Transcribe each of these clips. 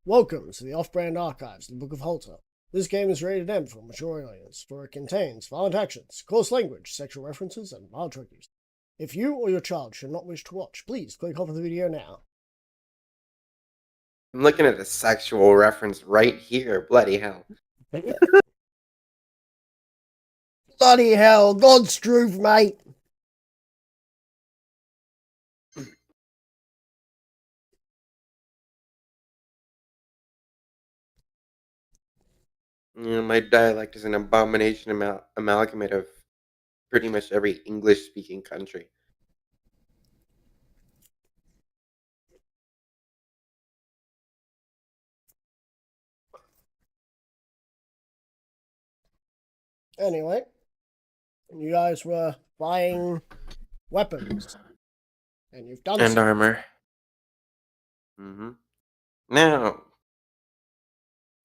Welcome to the Off-Brand Archives, the Book of Halter. This game is rated M for mature audience, for it contains violent actions, coarse language, sexual references, and mild drug use. If you or your child should not wish to watch, please click off the video now. I'm looking at a sexual reference right here. Bloody hell. Bloody hell, God's truth, mate! My dialect is an abomination amalgamate of pretty much every English-speaking country. Anyway, you guys were buying weapons. And you've done And so. armor. Now,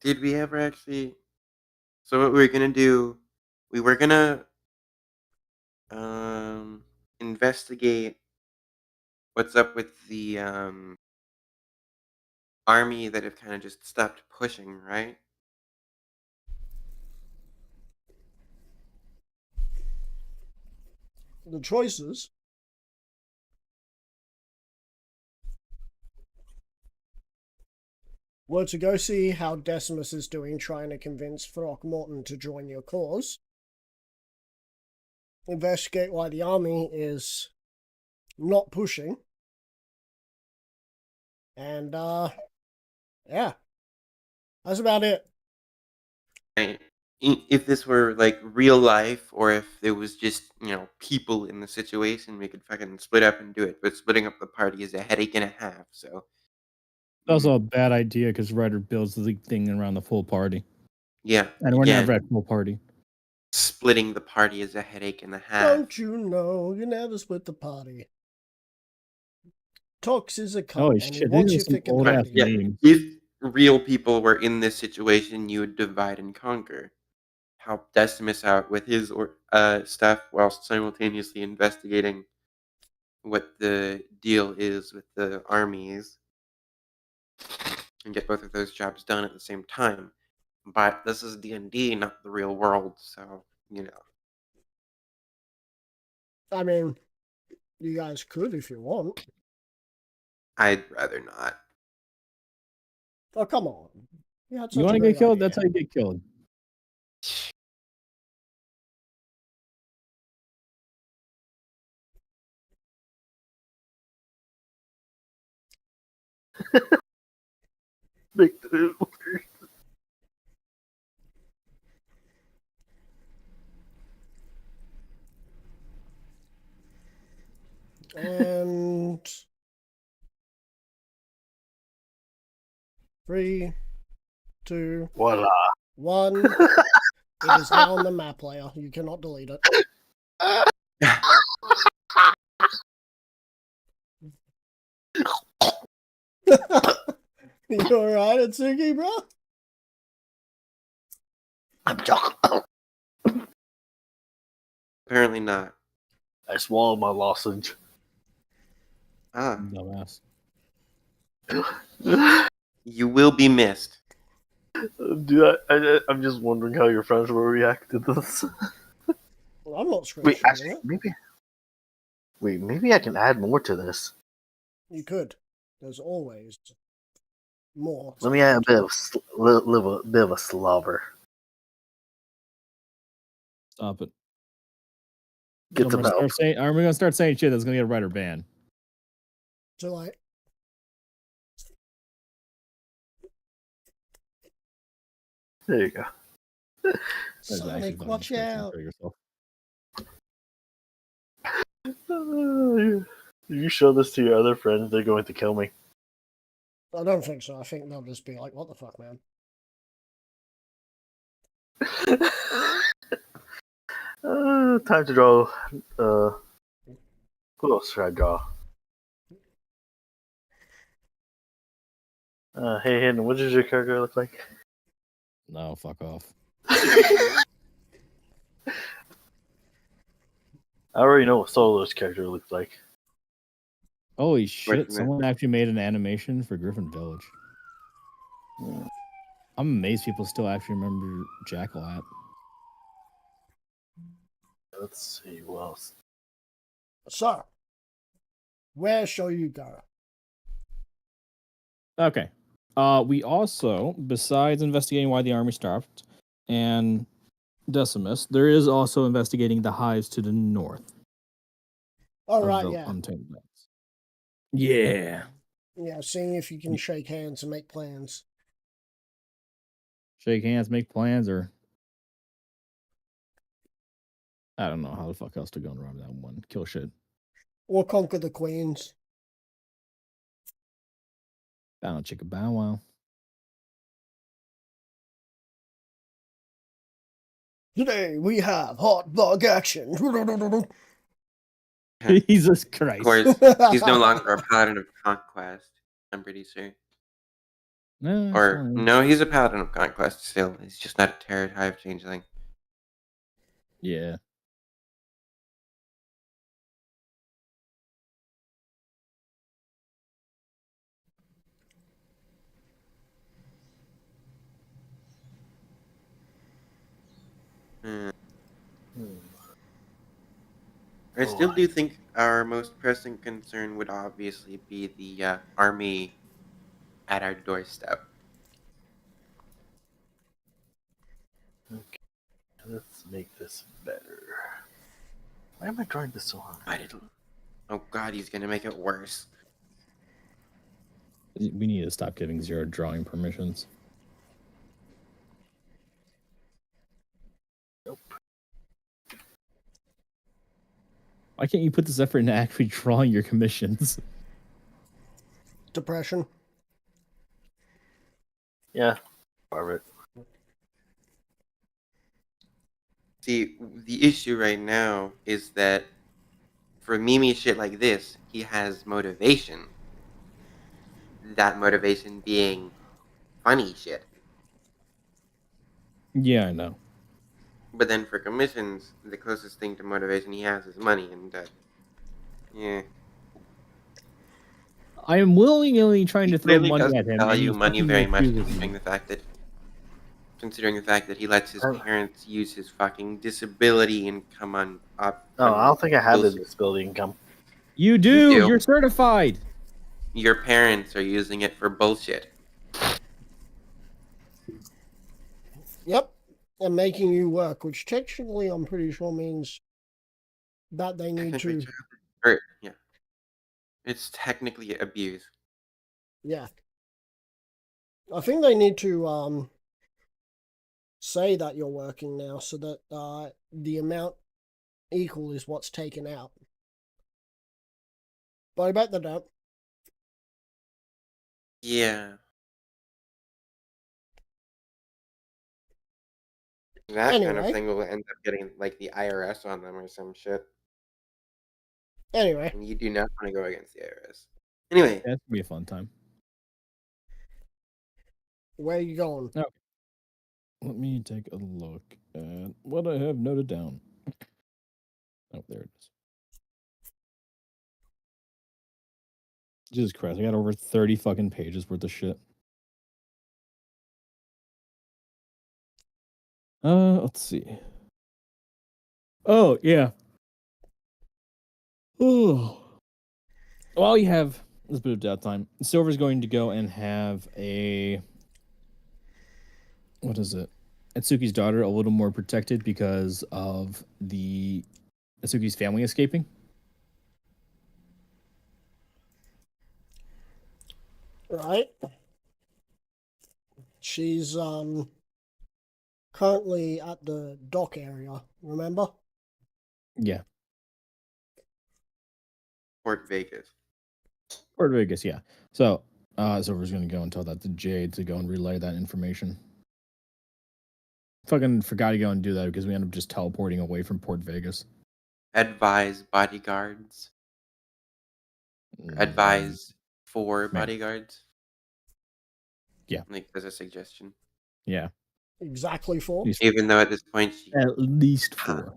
did we ever actually... So what we were going to do, we were going to investigate what's up with the army that have kind of just stopped pushing, right? The choices were to go see how Decimus is doing trying to convince Throckmorton to join your cause, investigate why the army is not pushing, and yeah, that's about it. Right. If this were like real life, or if there was just, people in the situation, we could fucking split up and do it. But splitting up the party is a headache and a half, so. It's also a bad idea because Ryder builds the thing around the full party. Yeah. And we're never at full party. Splitting the party is a headache and a half. Don't you know, you never split the party. Tox is a cunt, and he wants you thick and right. Yeah. If real people were in this situation, you would divide and conquer. Help Decimus out with his stuff while simultaneously investigating what the deal is with the armies and get both of those jobs done at the same time. But this is D&D, not the real world, so, I mean, you guys could if you want. I'd rather not. Oh, come on. You want to get killed? That's how you get killed. And 3, 2, voila. 1. It is now on the map layer. You cannot delete it. You alright, Atsuki, bro? I'm chocolate. Apparently not. I swallowed my lozenge. Dumbass. You will be missed. Dude, I'm just wondering how your friends will react to this. Well, I'm not screenshotting Wait, actually, it. maybe I can add more to this. You could. There's always more. Let me add a bit of a slobber. Stop it. Get the milk. Are we gonna start saying shit that's gonna get Ryder banned? Too late. There you go. Sonic, watch out. If you show this to your other friends, they're going to kill me. I don't think so. I think they'll just be like, what the fuck, man? Time to draw. Who else should I draw? Hey, Hayden, what does your character look like? No, fuck off. I already know what Solo's character looks like. Holy shit, someone actually made an animation for Griffin Village. I'm amazed people still actually remember Jackal. Let's see what else. So, where shall you go? Okay. We also, besides investigating why the army stopped and Decimus, there is also investigating the hives to the north All of right, the yeah. Untamed Lands. Yeah. Yeah, seeing if you can shake hands and make plans. Shake hands, make plans, or I don't know how the fuck else to go and run that one. Kill shit. Or conquer the queens. Bow chicka bow wow. Today we have hot dog action. Jesus Of Christ. course, he's no longer a paladin of conquest. I'm pretty sure. No, Or no, he's a paladin of conquest still. He's just not a Terror Hive changeling. yeah. Hmm. Hmm. I still do think our most pressing concern would obviously be the army at our doorstep. Okay, let's make this better. Why am I drawing this so hard? But it'll... Oh god, he's gonna make it worse. We need to stop giving zero drawing permissions. Nope. Why can't you put this effort into actually drawing your commissions? Depression. Yeah, part of it. See, the issue right now is that for Mimi shit like this, he has motivation. That motivation being funny shit. Yeah, I know. But then for commissions, the closest thing to motivation he has is money, and yeah. I am willingly trying He to throw clearly money doesn't at him, and value he money fucking very much, refuses considering me. the fact that he lets his Oh. parents use his fucking disability income on Oh, I don't think I have the bullshit. disability income. You do! do. You're certified! Your parents are using it for bullshit. Yep. And making you work, which technically I'm pretty sure means that they need Technically to. yeah. It's technically abuse. Yeah. I think they need to say that you're working now so that the amount equal is what's taken out. But I bet they don't. Yeah. That kind of Anyway. thing will end up getting like the IRS on them or some shit. Anyway, And you do not want to go against the IRS. Anyway, That's gonna be a fun time. where are you going? Let me take a look at what I have noted down. Oh, there it is. Jesus Christ, I got over 30 fucking pages worth of shit. Let's see. Oh, yeah. Oh. While you have this bit of downtime, Silver's going to go and have a... What is it? Atsuki's daughter a little more protected because of the Atsuki's family escaping. Right? She's currently at the dock area, remember? Yeah. Port Vegas. Port Vegas, yeah. So, Silver's going to go and tell that to Jade to go and relay that information. Fucking forgot to go and do that because we ended up just teleporting away from Port Vegas. Advise bodyguards. Advise 4 bodyguards. Yeah. Like as a suggestion. Yeah. Exactly 4. Even though at this point At least 4.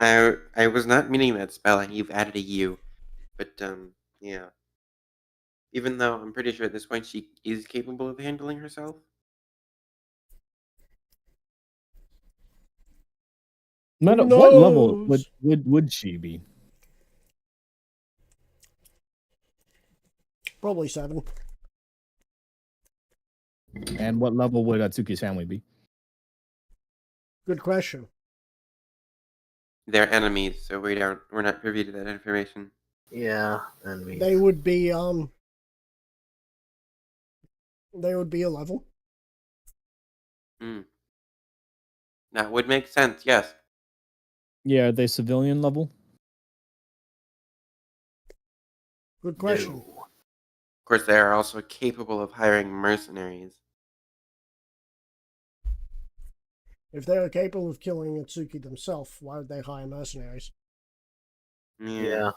I was not meaning that spell and you've added a U. But yeah. Even though I'm pretty sure at this point she is capable of handling herself. Matter Who what level knows? would she be? Probably 7. And what level would Atsuki's family be? Good question. They're enemies, so we're not privy to that information. Yeah, and we. They would be They would be a level. That would make sense, yes. Yeah, are they civilian level? Good question. No. Of course, they are also capable of hiring mercenaries. If they are capable of killing Atsuki themselves, why would they hire mercenaries? Yeah.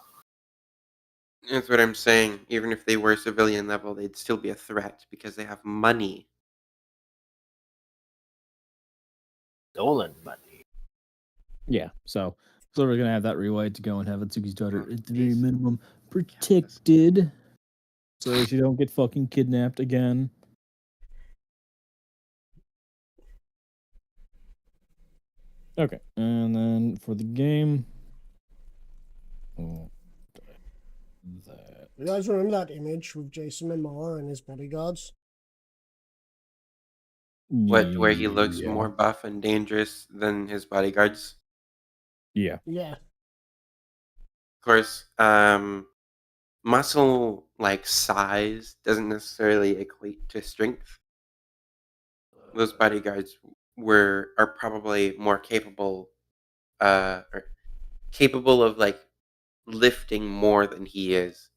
That's what I'm saying. Even if they were civilian level, they'd still be a threat because they have money. Stolen money. Yeah, so we're gonna have that rewrite to go and have Atsuki's daughter Oh, at the very jeez. minimum protected, so she don't get fucking kidnapped again. Okay, and then for the game, that You guys remember that image with Jason Momoa and his bodyguards? What, where he looks yeah. more buff and dangerous than his bodyguards? Yeah. Yeah. Of course, muscle like size doesn't necessarily equate to strength. Those bodyguards are probably more capable, or capable of like lifting more than he is.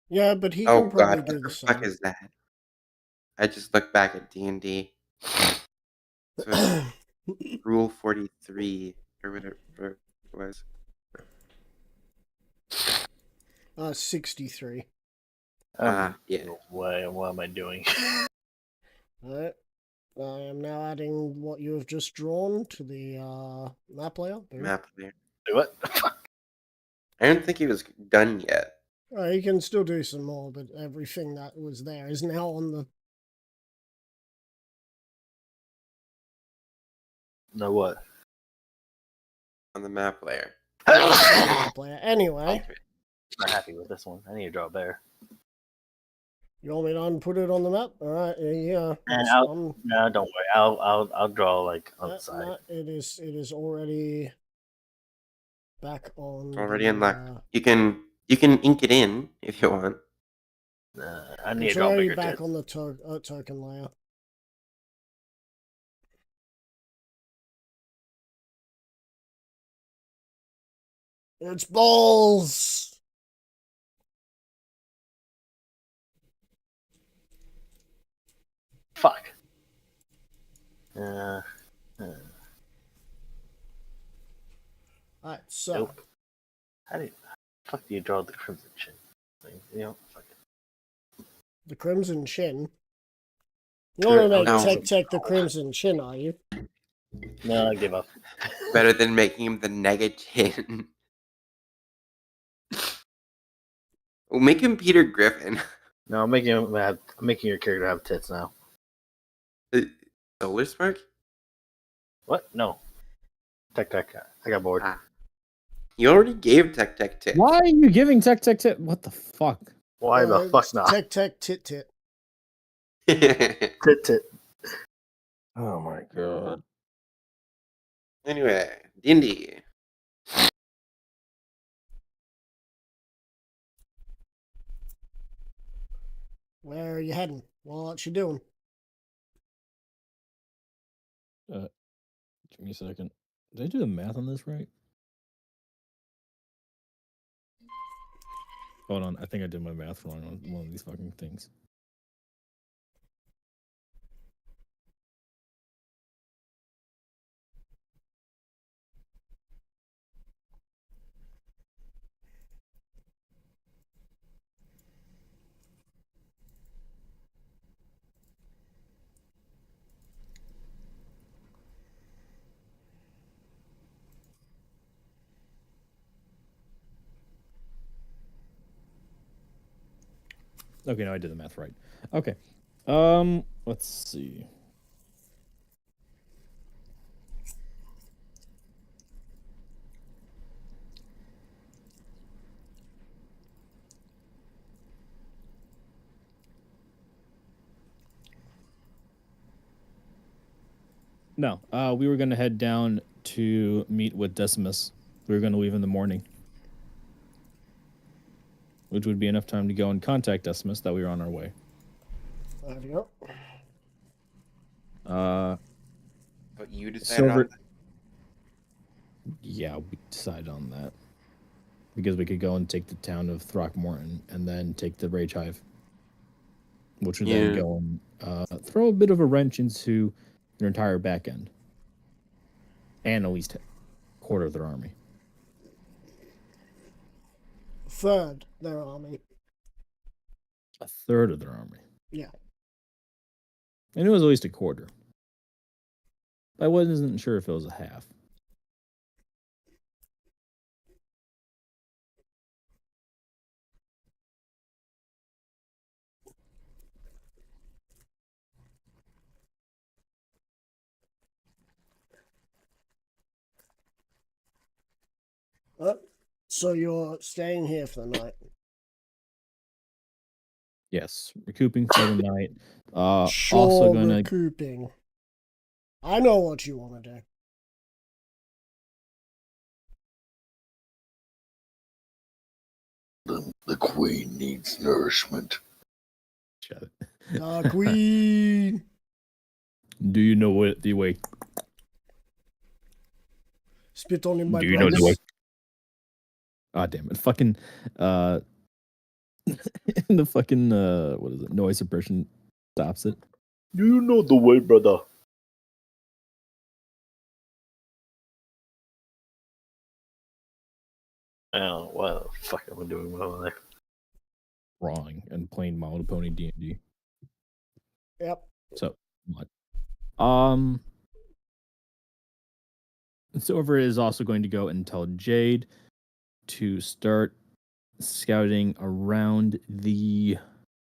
Yeah, but he Oh can probably God, do what the the fuck same. is that? I just looked back at D&D. So it's Rule 43 or whatever it was. 63. Yeah. What am I doing? Alright. I am now adding what you have just drawn to the map layer. Boom. Map there. What? I don't think he was done yet. You can still do some more, but everything that was there is now on the No what? On the map layer. map layer. Anyway, Not happy with this one. I need to draw a bear. you want me to unput it on the map? Alright, yeah. And it's no, don't worry. I'll draw like on the side. no, it is already back on. It's already the, unlocked. You can ink it in if you want. I need to It's draw already bigger back tits. on the token layer. It's balls. Fuck. Alright, so Nope. How do you, fuck do you draw the crimson chin thing? You know, fuck it. the Crimson Chin. You want to make No. Tech the Crimson Chin, are you? No, I give up. Better than making him the negative. We'll make him Peter Griffin. No, I'm making your character have tits now. Solar Spark? What? No. Tech. I got bored. You already gave Tech tits. Why are you giving Tech? What the fuck? Why the fuck not? Tech Tit. Tit. Oh my god. Anyway, D&D. Where are you heading? What you doing? Give me a second. Did I do the math on this right? Hold on, I think I did my math wrong on one of these fucking things. Okay, no, I did the math right. Okay. Let's see. No, we were going to head down to meet with Decimus. We were going to leave in the morning, which would be enough time to go and contact Decimus that we were on our way. There you go. But you decided Silver. on Yeah, we decided on that because we could go and take the town of Throckmorton and then take the Rage Hive, which would then Yeah. go and throw a bit of a wrench into their entire back end and at least a quarter of their army. Third, their army. A third of their army. Yeah. And it was at least a quarter. I wasn't sure if it was a half. So you're staying here for the night? Yes, recouping for the night. Sure, Also gonna recouping. I know what you want to do. The queen needs nourishment. shut it. Queen. Do you know what the way? Spit on him, my Do you know the way? brothers. Ah, damn it! Fucking the fucking what is it? Noise suppression stops it. You know the way, brother. Oh, what the fuck am I doing with my life? Wrong and playing My Little Pony D&D. Yep. So what? Silver is also going to go and tell Jade to start scouting around the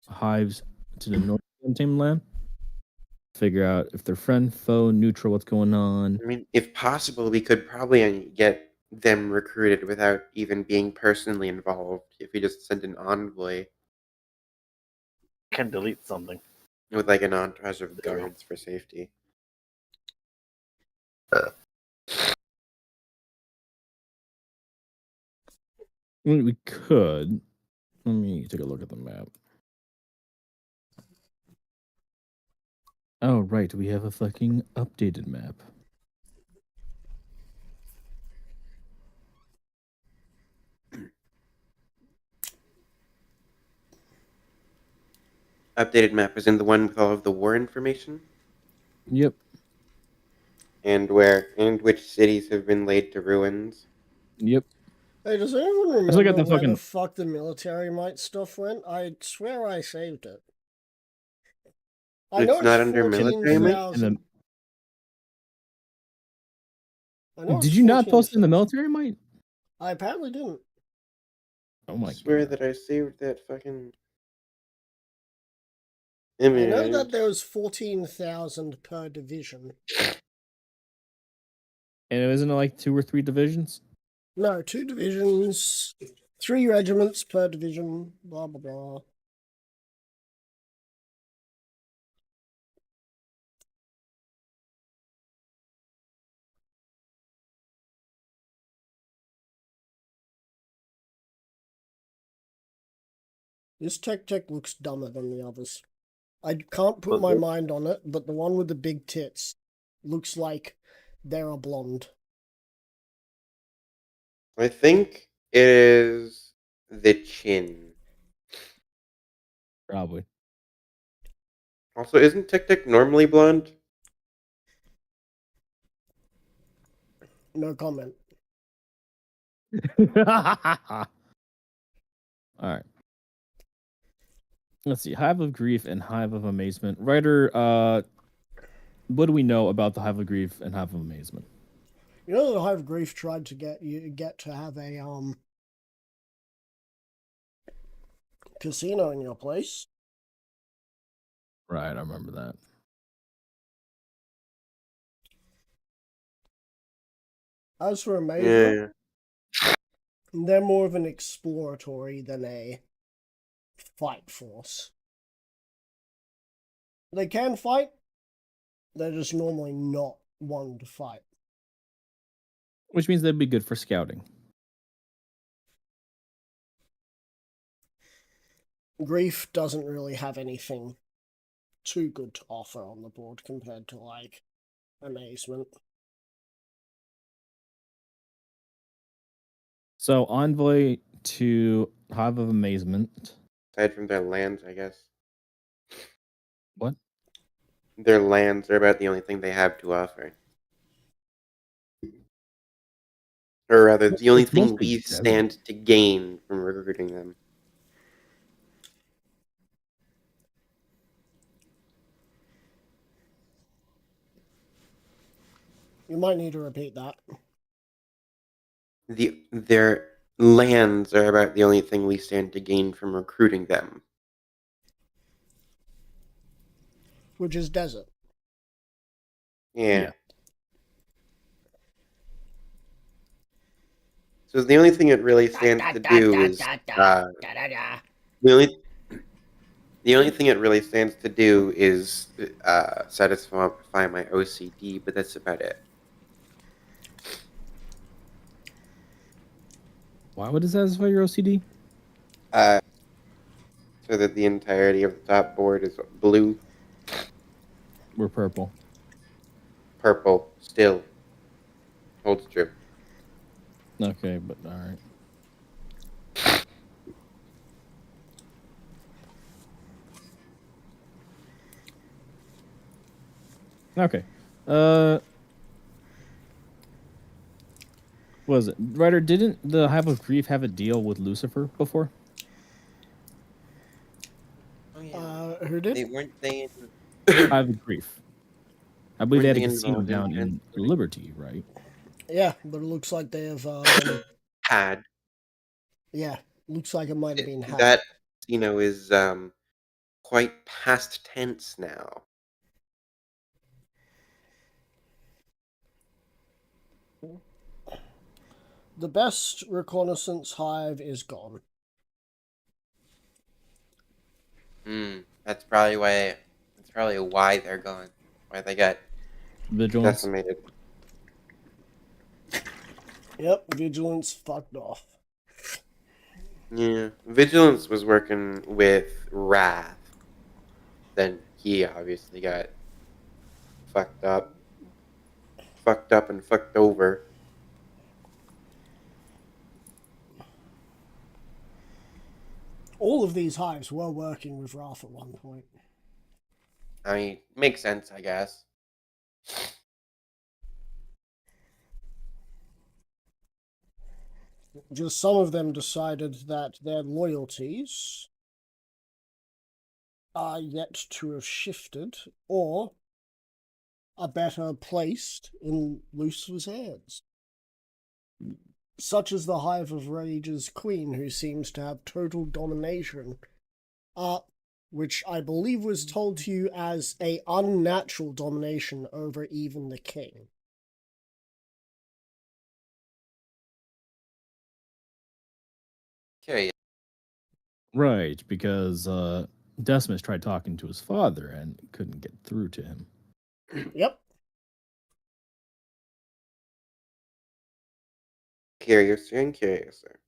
hives to the north of Untamed Land. Figure out if they're friend, foe, neutral, what's going on. I mean, if possible, we could probably get them recruited without even being personally involved. If we just sent an envoy Can delete something. with like an entourage of There we go. guards for safety. I mean, we could. Let me take a look at the map. Oh, right. We have a fucking updated map. Updated map is in the one with all of the war information Yep. and which cities have been laid to ruins. Yep. Hey, does anyone Let's look remember at the where fucking- the fuck the military might stuff went? I swear I saved it. I know It's not under military might? 14,000. I know Did it's you not post in the 14,000. military, mate? I apparently didn't. Oh my I swear god. that I saved that fucking I image. know that there was 14,000 per division. And it wasn't like 2 or 3 divisions? No, 2 divisions, 3 regiments per division, blah, blah, blah. This tech looks dumber than the others. I can't put my mind on it, but the one with the big tits looks like they're a blonde. I think it is the chin. Probably. Also, isn't Tic Tac normally blonde? No comment. Alright. Let's see. Hive of Grief and Hive of Amazement. Writer, what do we know about the Hive of Grief and Hive of Amazement? You know, the Hive of Grief tried to get to have a casino in your place. Right, I remember that. As for amazement, Yeah. they're more of an exploratory than a fight force. They can fight, they're just normally not one to fight. Which means they'd be good for scouting. Grief doesn't really have anything too good to offer on the board compared to, like, amazement. So envoy to Hive of Amazement. Aside from their lands, I guess. What? Their lands are about the only thing they have to offer. Or rather, the only It's thing mostly we desert. stand to gain from recruiting them. You might need to repeat that. Their lands are about the only thing we stand to gain from recruiting them. Which is desert. Yeah. So the only thing it really stands to do is the only thing it really stands to do is satisfy my OCD, but that's about it. Why would it satisfy your OCD? So that the entirety of the top board is blue, We're purple. purple, still holds true. Okay, but all right. Okay. What was it? Ryder, didn't the Hive of Grief have a deal with Lucifer before? Oh yeah. Who did? Weren't they? Hive of Grief. I believe they Weren't had a they casino involved in down in transporting? Liberty, right? Yeah, but it looks like they have, Had yeah, looks like it might have been hacked. that is quite past tense now. The best reconnaissance hive is gone. That's probably why. That's probably why they're gone. Why they got Vigilance. decimated. Yep, vigilance fucked off. Yeah, Vigilance was working with Wrath. Then he obviously got fucked up and fucked over. All of these hives were working with Wrath at one point. I mean, makes sense, I guess. Just some of them decided that their loyalties are yet to have shifted or are better placed in Lucifer's hands. Such as the Hive of Rage's queen, who seems to have total domination, which I believe was told to you as a unnatural domination over even the king. Okay. Right, because Decimus tried talking to his father and couldn't get through to him. Yep. Curiouser and curiouser.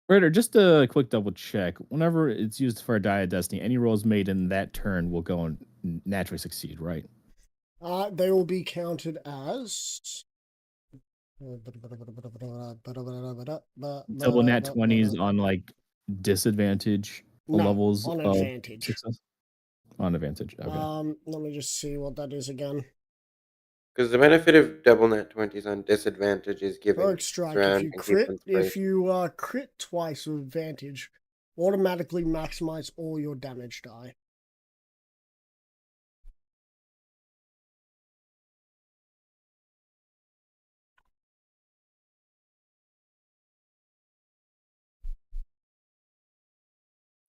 Ryder, just a quick double check. Whenever it's used for a die of destiny, any rolls made in that turn will go and naturally succeed, right? They will be counted as Double nat 20s on like disadvantage levels on of advantage. success. On advantage. Okay. Let me just see what that is again. Because the benefit of double net 20s on disadvantage is given Perk strike. surrounding If you crit twice with advantage, automatically maximize all your damage die.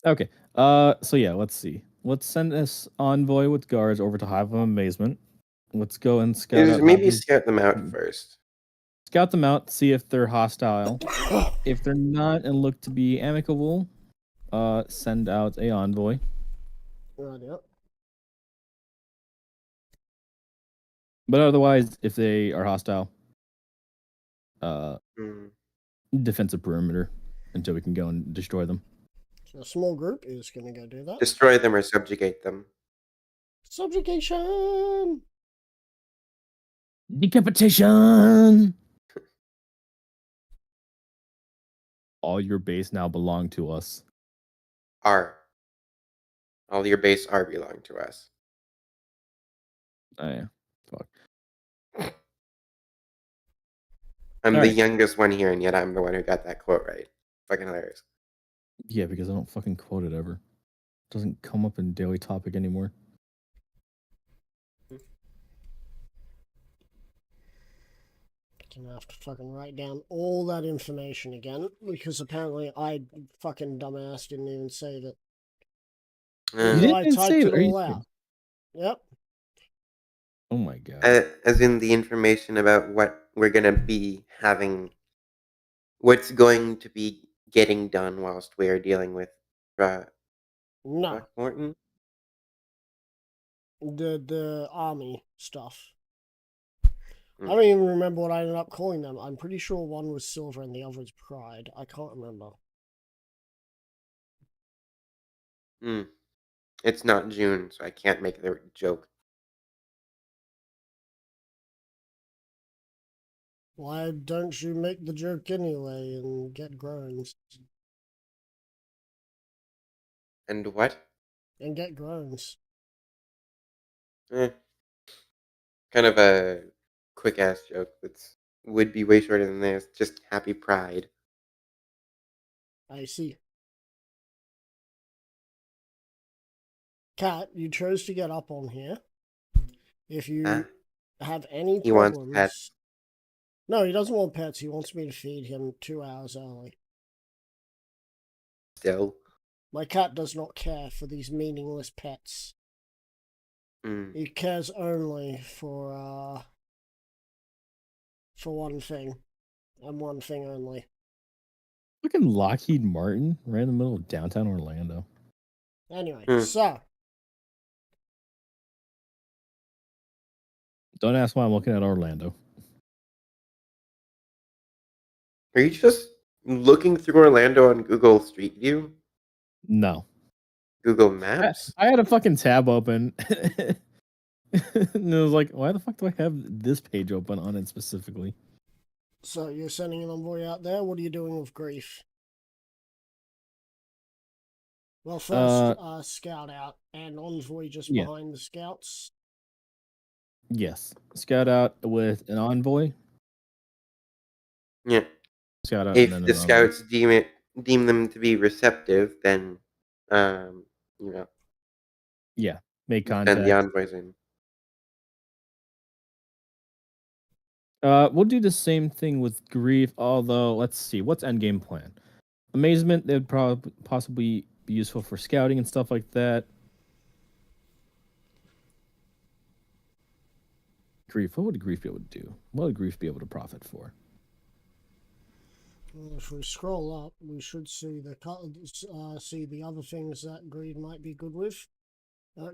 Okay. So yeah, let's see. Let's send this envoy with guards over to Hive of Amazement. Let's go and scout out Maybe Hive of- scout them out first. Scout them out, see if they're hostile. If they're not and look to be amicable, send out a envoy. Right, yep. But otherwise, if they are hostile, Hmm. defensive perimeter until we can go and destroy them. So a small group is going to go do that. Destroy them or subjugate them. Subjugation! Decapitation! All your base now belong to us. All your base are belong to us. Oh, yeah. Fuck. I'm All the right. youngest one here, and yet I'm the one who got that quote right. Fucking hilarious. Yeah, because I don't fucking quote it ever. It doesn't come up in daily topic anymore. Gonna have to fucking write down all that information again, because apparently I fucking dumbass didn't even say that. Uh, You I didn't typed save it it. Are you all serious? out. Yep. Oh my god. as in the information about what we're gonna be having, what's going to be getting done whilst we are dealing with No, Throckmorton. the army stuff. Hmm. I don't even remember what I ended up calling them. I'm pretty sure one was Silver and the other was Pride. I can't remember. It's not June, so I can't make the joke. Why don't you make the joke anyway and get groans? And what? And get groans. Eh, kind of a quick ass joke that's would be way shorter than this. Just happy Pride. I see. Cat, you chose to get up on here. If you have any He wants problems. pets. No, he doesn't want pets. He wants me to feed him 2 hours early. Still. My cat does not care for these meaningless pets. He cares only for one thing. And one thing only. Fucking Lockheed Martin right in the middle of downtown Orlando. Anyway, Hmm. so. Don't ask why I'm looking at Orlando. Are you just looking through Orlando on Google Street View? No. Google Maps? I had a fucking tab open. And it was like, why the fuck do I have this page open on it specifically? So you're sending an envoy out there? What are you doing with grief? Well, first, scout out and envoy just Yeah. behind the scouts. Yes. Scout out with an envoy. Yeah. Scout out and If then the an envoy. scouts deem them to be receptive, then you know, Yeah. Make send the contact. envoys in. We'll do the same thing with grief, although let's see, what's endgame plan? Amazement, they would probably possibly be useful for scouting and stuff like that. Grief, what would grief be able to do? What would grief be able to profit for? Well, if we scroll up, we should see the other things that greed might be good with.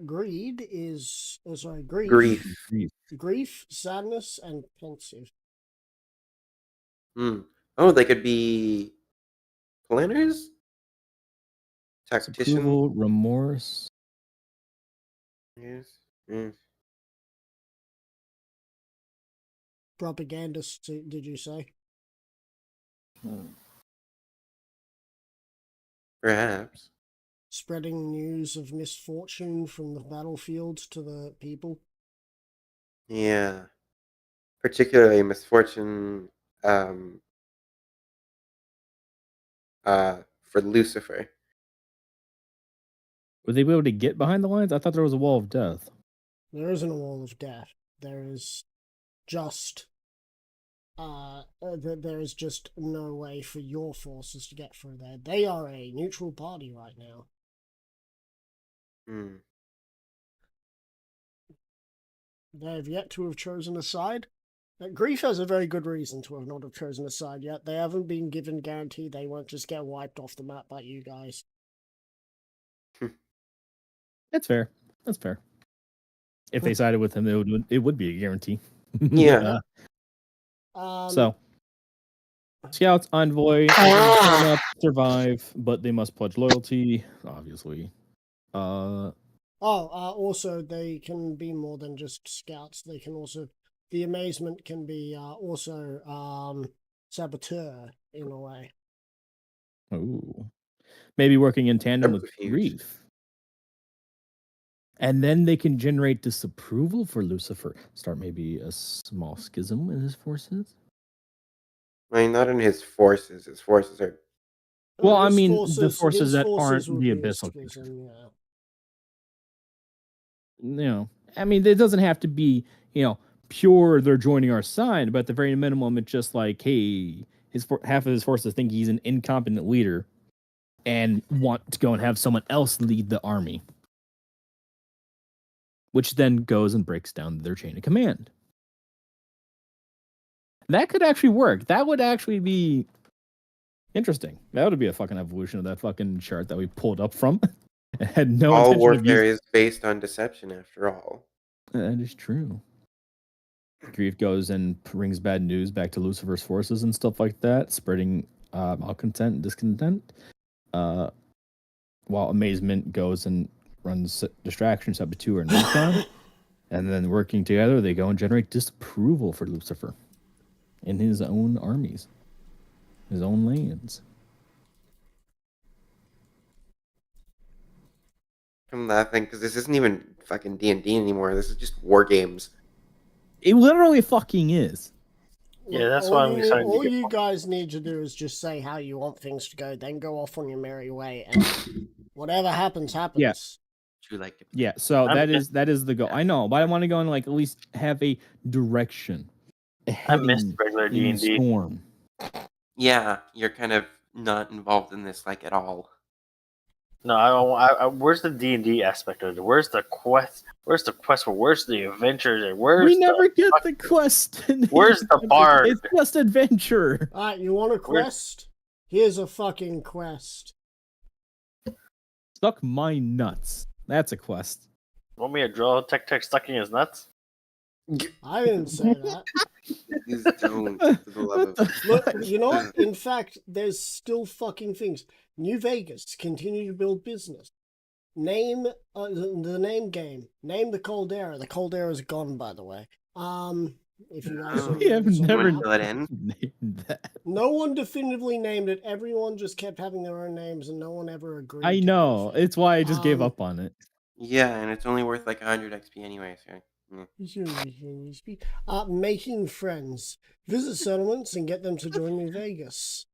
Greed is Grief. grief, sadness, and pensive. Oh, they could be planners? Tactician? Disapproval, remorse. Yes. Yes. Propagandist, did you say? Perhaps. Spreading news of misfortune from the battlefield to the people. Yeah. Particularly misfortune for Lucifer. Would they be able to get behind the lines? I thought there was a wall of death. There isn't a wall of death. There is just there is just no way for your forces to get through there. They are a neutral party right now. Hmm. They have yet to have chosen a side. Grief has a very good reason to have not have chosen a side yet. They haven't been given guarantee they won't just get wiped off the map by you guys. That's fair. That's fair. If they sided with him, it would be a guarantee. Yeah. So, Scouts, Envoy, they can turn up, survive, but they must pledge loyalty, obviously. Also, they can be more than just scouts. They can also, the amazement can be also saboteur in a way. Ooh. Maybe working in tandem with Subterfuge. Grief. And then they can generate disapproval for Lucifer. Start maybe a small schism in his forces. I mean, not in his forces. His forces are. Well, I His mean, the his forces that forces aren't would the be a abyssal creatures. schism, yeah. You know, I mean, it doesn't have to be, pure. They're joining our side, but at the very minimum, it's just like, hey, half of his forces think he's an incompetent leader, and want to go and have someone else lead the army, which then goes and breaks down their chain of command. That could actually work. That would actually be interesting. That would be a fucking evolution of that fucking chart that we pulled up from. It had no All intention of warfare using. is based on deception, after all. That is true. Grief goes and brings bad news back to Lucifer's forces and stuff like that, spreading malcontent and discontent. While Amazement goes and runs distraction, saboteur, and recon. And then working together, they go and generate disapproval for Lucifer in his own armies, his own lands. I'm laughing because this isn't even fucking D&D anymore. This is just war games. It literally fucking is. Yeah, that's why I'm excited to All get you more. guys need to do is just say how you want things to go, then go off on your merry way, and whatever happens, happens. Yeah. You like to Yeah, so I'm that is the goal. I know, but I want to go and at least have a direction. I missed Heading regular in the D&D. storm. Yeah, you're kind of not involved in this at all. No, I where's the D&D aspect of it? Where's the quest? Where's the adventures? And where's We never get the quest. Where's the bard? It's just adventure. Alright, you want a quest? Here's a fucking quest. Suck my nuts. That's a quest. Want me to draw Tech sucking his nuts? I didn't say that. Please don't, for the love of... Look, you know what? In fact, there's still fucking things. New Vegas, continue to build business. Name the name game. Name the Caldera. The Caldera's gone, by the way. If you guys We don't have know, never fill it in. named that. no one definitively named it. Everyone just kept having their own names, and no one ever agreed. I to know. anything. It's why I just gave up on it. Yeah, and it's only worth like 100 XP anyway, so... Making friends. Visit settlements and get them to join New Vegas.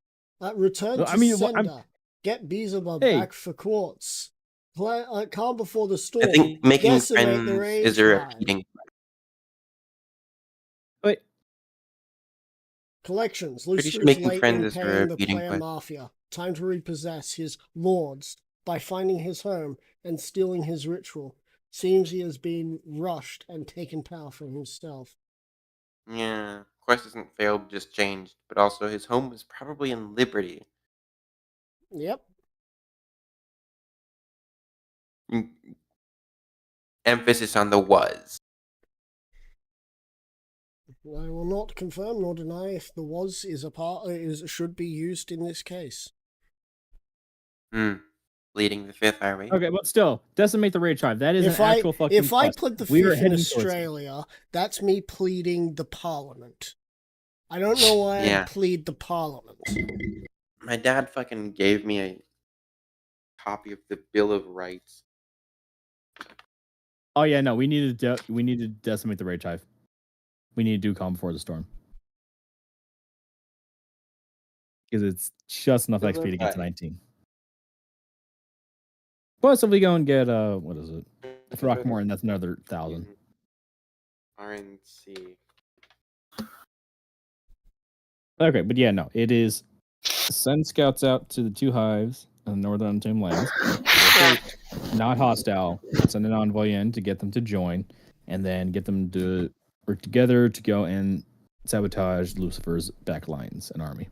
Return to I mean, sender. Get Beelzebub Hey. back for quartz. Calm before the storm. I think making Decimate the friends is a rage tribe. repeating... But Collections. Pretty sure Lucifer's making late friends in is a paying the repeating player quest. mafia. Time to repossess his lords by finding his home and stealing his ritual. Seems he has been rushed and taken power from himself. Yeah, quest hasn't failed, just changed. But also, his home was probably in Liberty. Yep. Emphasis on the was. I will not confirm nor deny if the was is a part should be used in this case. Leading the fifth, are we? okay, but still, decimate the rage tribe. That is If an I actual fucking if I quest. put the We are fifth in heading towards it. Australia, that's me pleading the Parliament. I don't know why Yeah. I plead the Parliament. My dad fucking gave me a copy of the Bill of Rights. Oh yeah, no, we need to decimate the rage tribe. We need to do calm before the storm. Because it's just enough XP to get to 19. Plus, if we go and get what is it? Throckmorton, that's another 1,000. RNC. Okay, but yeah, no, it is send scouts out to the two hives on the northern untamed lands. not hostile, send an envoy in to get them to join, and then get them to work together to go and sabotage Lucifer's back lines and army.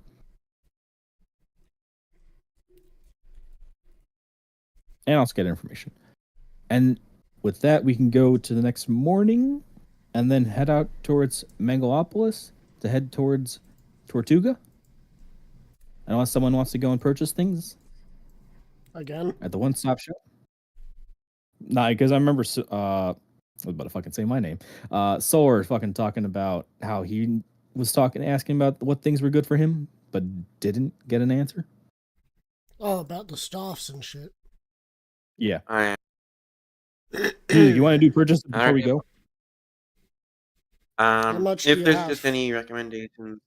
And also get information. And with that, we can go to the next morning and then head out towards Megalopolis to head towards Tortuga. Unless someone wants to go and purchase things Again? at the one-stop shop. Nah, because I remember I was about to fucking say my name. Solar fucking talking about how he was asking about what things were good for him, but didn't get an answer. Oh, about the staffs and shit. Yeah. Alright. You want to do purchase before we go? much do If you there's have? just any recommendations,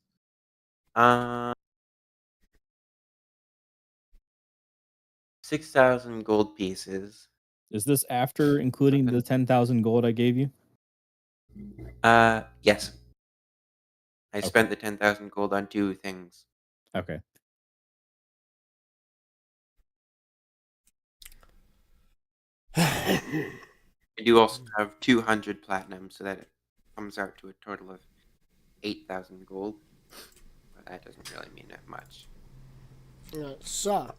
6,000 gold pieces. Is this after including the 10,000 gold I gave you? Yes. I Okay. spent the 10,000 gold on 2 things. Okay. I do also have 200 platinum, so that it comes out to a total of 8,000 gold. But that doesn't really mean that much. So,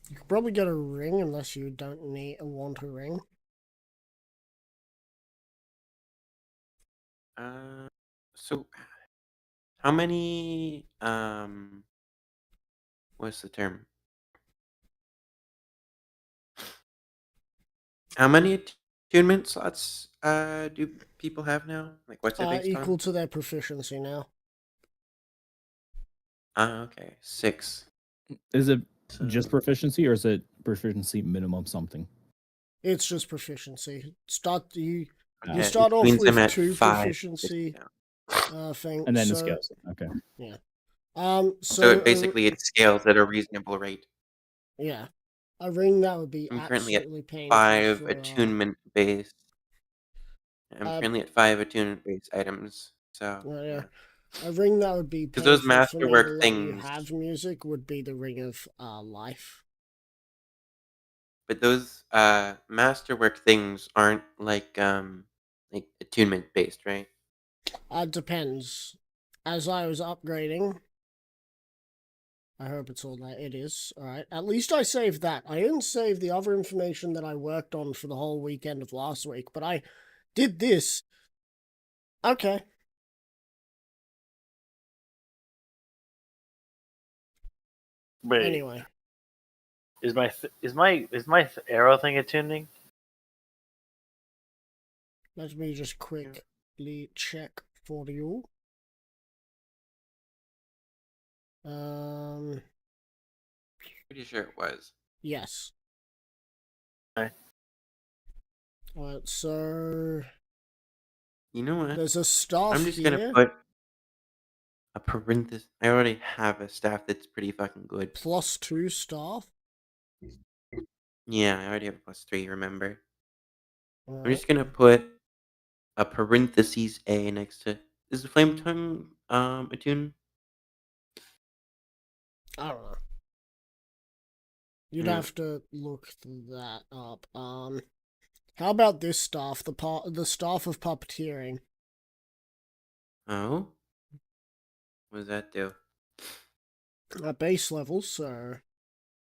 you could probably get a ring unless you don't want a ring. So how many what's the term? How many attunement slots do people have now? Like what's it based Equal on? to their proficiency now. Okay, 6. Is it So, just proficiency or is it proficiency minimum something? It's just proficiency. You okay, start which off means I'm with at 2 5 proficiency thing. And then so, it scales. Okay. Yeah. So it basically it scales at a reasonable rate. Yeah. A ring that would be I'm currently at absolutely painful 5 for, attunement base. I'm uh, currently at 5 attunement base items. So yeah. A ring that would be because those painful for me to masterwork let you things, have music would be the Ring of Life. but those masterwork things aren't like attunement based, right? Depends. As I was upgrading, I hope it's all that it is. Alright. At least I saved that. I didn't save the other information that I worked on for the whole weekend of last week, but I did this. Okay. Wait, Anyway. is my arrow thing attuning? Let me just quickly check for you. Pretty sure it was. Yes. Okay. Alright, so You know what? there's a staff I'm just here. gonna put a parenthesis. I already have a staff that's pretty fucking good. +2 staff. Yeah, I already have a +3. Remember? I'm Alright. just gonna put a parentheses A next to. Is the flame tongue attune? I don't know. You'd have to look that up. How about this staff? The staff of puppeteering. Oh, what does that do? At base level, so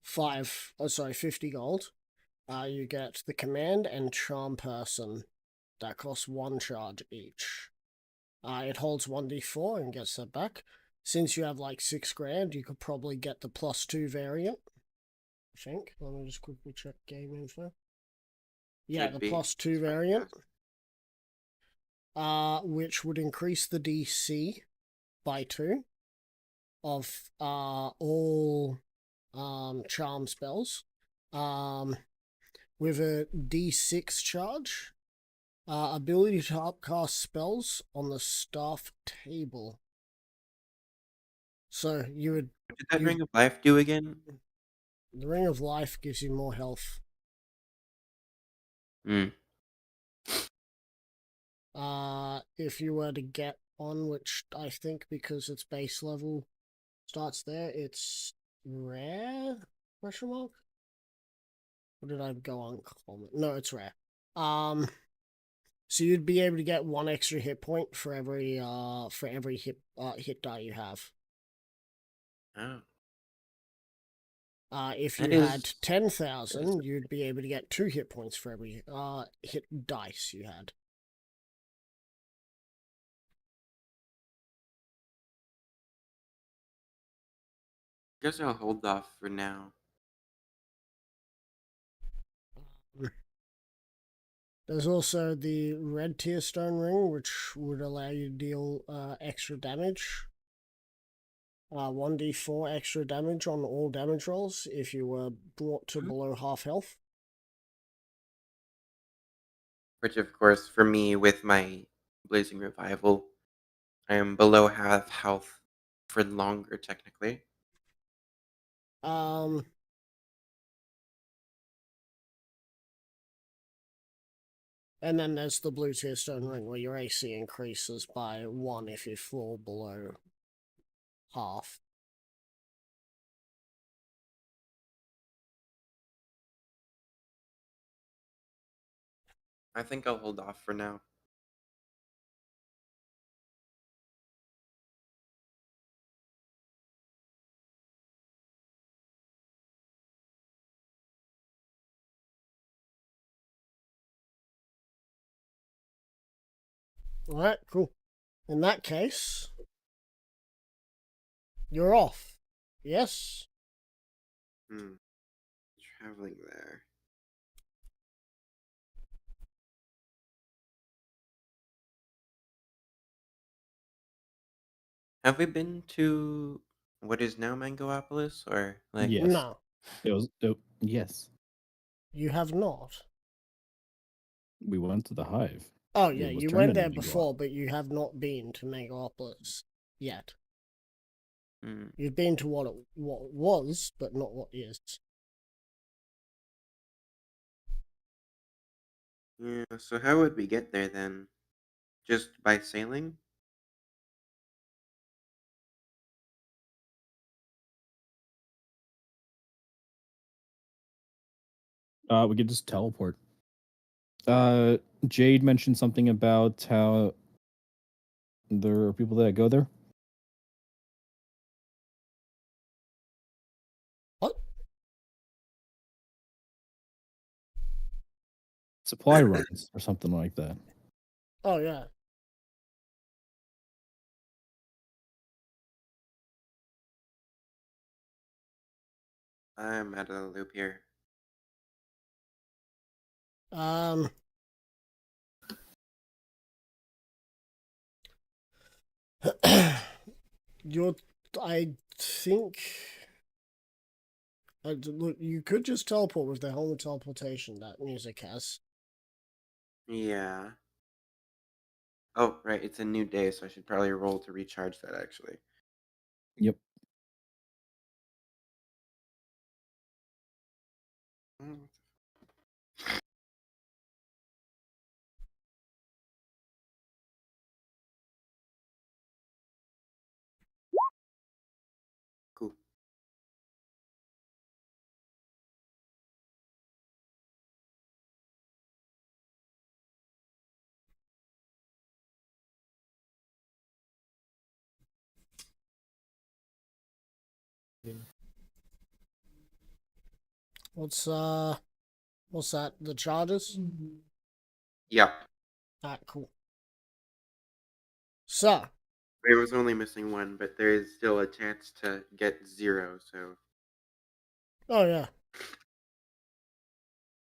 50 gold. You get the command and charm person. That costs 1 charge each. It holds 1d4 and gets that back. Since you have like 6 grand, you could probably get the +2 variant. I think. Let me just quickly check game info. Yeah, Should the be. +2 variant. Which would increase the DC by 2 of all charm spells. With a D6 charge. Ability to upcast spells on the staff table. So you would. What did that Ring of Life do again? The Ring of Life gives you more health. If you were to get on, which I think because it's base level starts there, it's rare? Question mark? What did I go on? Common? No, it's rare. So you'd be able to get 1 extra hit point for every hit die you have. Oh, If that you is had 10,000, you'd be able to get 2 hit points for every hit dice you had. guess I'll hold off for now. There's also the red tier stone ring, which would allow you to deal extra damage. 1d4 extra damage on all damage rolls if you were brought to below half health. Which, of course, for me, with my Blazing Revival, I am below half health for longer, technically. And then there's the blue tier stone ring, where your AC increases by 1 if you fall below half. I think I'll hold off for now. Alright, cool. In that case, you're off. Yes? Traveling there. Have we been to what is now Mangopolis, or like? Yes. No, Yes. you have not. We went to the hive. Oh, It yeah, was you turned went there into before, but you have not been to Megalopolis yet. Hmm. You've been to what was, but not what is. Yeah. So how would we get there then? Just by sailing? We could just teleport. Jade mentioned something about how there are people that go there. What? Supply runs or something like that. Oh, yeah. I'm out of the loop here. You're, I think. Look, you could just teleport with the helmet teleportation that music has. Yeah. Oh, right. It's a new day, so I should probably roll to recharge that, actually. Yep. Mm. Cool. What's that? The charges? Yep. Cool. So, It was only missing one, but there is still a chance to get 0, so oh yeah.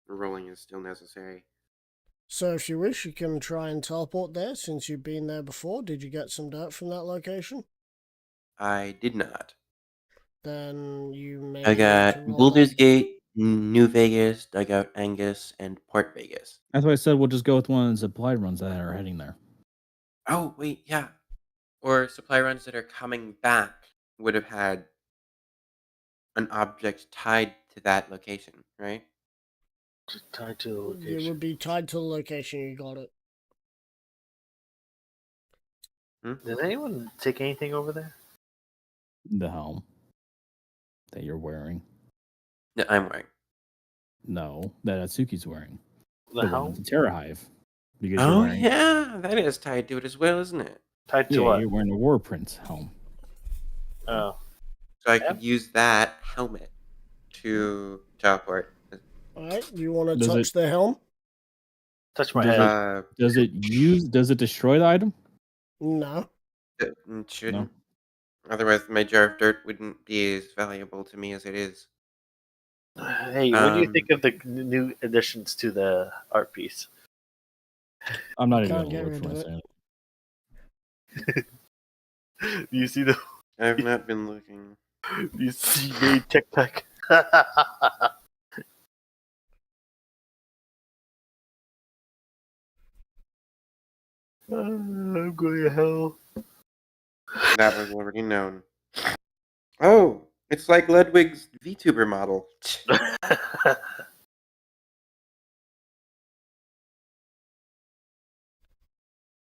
rolling is still necessary. So if you wish, you can try and teleport there since you've been there before. Did you get some dirt from that location? I did not. Then you may I need to got roll Boulder's that. Gate, New Vegas, Dugout Angus, and Port Vegas. That's why I said we'll just go with one of the supply runs that are heading there. Oh, wait, yeah. Or supply runs that are coming back would have had an object tied to that location, right? Just tied to the It location. would be tied to the location you got it. Did anyone take anything over there? The helm that you're wearing. That I'm wearing. No, that Atsuki's wearing. The one helm with the Terra Hive. Because you're Oh wearing, yeah, that is tied to it as well, isn't it? tied to yeah, what? you're wearing a War Prince helm. Oh, So I Yeah. could use that helmet to teleport. Alright, you want to Does touch it- the helm? touch my Does head. Does it destroy the item? No. It shouldn't. Otherwise, my jar of dirt wouldn't be as valuable to me as it is. Hey, what do you think of the new additions to the art piece? I'm not You even can't gonna get look rid for of my it. sanity. Do you see the? I've not been looking. You see me TikTok. I'm going to hell. That was already known. Oh, it's like Ludwig's VTuber model.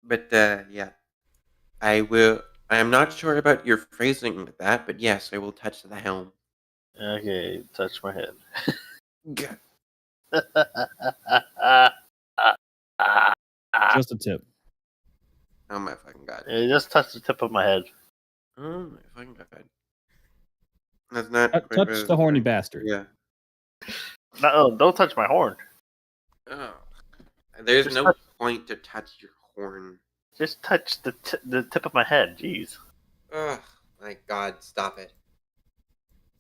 But yeah, I will. I am not sure about your phrasing with that, but yes, I will touch the helm. Okay, touch my head. Gah. Just a tip. Oh my fucking god. Yeah, just touch the tip of my head. Oh my fucking god. That's not quite Touch what the horny I was bastard. Yeah. No, don't touch my horn. Oh. There's Just no touch- point to touch your horn. Just touch the tip of my head. Jeez. Oh my god, stop it.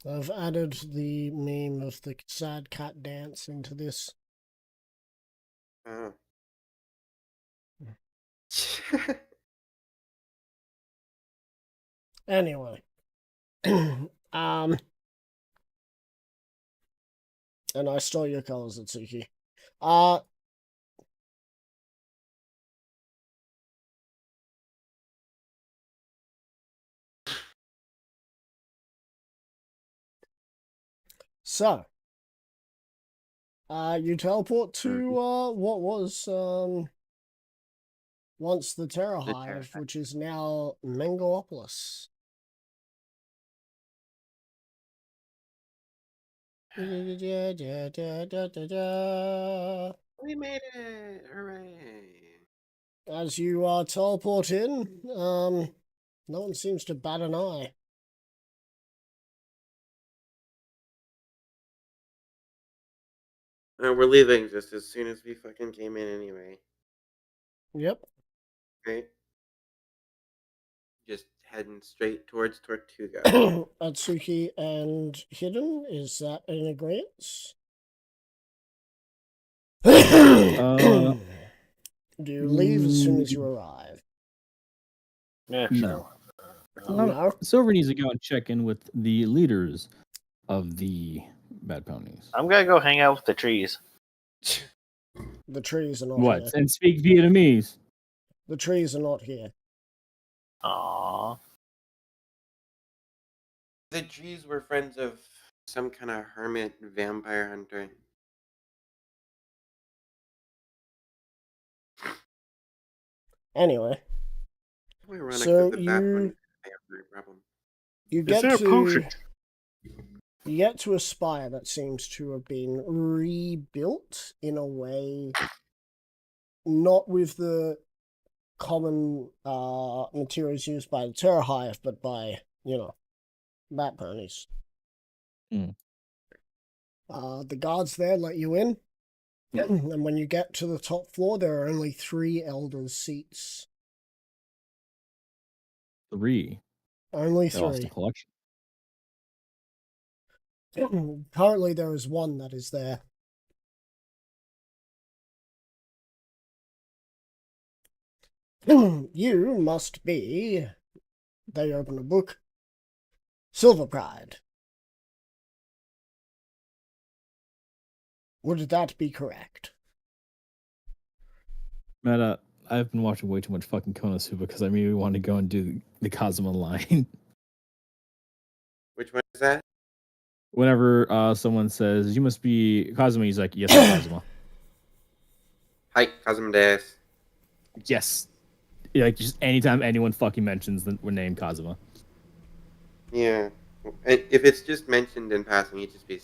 I've added the meme of the sad cat dance into this. Oh. Anyway. And I stole your colors, Atsuki. So, you teleport to what was once the Terra The Terra Hive, Hive. which is now Mangoopolis. We made it! Hooray! As you teleport in, no one seems to bat an eye. We're leaving just as soon as we fucking came in anyway. Yep. Right? Just heading straight towards Tortuga. Atsuki and Hidden, is that in agreement? Do you leave as soon as you arrive? Yeah, No. No. Silver needs to go and check in with the leaders of the Bad Ponies. I'm gonna go hang out with the trees. The trees are not What? here. And speak Vietnamese. The trees are not here. Aww. The trees were friends of some kind of hermit vampire hunter. Anyway, Ironic So that the Bat you- Bunny vampire problem. you Is get there a to potion? you get to a spire that seems to have been rebuilt in a way not with the common materials used by the Terra Hive, but by, bat ponies. Hmm. The guards there let you in, and when you get to the top floor, there are only 3 elders' seats. 3. Only They lost a 3. collection. Currently, there is 1 that is there. You must be. They open a book. Silver Pride. Would that be correct? Matt, I've been watching way too much fucking Konosuba because I immediately want to go and do the Kazuma line. Which one is that? Whenever someone says, you must be Kazuma, he's like, yes, I'm Kazuma. Hi, Kazuma Des. Yes. Like, just anytime anyone fucking mentions the name Kazuma. Yeah. If it's just mentioned in passing, he'd just be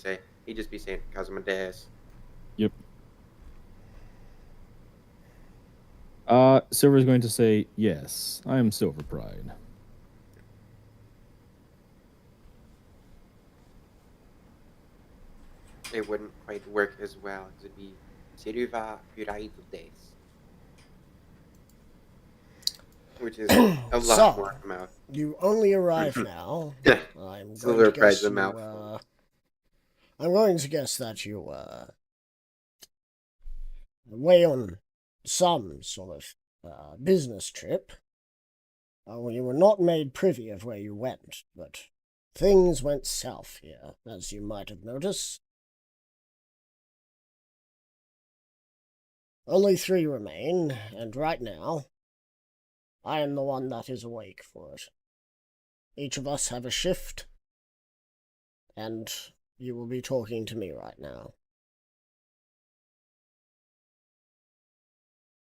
saying Kazuma Des. Yep. Silver's going to say, yes, I am Silver Pride. It wouldn't quite work as well. It would be Silva Pride des, which is a lot more So, mouth. you only arrive now. Yeah. I'm going Silver to Pride's guess a you, mouthful. I'm going to guess that you, away on some sort of business trip. You were not made privy of where you went, but things went south here, as you might have noticed. Only 3 remain, and right now, I am the one that is awake for it. Each of us have a shift, and you will be talking to me right now.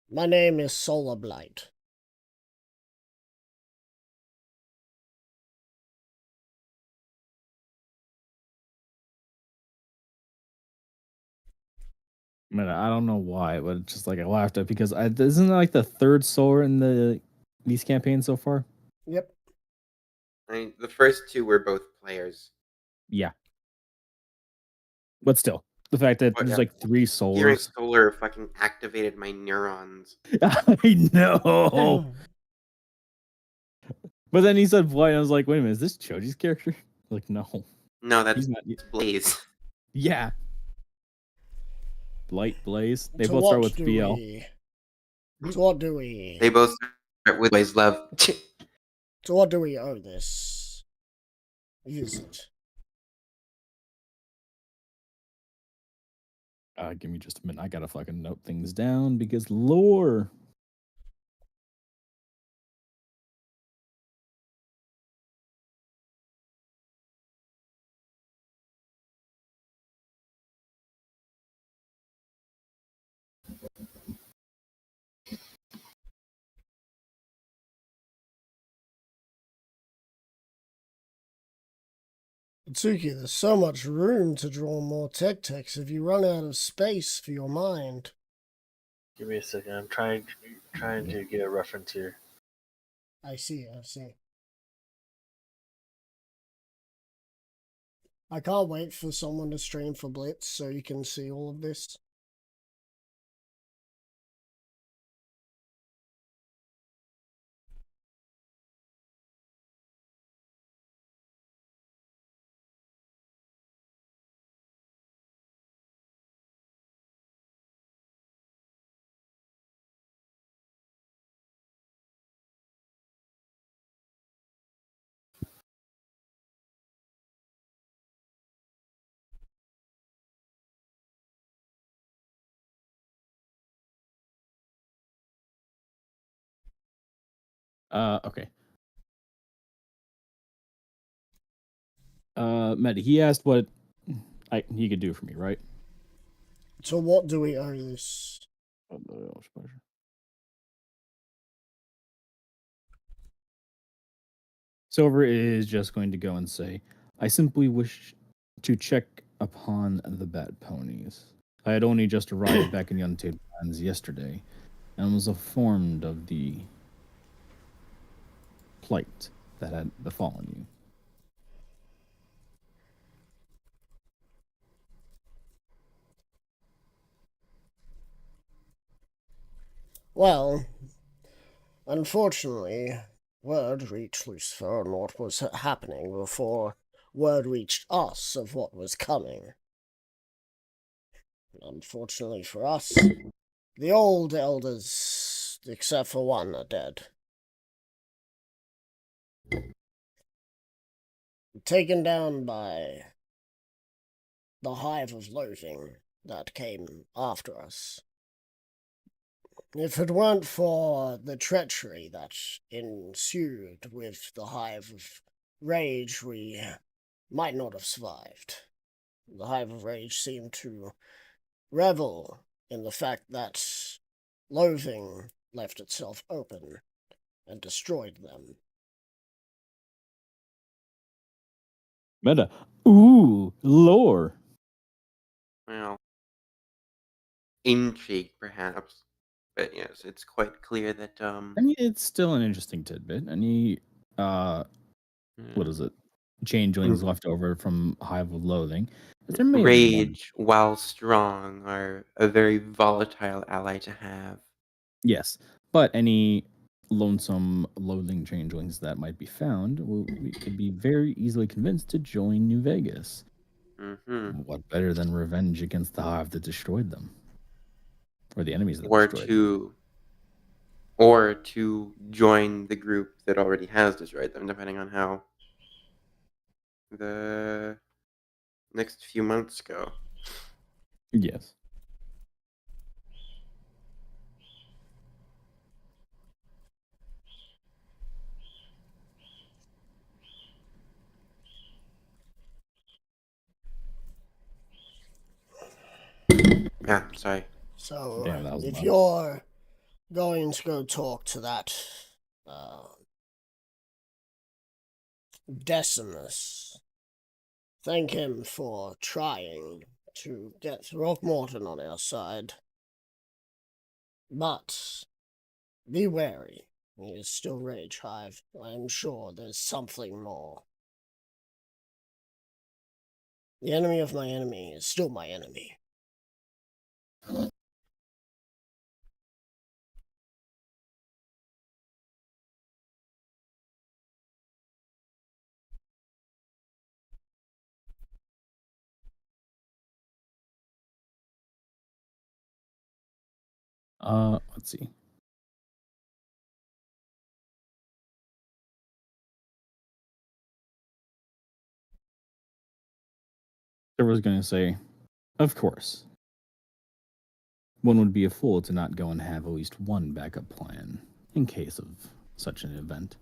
My name is Solar Blight. Man, I don't know why, but it's just like I laughed at because isn't that like the third solar in these campaigns so far? Yep. I mean, the first 2 were both players. Yeah. But still, the fact that But there's yeah, like 3 hearing solars. solar fucking activated my neurons. I know. But then he said Blight, and I was like, wait a minute, is this Choji's character? Like, no. No, that's He's not. Blaze. Yeah. Blight, Blaze. They So both start what with do BL. we... So what do we... They both start with Blaze Love. So what do we owe this visit? Give me just a minute. I gotta fucking note things down because lore. Tsuki, there's so much room to draw more tech-techs if you run out of space for your mind. Give me a second. I'm trying to get a reference here. I see. I can't wait for someone to stream for Blitz so you can see all of this. Okay. Matt, he asked what he could do for me, right? So what do we owe this? Silver is just going to go and say, I simply wish to check upon the bad ponies. I had only just arrived back in the Untamed Lands yesterday and was informed of the plight that had befallen you. Well, unfortunately, word reached Lucifer on what was happening before word reached us of what was coming. Unfortunately for us, the old elders, except for one, are dead. Taken down by the hive of loathing that came after us. If it weren't for the treachery that ensued with the hive of rage, we might not have survived. The hive of rage seemed to revel in the fact that loathing left itself open and destroyed them. Meta. Ooh, lore. Well, intrigue, perhaps. But yes, it's quite clear that I mean, it's still an interesting tidbit. Any what is it? Changelings left over from Hive of Loathing. There may have been one. rage, while strong, are a very volatile ally to have. Yes, but any lonesome loathing changelings that might be found, we could be very easily convinced to join New Vegas. Mm-hmm. What better than revenge against the Hive that destroyed them, or the enemies that Or destroyed them? to join the group that already has destroyed them, depending on how the next few months go. Yes. Yeah, sorry. So, Damn, that was if loud. you're going to go talk to that Decimus, thank him for trying to get Throckmorton on our side. But be wary. He is still Rage Hive. I am sure there's something more. The enemy of my enemy is still my enemy. Let's see. I was going to say, of course. One would be a fool to not go and have at least one backup plan in case of such an event.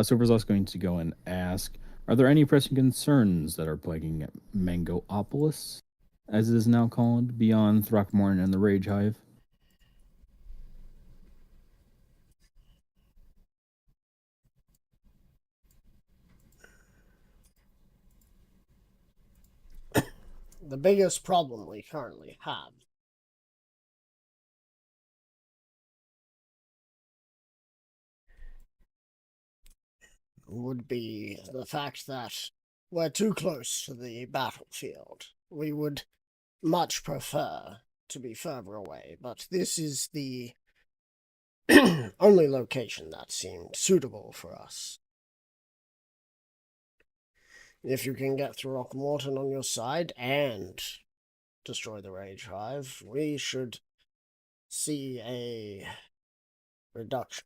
Silver's also going to go and ask, are there any pressing concerns that are plaguing Mangoopolis, as it is now called, beyond Throckmorton and the Rage Hive? The biggest problem we currently have would be the fact that we're too close to the battlefield. We would much prefer to be further away, but this is the only location that seemed suitable for us. If you can get Throckmorton on your side and destroy the Rage Hive, we should see a reduction.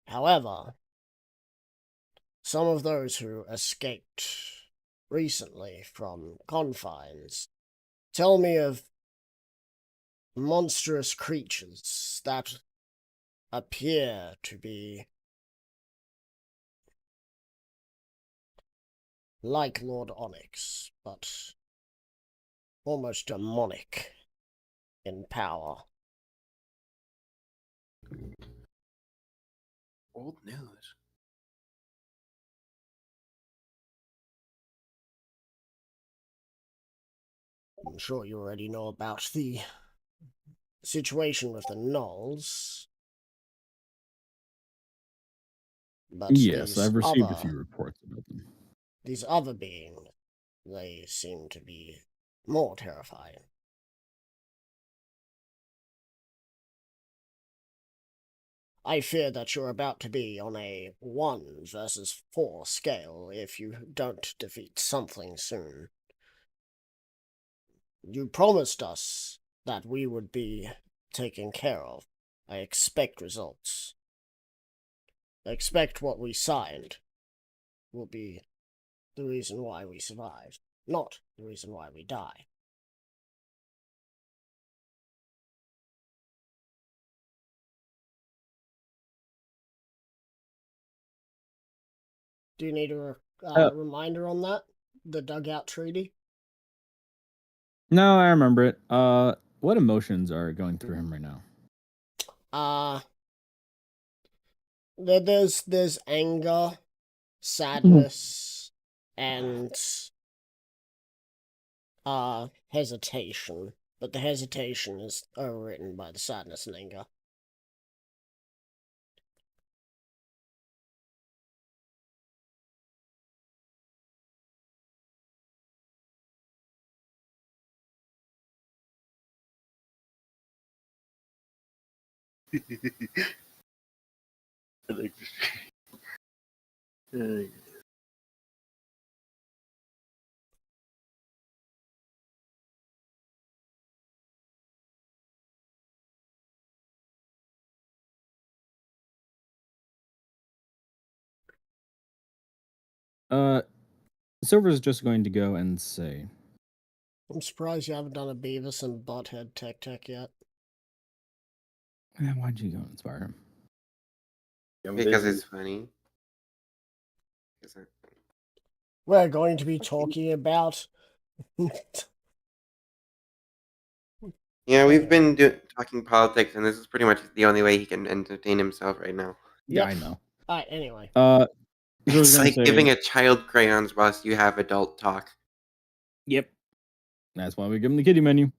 However, some of those who escaped recently from confines tell me of monstrous creatures that appear to be like Lord Onyx, but almost demonic in power. Old news. I'm sure you already know about the situation with the Gnolls. But Yes, I've received a few reports about them. These other beings, they seem to be more terrifying. I fear that you're about to be on a 1 versus 4 scale if you don't defeat something soon. You promised us that we would be taken care of. I expect results. I expect what we signed will be the reason why we survive, not the reason why we die. Do you need a reminder on that? The dugout treaty? No, I remember it. What emotions are going through him right now? There's anger, sadness, and hesitation. But the hesitation is overwritten by the sadness and anger. Silver's just going to go and say, I'm surprised you haven't done a Beavis and Butthead Tech yet. why'd you go and inspire him? Because it's funny. We're going to be talking about. Yeah, we've been talking politics, and this is pretty much the only way he can entertain himself right now. Yeah, Yep. I know. Alright, anyway. Silver's It's gonna like say, giving a child crayons whilst you have adult talk. Yep. That's why we give him the kitty menu.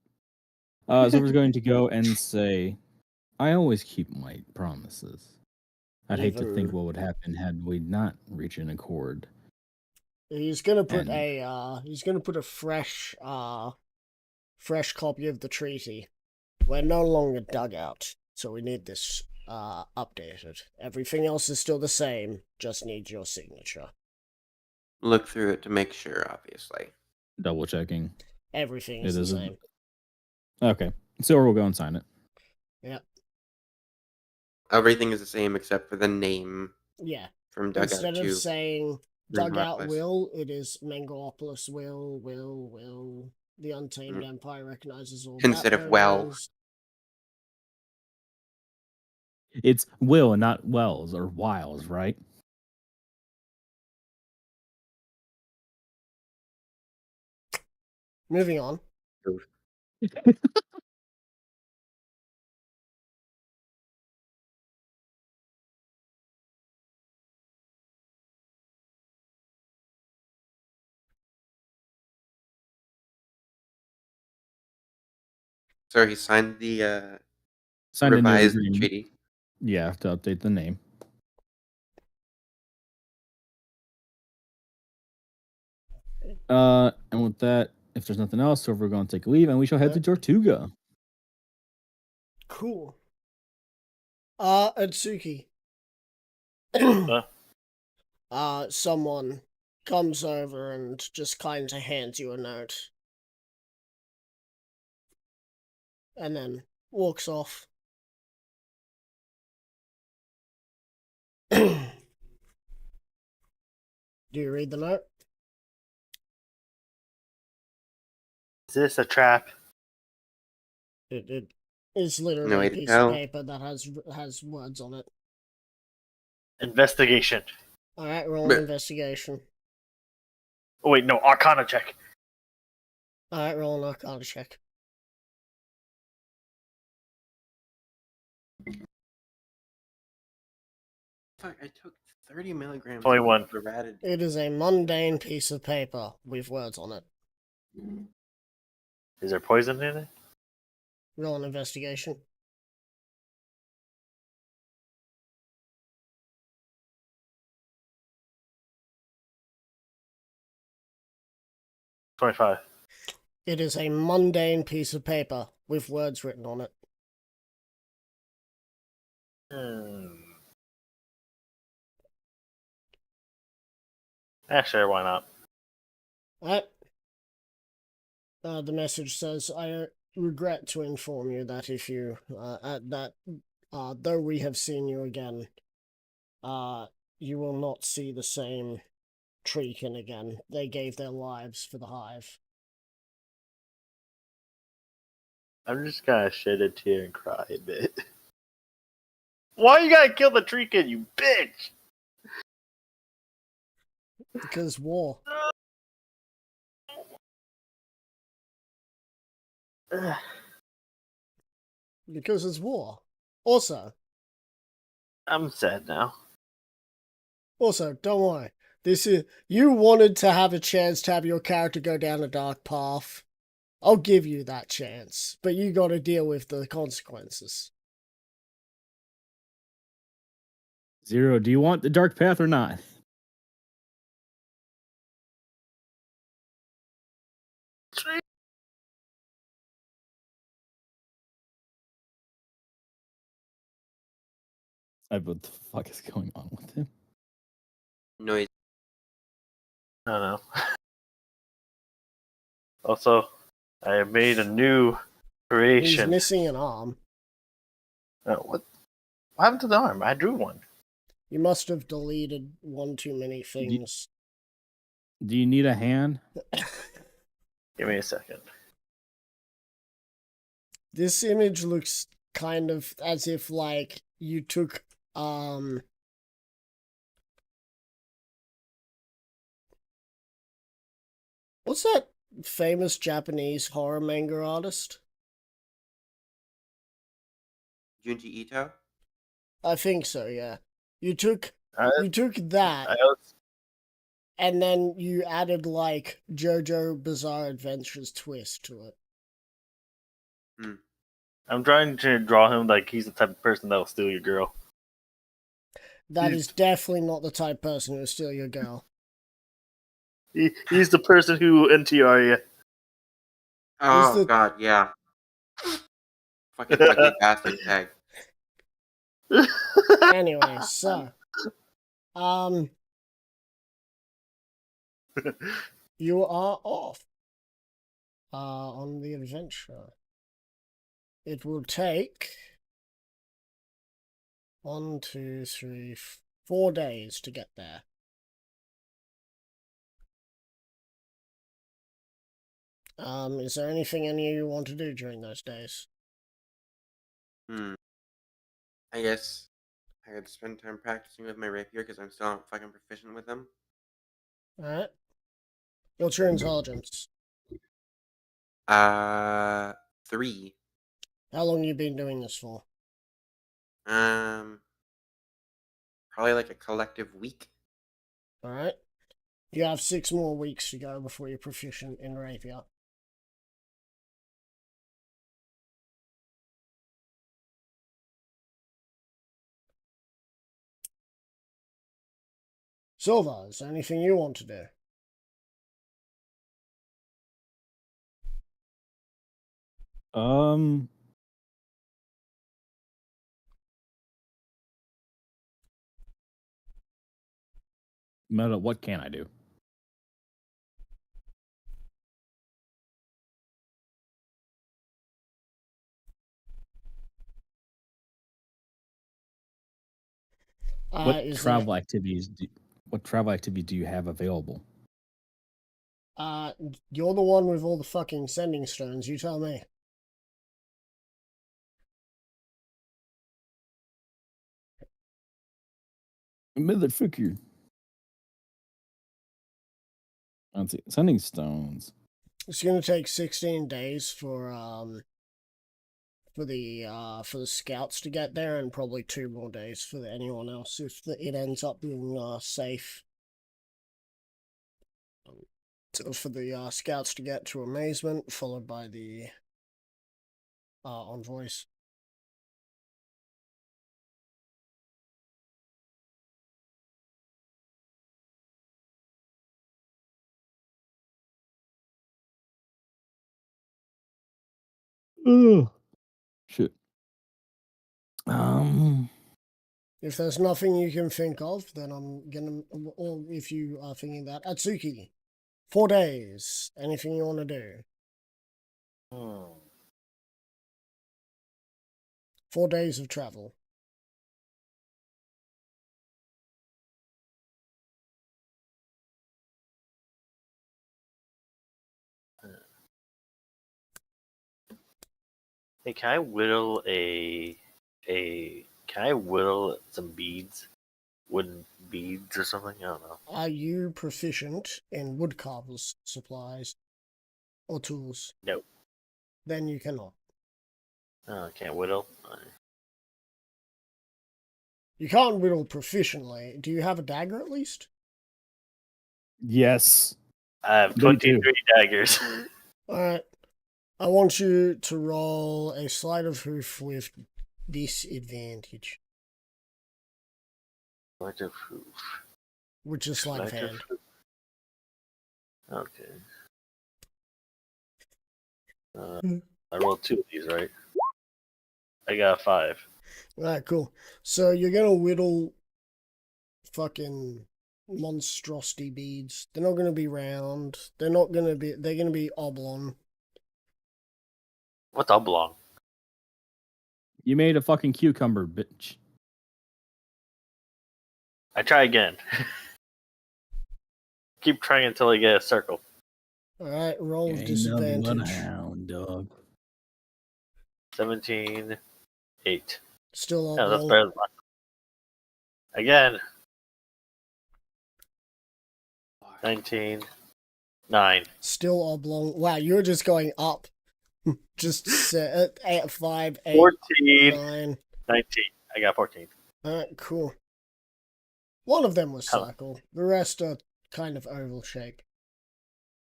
Silver's going to go and say, I always keep my promises. I'd hate to think Even- what would happen had we not reached an accord. He's gonna put And- a fresh copy of the treaty. We're no longer dug out, so we need this updated. Everything else is still the same, just needs your signature. Look through it to make sure, obviously. Double checking. Everything It is the is a- same. Okay. Silver will go and sign it. Yep. Everything is the same except for the name Yeah. from Dugout Instead 2. of saying Room Dugout Heartless. Will, it is Mangalopolis Will. The Untamed Empire recognizes all Instead of well. backbones. It's Will and not Wells or Wiles, right? Moving on. So he signed the Signed a new revised agreement. treaty. Yeah, to update the name. And with that, if there's nothing else, Silver will go and take a leave, and we shall head to Tortuga. Cool. Atsuki. Someone comes over and just kind of hands you a note. And then walks off. Do you read the note? Is this a trap? It is literally No way a to piece tell. of paper that has words on it. Investigation. Alright, roll an But- investigation. Oh wait, no, Arcana check. Alright, roll an Arcana check. Fuck, I took 30 milligrams 21. of Loratadine. It is a mundane piece of paper with words on it. Is there poison in it? Roll an investigation. $25. It is a mundane piece of paper with words written on it. Sure, why not? Alright. The message says, I regret to inform you that if you, though we have seen you again, you will not see the same Treekin again. They gave their lives for the hive. I'm just gonna shed a tear and cry a bit. Why you gotta kill the tree kid, you bitch? Because war. Because it's war. Also, I'm sad now. Also, don't worry. You wanted to have a chance to have your character go down a dark path. I'll give you that chance, but you got to deal with the consequences. Zero, do you want the dark path or not? What the fuck is going on with him? Noise. I don't know. Also, I have made a new He's creation. missing an arm. What happened to the arm? I drew one. You must have deleted one too many things. Do you need a hand? Give me a second. This image looks kind of as if, like, you took, what's that famous Japanese horror manga artist? Junji Ito? I think so, yeah. You took I that, was, and then you added, like, JoJo Bizarre Adventures twist to it. I'm trying to draw him like he's the type of person that will steal your girl. That is definitely not the type of person who will steal your girl. He's the person who will NTR you. Oh, God, yeah. Fucking ugly bastard tag. Anyway, so, you are off on the adventure. It will take 1, 2, 3, 4 days to get there. Is there anything any of you want to do during those days? I guess I could spend time practicing with my rapier because I'm still not fucking proficient with them. Alright. What's your intelligence? 3. How long you been doing this for? Probably like a collective week. Alright. You have 6 more weeks to go before you're proficient in rapier. Silva, is there anything you want to do? Meta, what can I do? What travel activities do you have available? You're the one with all the fucking sending stones, you tell me. Motherfucker. Let's see. Sending stones. It's gonna take 16 days for the scouts to get there, and probably 2 more days for anyone else if it ends up being safe. For the scouts to get to Amazement, followed by the envoys. Oh, shit. If there's nothing you can think of, then I'm gonna. Or if you are thinking that, Atsuki, 4 days. Anything you want to do? 4 days of travel. Hey, can I whittle can I whittle some beads? Wooden beads or something? I don't know. Are you proficient in woodcarver's supplies or tools? No. Then you cannot. I can't whittle. You can't whittle proficiently. Do you have a dagger at least? Yes. I have Me too. 23 daggers. Alright. I want you to roll a sleight of hoof with disadvantage, What a proof. which is sleight of hand. Okay. I rolled 2 of these, right? I got a 5. Alright, cool. So you're gonna whittle fucking monstrosity beads. They're not gonna be round. They're gonna be oblong. What's oblong? You made a fucking cucumber, bitch. I try again. Keep trying until I get a circle. Alright, roll with Ain't nothing but a disadvantage. hound dog. 17, 8. Still Yeah, that's oblong. better than mine. Again. 19, 9. Still oblong. Wow, you're just going up. Just 8, 5, 8, 14, 9. 19. I got 14. Alright, cool. One of them was Hello. circle. The rest are kind of oval shape.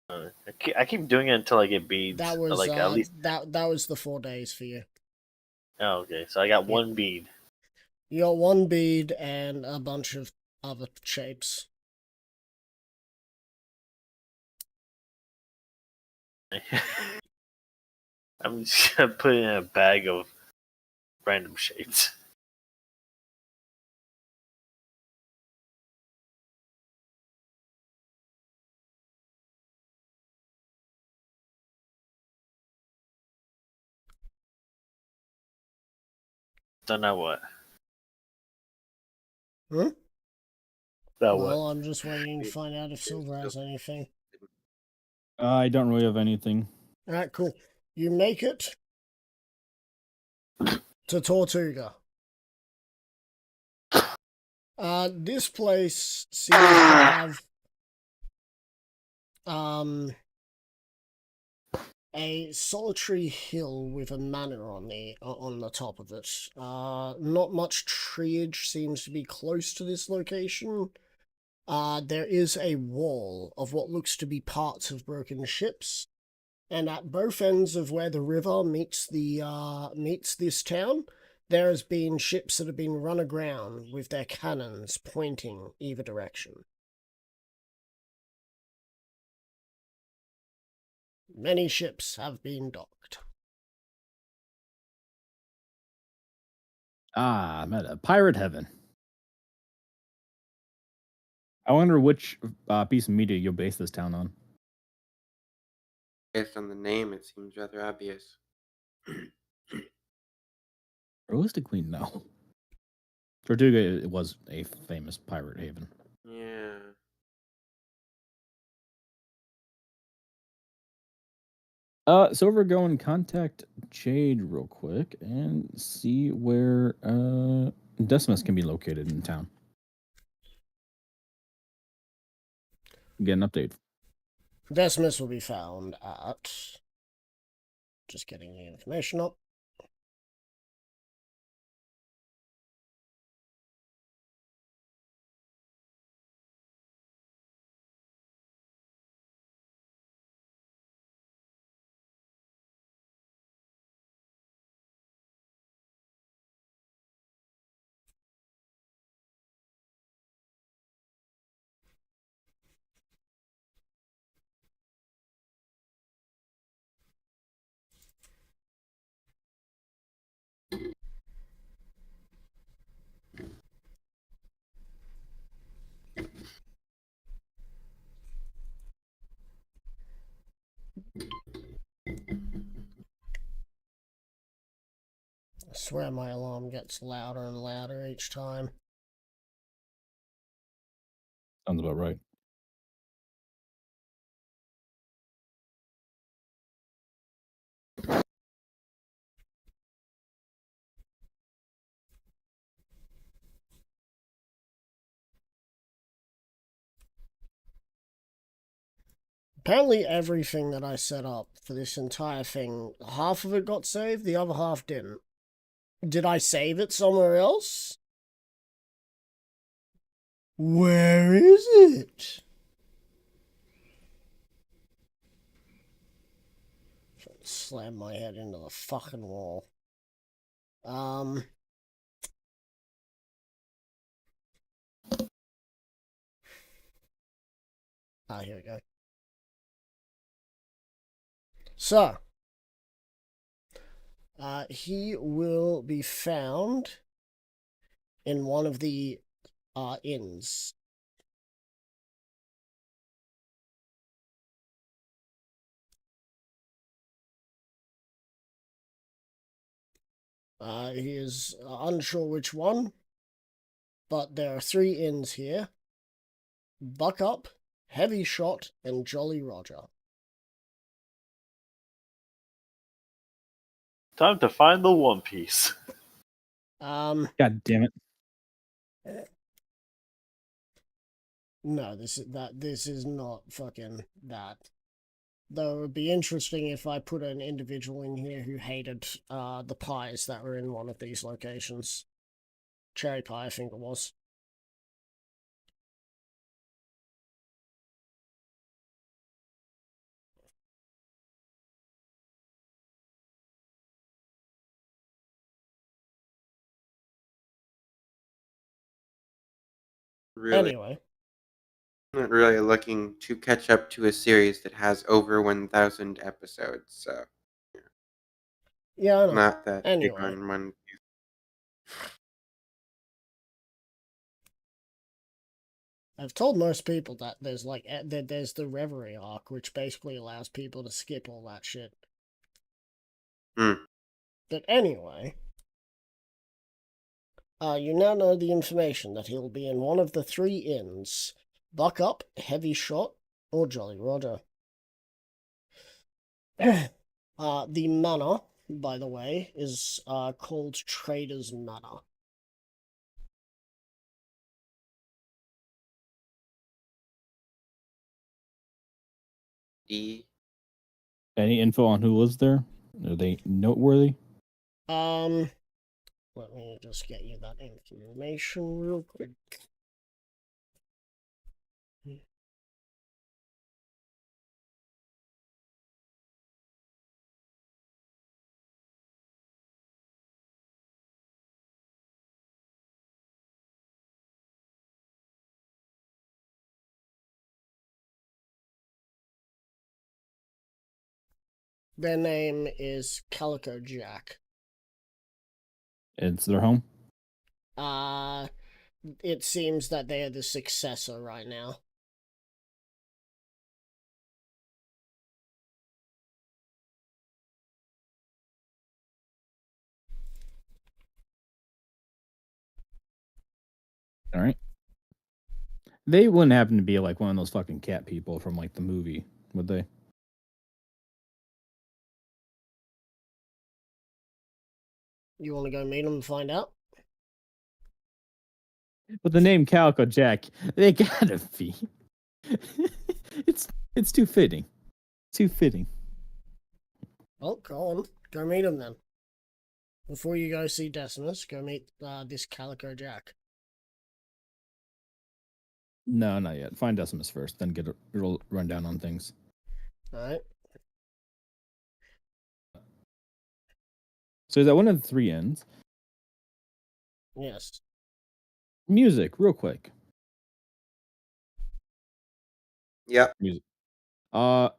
I keep doing it until I get beads. That but, was like at least. that was the 4 days for you. Oh, okay. So I got Yeah. 1 bead. You got 1 bead and a bunch of other shapes. I'm just gonna put it in a bag of random shapes. So now what? Hmm? Now Well, what? I'm just waiting to find out if Silver has anything. I don't really have anything. Alright, cool. You make it to Tortuga. This place seems to have a solitary hill with a manor on the top of it. Not much treeage seems to be close to this location. There is a wall of what looks to be parts of broken ships, and at both ends of where the river meets this town, there has been ships that have been run aground with their cannons pointing either direction. Many ships have been docked. Ah, I'm at a pirate heaven. I wonder which piece of media you'll base this town on. Based on the name, it seems rather obvious. Realistically, no. Tortuga it was a famous pirate haven. Yeah. Silver, go and contact Jade real quick and see where Decimus can be located in town. Get an update. Decimus will be found at... Just getting the information up. I swear my alarm gets louder and louder each time. Sounds about right. Apparently everything that I set up for this entire thing, half of it got saved, the other half didn't. Did I save it somewhere else? Where is it? Slam my head into the fucking wall. Here we go. So, he will be found in one of the inns. He is unsure which one, but there are 3 inns here. Buck Up, Heavy Shot, and Jolly Roger. Time to find the One Piece. God damn it. No, this is not fucking that. Though it would be interesting if I put an individual in here who hated the pies that were in one of these locations. Cherry pie, I think it was. Really, Anyway, I'm not really looking to catch up to a series that has over 1,000 episodes, so yeah, I know. not that big Anyway, on One Piece. I've told most people that there's there's the Reverie arc, which basically allows people to skip all that shit. Hmm. But anyway, you now know the information that he'll be in one of the 3 inns: Buck Up, Heavy Shot, or Jolly Roger. The manor, by the way, is called Trader's Manor. D. Any info on who lives there? Are they noteworthy? Let me just get you that information real quick. Their name is Calico Jack. It's their home? It seems that they are the successor right now. All right. They wouldn't happen to be like one of those fucking cat people from like the movie, would they? You want to go meet them and find out? But the name Calico Jack, they gotta be. it's too fitting. Too fitting. Oh, go on. Go meet them then. Before you go see Decimus, go meet this Calico Jack. No, not yet. Find Decimus first, then get a real rundown on things. Alright. So is that one of the 3 ends? Yes. Music, real quick. Yep. Music. Do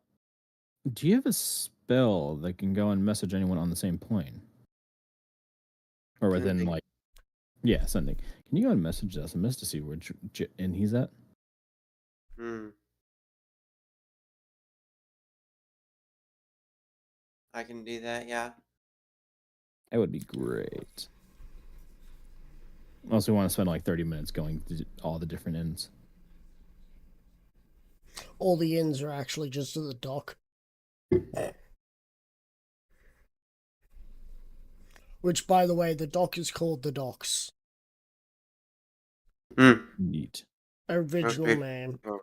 you have a spell that can go and message anyone on the same plane? Or within Sending. like, yeah, sending. Can you go and message Decimus to see which inn he's at? Hmm. I can do that, yeah. That would be great. Also, we want to spend like 30 minutes going to all the different inns. All the inns are actually just at the dock. Which, by the way, the dock is called the Docks. Hmm. Neat. Original Okay. name. Oh.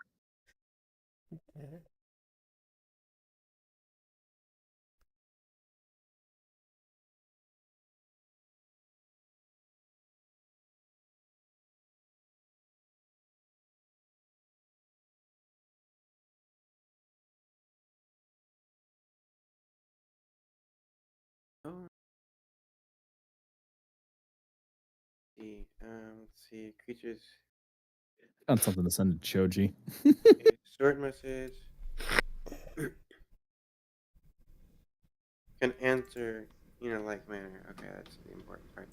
Oh. Let's see. Creatures. Found something to send to Choji. Okay, short message. Can answer in a like manner. Okay, that's the important part.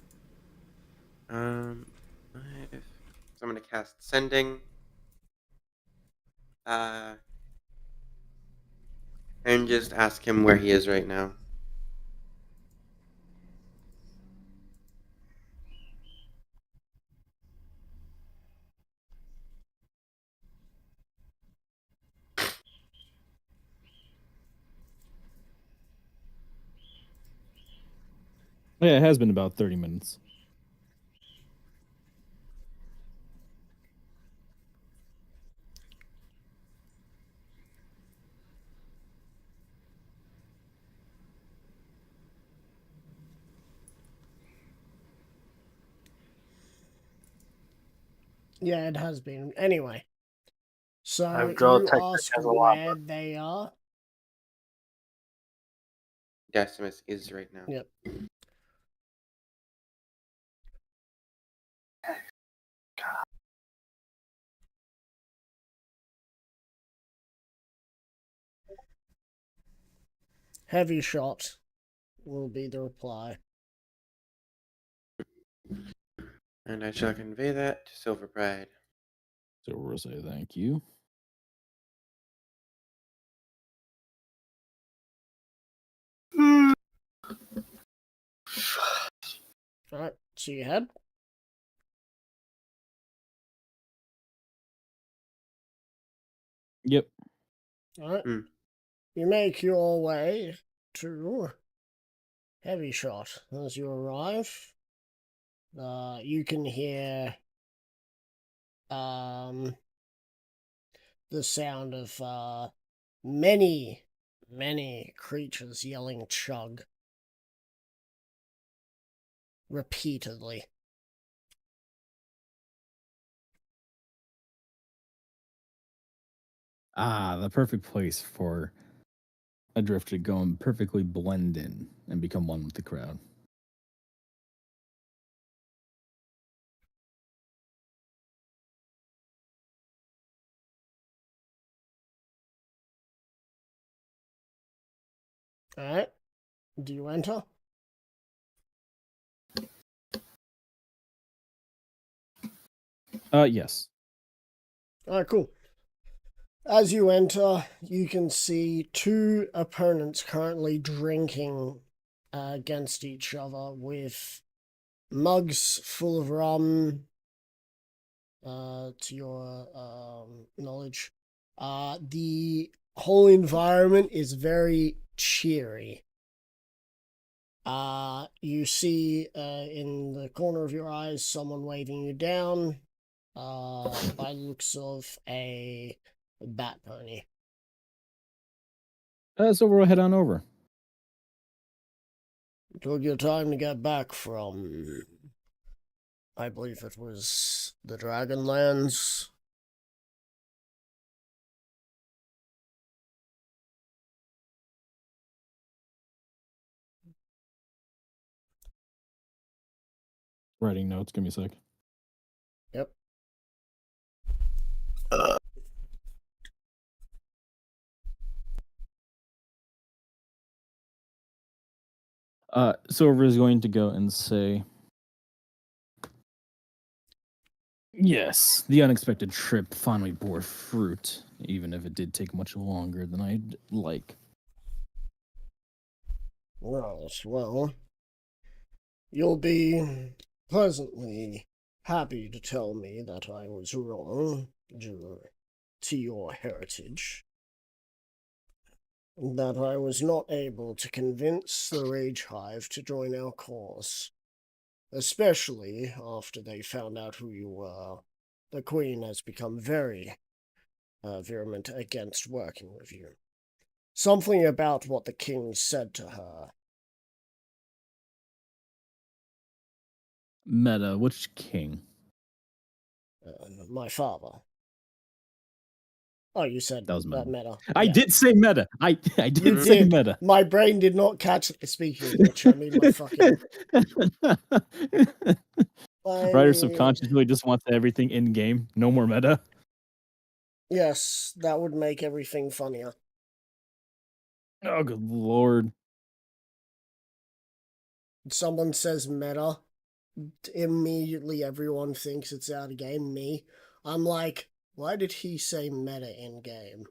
If, so I'm gonna cast sending. And just ask him where he is right now. Yeah, it has been about 30 minutes. Yeah, it has been. Anyway, so I've drawn you text ask that has a lot. where they are. Decimus is right now. Yep. Heavy shot will be the reply. And I shall convey that to Silver Pride. So we'll say thank you. Alright, so you head. Yep. Alright. Hmm. You make your way to Heavy Shot. As you arrive, you can hear the sound of many creatures yelling chug repeatedly. Ah, the perfect place for a drifter to go and perfectly blend in and become one with the crowd. Alright, do you enter? Yes. Alright, cool. As you enter, you can see two opponents currently drinking against each other with mugs full of rum, to your knowledge. The whole environment is very cheery. You see in the corner of your eyes someone waving you down, by looks of a bat pony. So we'll head on over. Took your time to get back from, I believe it was the Dragonlands. Writing notes. Give me a sec. Yep. Silver is going to go and say, yes, the unexpected trip finally bore fruit, even if it did take much longer than I'd like. Well, you'll be pleasantly happy to tell me that I was wrong due to your heritage. That I was not able to convince the Rage Hive to join our cause. Especially after they found out who you were. The Queen has become very vehement against working with you. Something about what the King said to her. Meta, which king? My father. Oh, you said That was meta. meta. I Yeah. did say meta. I You did say did. meta. My brain did not catch it. Speaking of which, I mean my fucking. Writer subconsciously just wants everything in game. No more meta. Yes, that would make everything funnier. Oh, good lord. Someone says meta, immediately everyone thinks it's out of game. Me, I'm like, why did he say meta in game?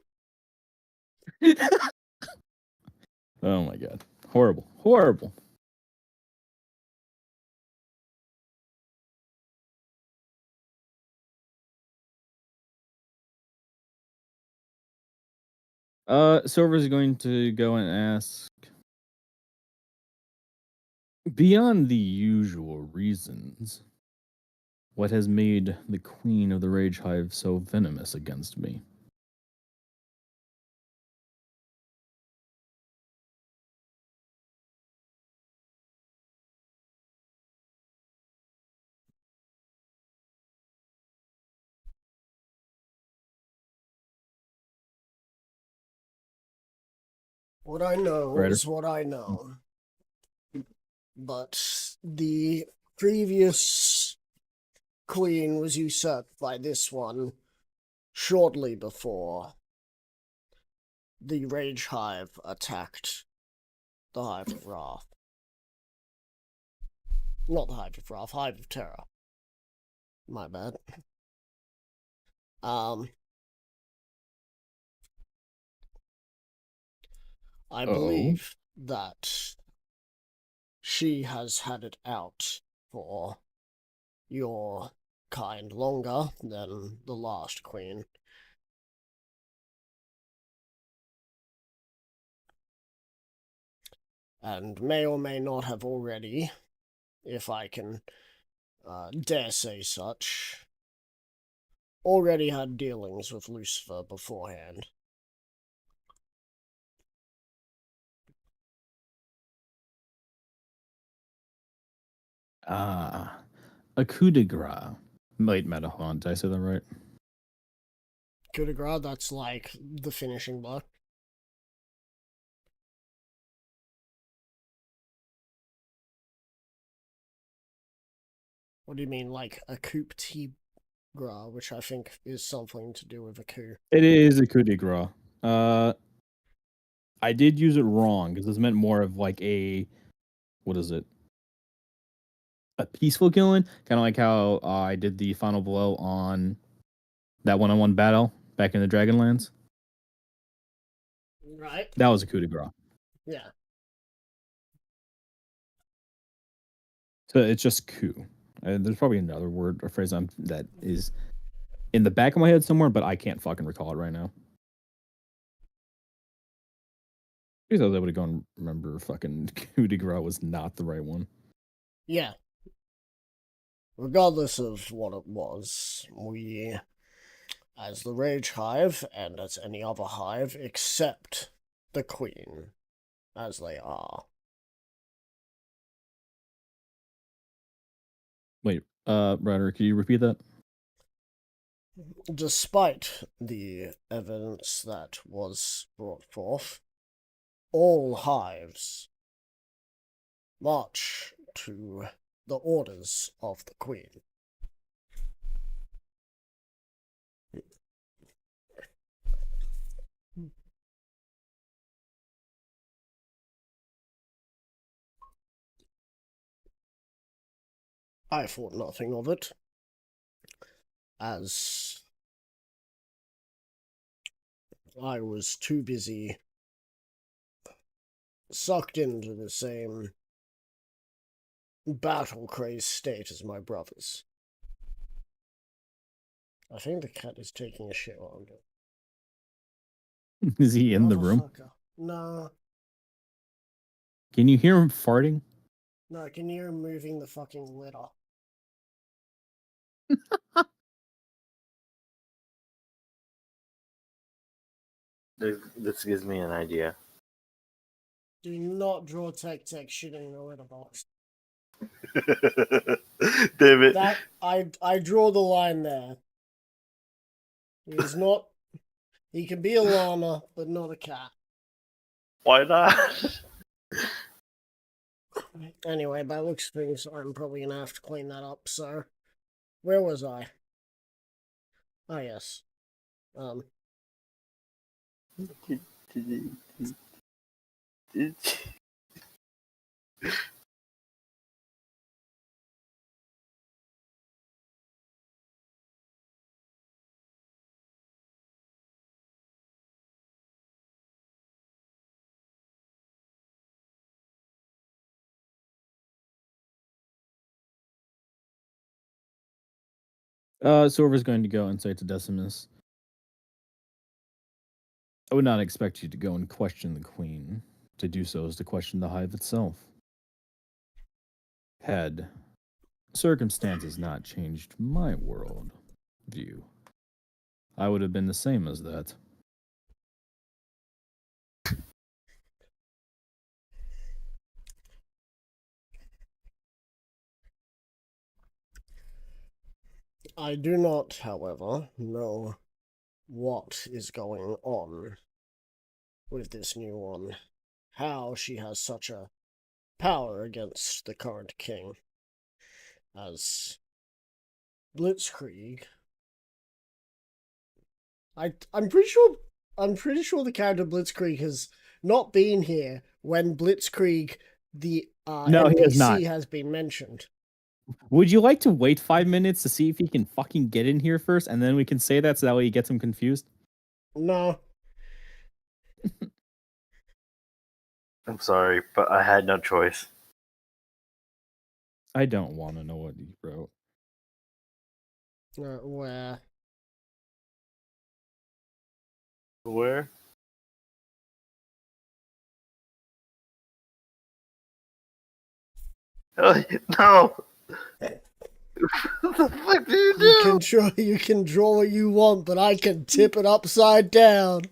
Oh my god. Horrible. Horrible. Silver's going to go and ask, beyond the usual reasons, what has made the Queen of the Rage Hive so venomous against me? What I know Writer. is what I know. But the previous queen was usurped by this one shortly before the Rage Hive attacked the Hive of Wrath. Not the Hive of Wrath, Hive of Terror. My bad. I believe that she has had it out for your kind longer than the last queen. And may or may not have already, if I can dare say such, already had dealings with Lucifer beforehand. A coup de grace. Wait, meta, hold on. Did I say that right? Coup de grace, that's like the finishing blow. What do you mean, like a coup de grace, which I think is something to do with a coup? It is a coup de grace. I did use it wrong because it's meant more of like a, what is it? A peaceful killing, kind of like how I did the final blow on that one-on-one battle back in the Dragonlands. Right? That was a coup de grace. Yeah. So it's just coup. There's probably another word or phrase that is in the back of my head somewhere, but I can't fucking recall it right now. Because I was able to go and remember fucking coup de grace was not the right one. Yeah. Regardless of what it was, we, as the Rage Hive, and as any other hive, accept the Queen as they are. Wait, Ryder, can you repeat that? Despite the evidence that was brought forth, all hives march to the orders of the Queen. I thought nothing of it, as I was too busy sucked into the same battle-crazed state as my brothers. I think the cat is taking a shit while I'm doing. Is he in the room? Motherfucker. No. Can you hear him farting? No, I can hear him moving the fucking litter. This gives me an idea. Do not draw tech shitting in the litter box. Damn it. That I draw the line there. It is not He can be a llama, but not a cat. Why not? Anyway, by looks of things, I'm probably gonna have to clean that up, so... Where was I? Oh, yes. So whoever's going to go and say to Decimus, I would not expect you to go and question the queen. To do so is to question the hive itself. Had circumstances not changed my world view, I would have been the same as that. I do not, however, know what is going on with this new one. How she has such a power against the current king. As Blitzkrieg. I'm pretty sure the character Blitzkrieg has not been here when Blitzkrieg the No, he has not. NPC has been mentioned. Would you like to wait 5 minutes to see if he can fucking get in here first, and then we can say that so that way he gets him confused? No. I'm sorry, but I had no choice. I don't want to know what he wrote. Where? Where? Oh, no! What the fuck do you do? You can draw what you want, but I can tip it upside down.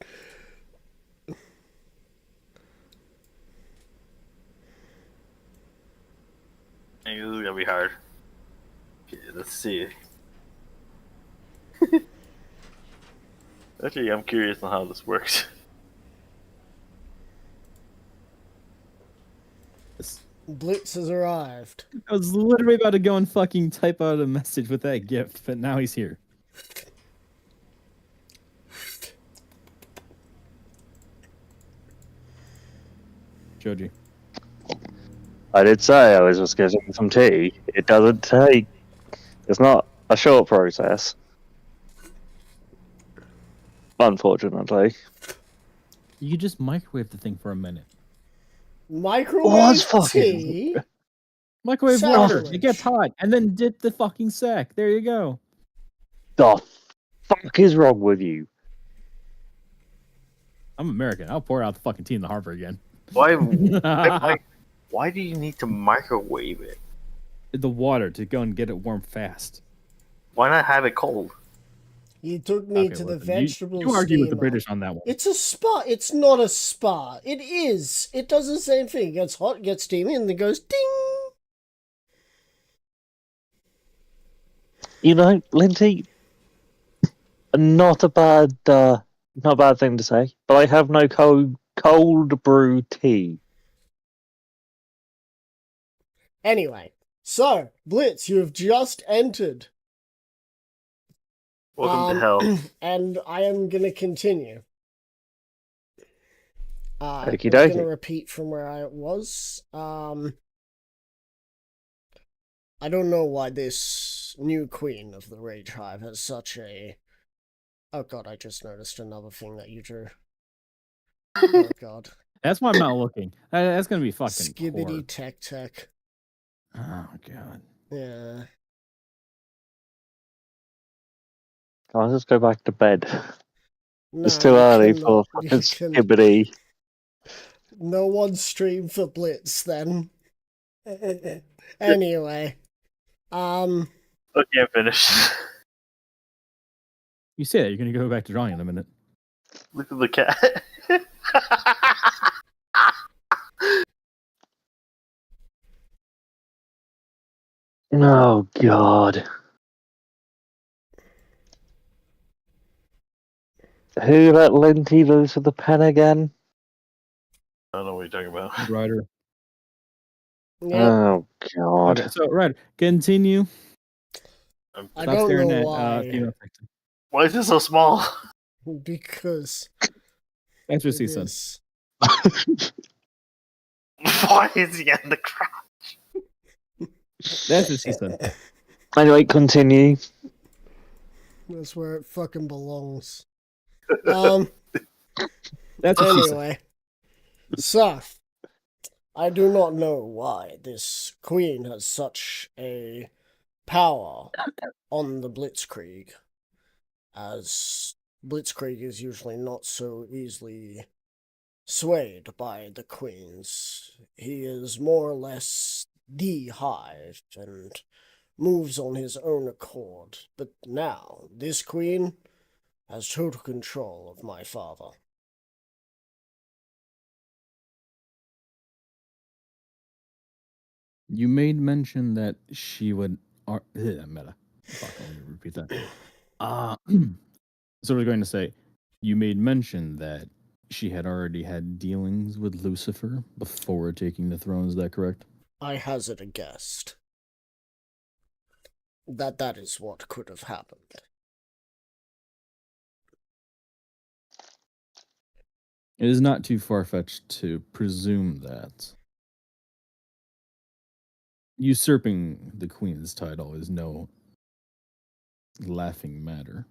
This is gonna be hard. Okay, let's see. Actually, I'm curious on how this works. Blitz has arrived. I was literally about to go and fucking type out a message with that gift, but now he's here. Joji. I did say I was just getting some tea. It doesn't take. It's not a short process. Unfortunately. You could just microwave the thing for a minute. Microwave fucking- tea? Microwave water. Sandwich. It gets hot, and then dip the fucking sack. There you go. The fuck is wrong with you? I'm American. I'll pour out the fucking tea in the harbor again. Why do you need to microwave it? The water to go and get it warm fast. Why not have it cold? You took me Okay, to the listen, vegetable You argue with the steamer. British on that one. It's a spa. It's not a spa. It is. It does the same thing. It gets hot, gets steamy, and then goes ding. You know, Lindsay, not a bad thing to say, but I have no cold brew tea. Anyway, so Blitz, you have just entered. Welcome to hell. And I am gonna continue. I'm Okie gonna dokie. repeat from where I was. I don't know why this new queen of the Rage Hive has such a... Oh god, I just noticed another thing that you drew. Oh god. That's why I'm not looking. That's gonna be fucking Skibbity poor. tech. Oh god. Yeah. Can I just go back to bed? No, It's too you early cannot. for You fucking can- skibbity. No one stream for Blitz then. Anyway. Okay, I'm finished. You say that you're gonna go back to drawing in a minute. Look at the cat. Oh god. Who let Linty loose with the pen again? I don't know what you're talking about. Ryder. Yep. Oh God. Okay, so Ryder, continue. I Stop don't staring know at why. female fiction. Why is it so small? Because That's what it she said. is. Why is he in the crowd? That's what she said. Anyway, continue. That's where it fucking belongs. That's what she said. Anyway, so I do not know why this queen has such a power on the Blitzkrieg, as Blitzkrieg is usually not so easily swayed by the queens. He is more or less the hive and moves on his own accord. But now, this queen has total control of my father. You made mention that she would. Meta. Fuck, let me repeat that. So I was going to say, you made mention that she had already had dealings with Lucifer before taking the throne. Is that correct? I hazard a guess that that is what could have happened. It is not too far fetched to presume that usurping the queen's title is no laughing matter.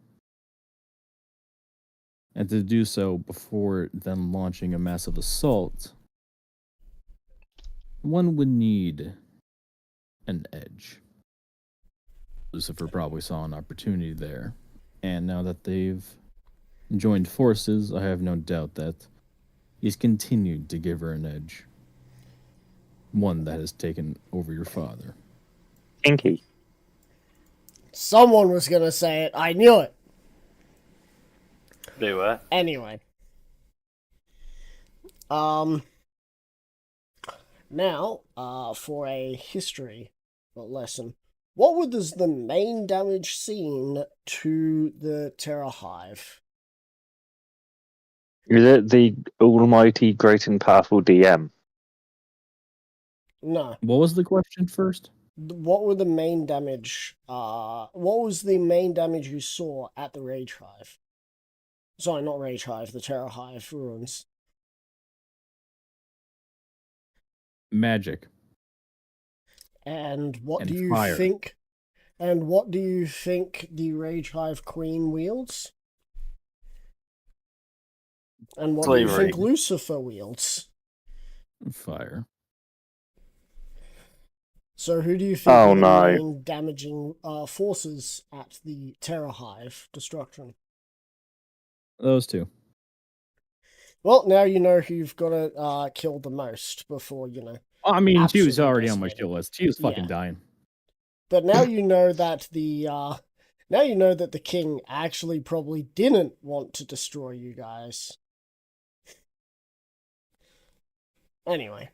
And to do so before then launching a massive assault, one would need an edge. Lucifer probably saw an opportunity there, and now that they've joined forces, I have no doubt that he's continued to give her an edge. One that has taken over your father. Inky. Someone was gonna say it. I knew it. Do what? Anyway. Now, for a history lesson. What was the main damage seen to the Terror Hive? Is it the almighty, great and powerful DM? No. What was the question first? What were the main damage? What was the main damage you saw at the Rage Hive? Sorry, not Rage Hive, the Terror Hive ruins. Magic. And what And do you fire. think? And what do you think the Rage Hive Queen wields? And what do you Slavery. think Lucifer wields? Fire. So who do you think Oh, are the no. main damaging forces at the Terror Hive destruction? Those two. Well, now you know who you've got to kill the most before, you know. I mean, she was Absolutely already on my decimated. kill list. She was fucking Yeah. dying. But now you know that the king actually probably didn't want to destroy you guys. Anyway,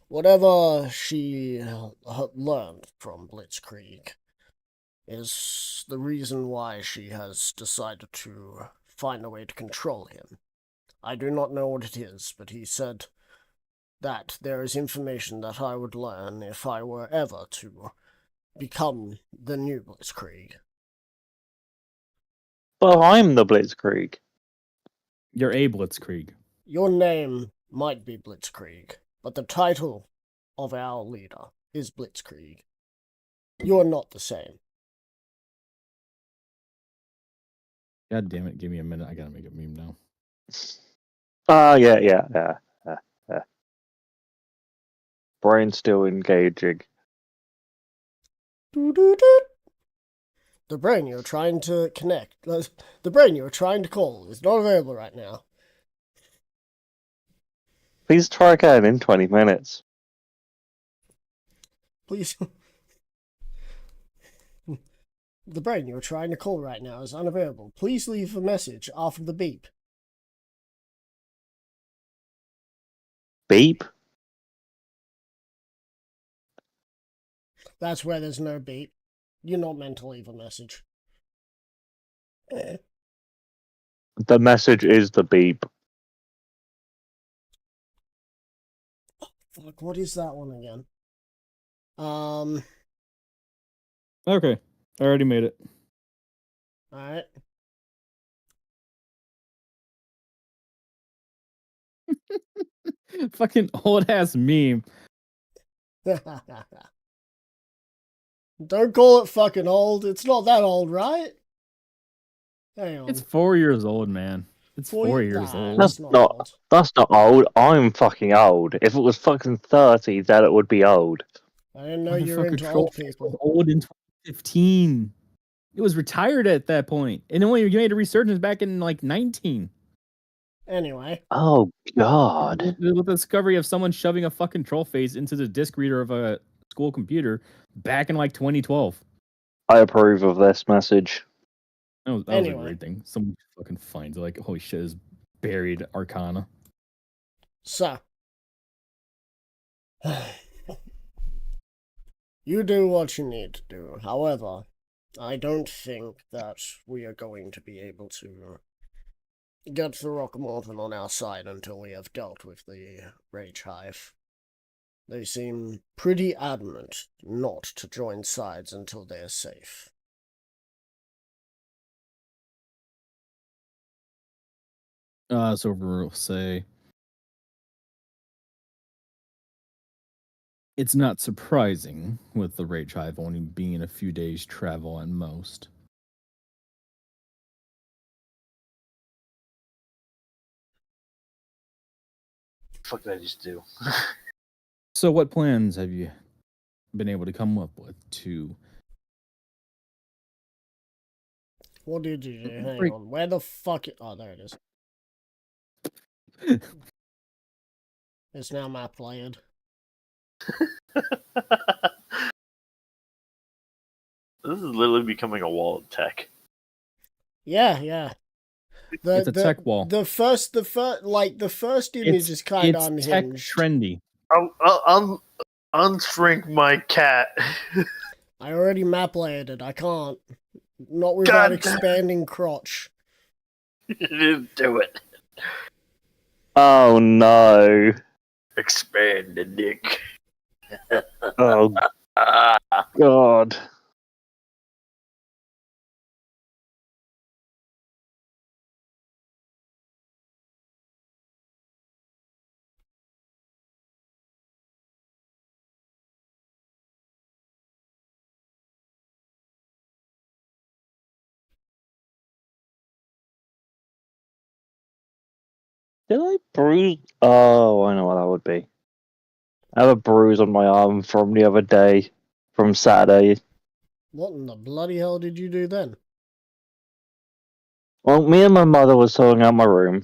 whatever she learned from Blitzkrieg is the reason why she has decided to find a way to control him. I do not know what it is, but he said that there is information that I would learn if I were ever to become the new Blitzkrieg. Well, I'm the Blitzkrieg. You're a Blitzkrieg. Your name might be Blitzkrieg, but the title of our leader is Blitzkrieg. You're not the same. God damn it, give me a minute. I gotta make a meme now. Yeah. Brain still engaging. Doo-doo-doo. The brain you're trying to the brain you're trying to call is not available right now. Please try again in 20 minutes. Please. The brain you're trying to call right now is unavailable. Please leave a message after the beep. Beep? That's where there's no beep. You're not meant to leave a message. The message is the beep. Fuck, what is that one again? Okay, I already made it. Alright. Fucking old ass meme. Don't call it fucking old. It's not that old, right? Hang on. It's 4 years old, man. It's 4 years Nah, old. it's not That's not old. I'm fucking old. If it was fucking 30, then it would be old. I didn't know you were Motherfucker, into Troll old Face was people. old in 2015. It was retired at that point, and it only made a resurgence back in like 19. Anyway. Oh god. With the discovery of someone shoving a fucking troll face into the disk reader of a school computer back in like 2012. I approve of this message. That was Anyway. a great thing. Someone fucking finds it, like, holy shit, is buried Arcana. So. You do what you need to do. However, I don't think that we are going to be able to get the Rockmorton on our side until we have dealt with the Rage Hive. They seem pretty adamant not to join sides until they are safe. So we'll say it's not surprising with the Rage Hive only being a few days' travel at most. Fuck did I just do? So what plans have you been able to come up with to... What did you do? Hang Break- on. Where the fuck... Oh, there it is. It's now map layered. This is literally becoming a wall of tech. Yeah. It's a tech wall. The first image is kind of It's tech unhinged. trendy. I'll unshrink my cat. I already map layered it. I can't. Not God without damn. expanding crotch. You didn't do it. Oh no. Expand the dick. Oh Ah. god. Did I bruise? Oh, I know what that would be. I have a bruise on my arm from the other day, from Saturday. What in the bloody hell did you do then? Well, me and my mother was sorting out my room,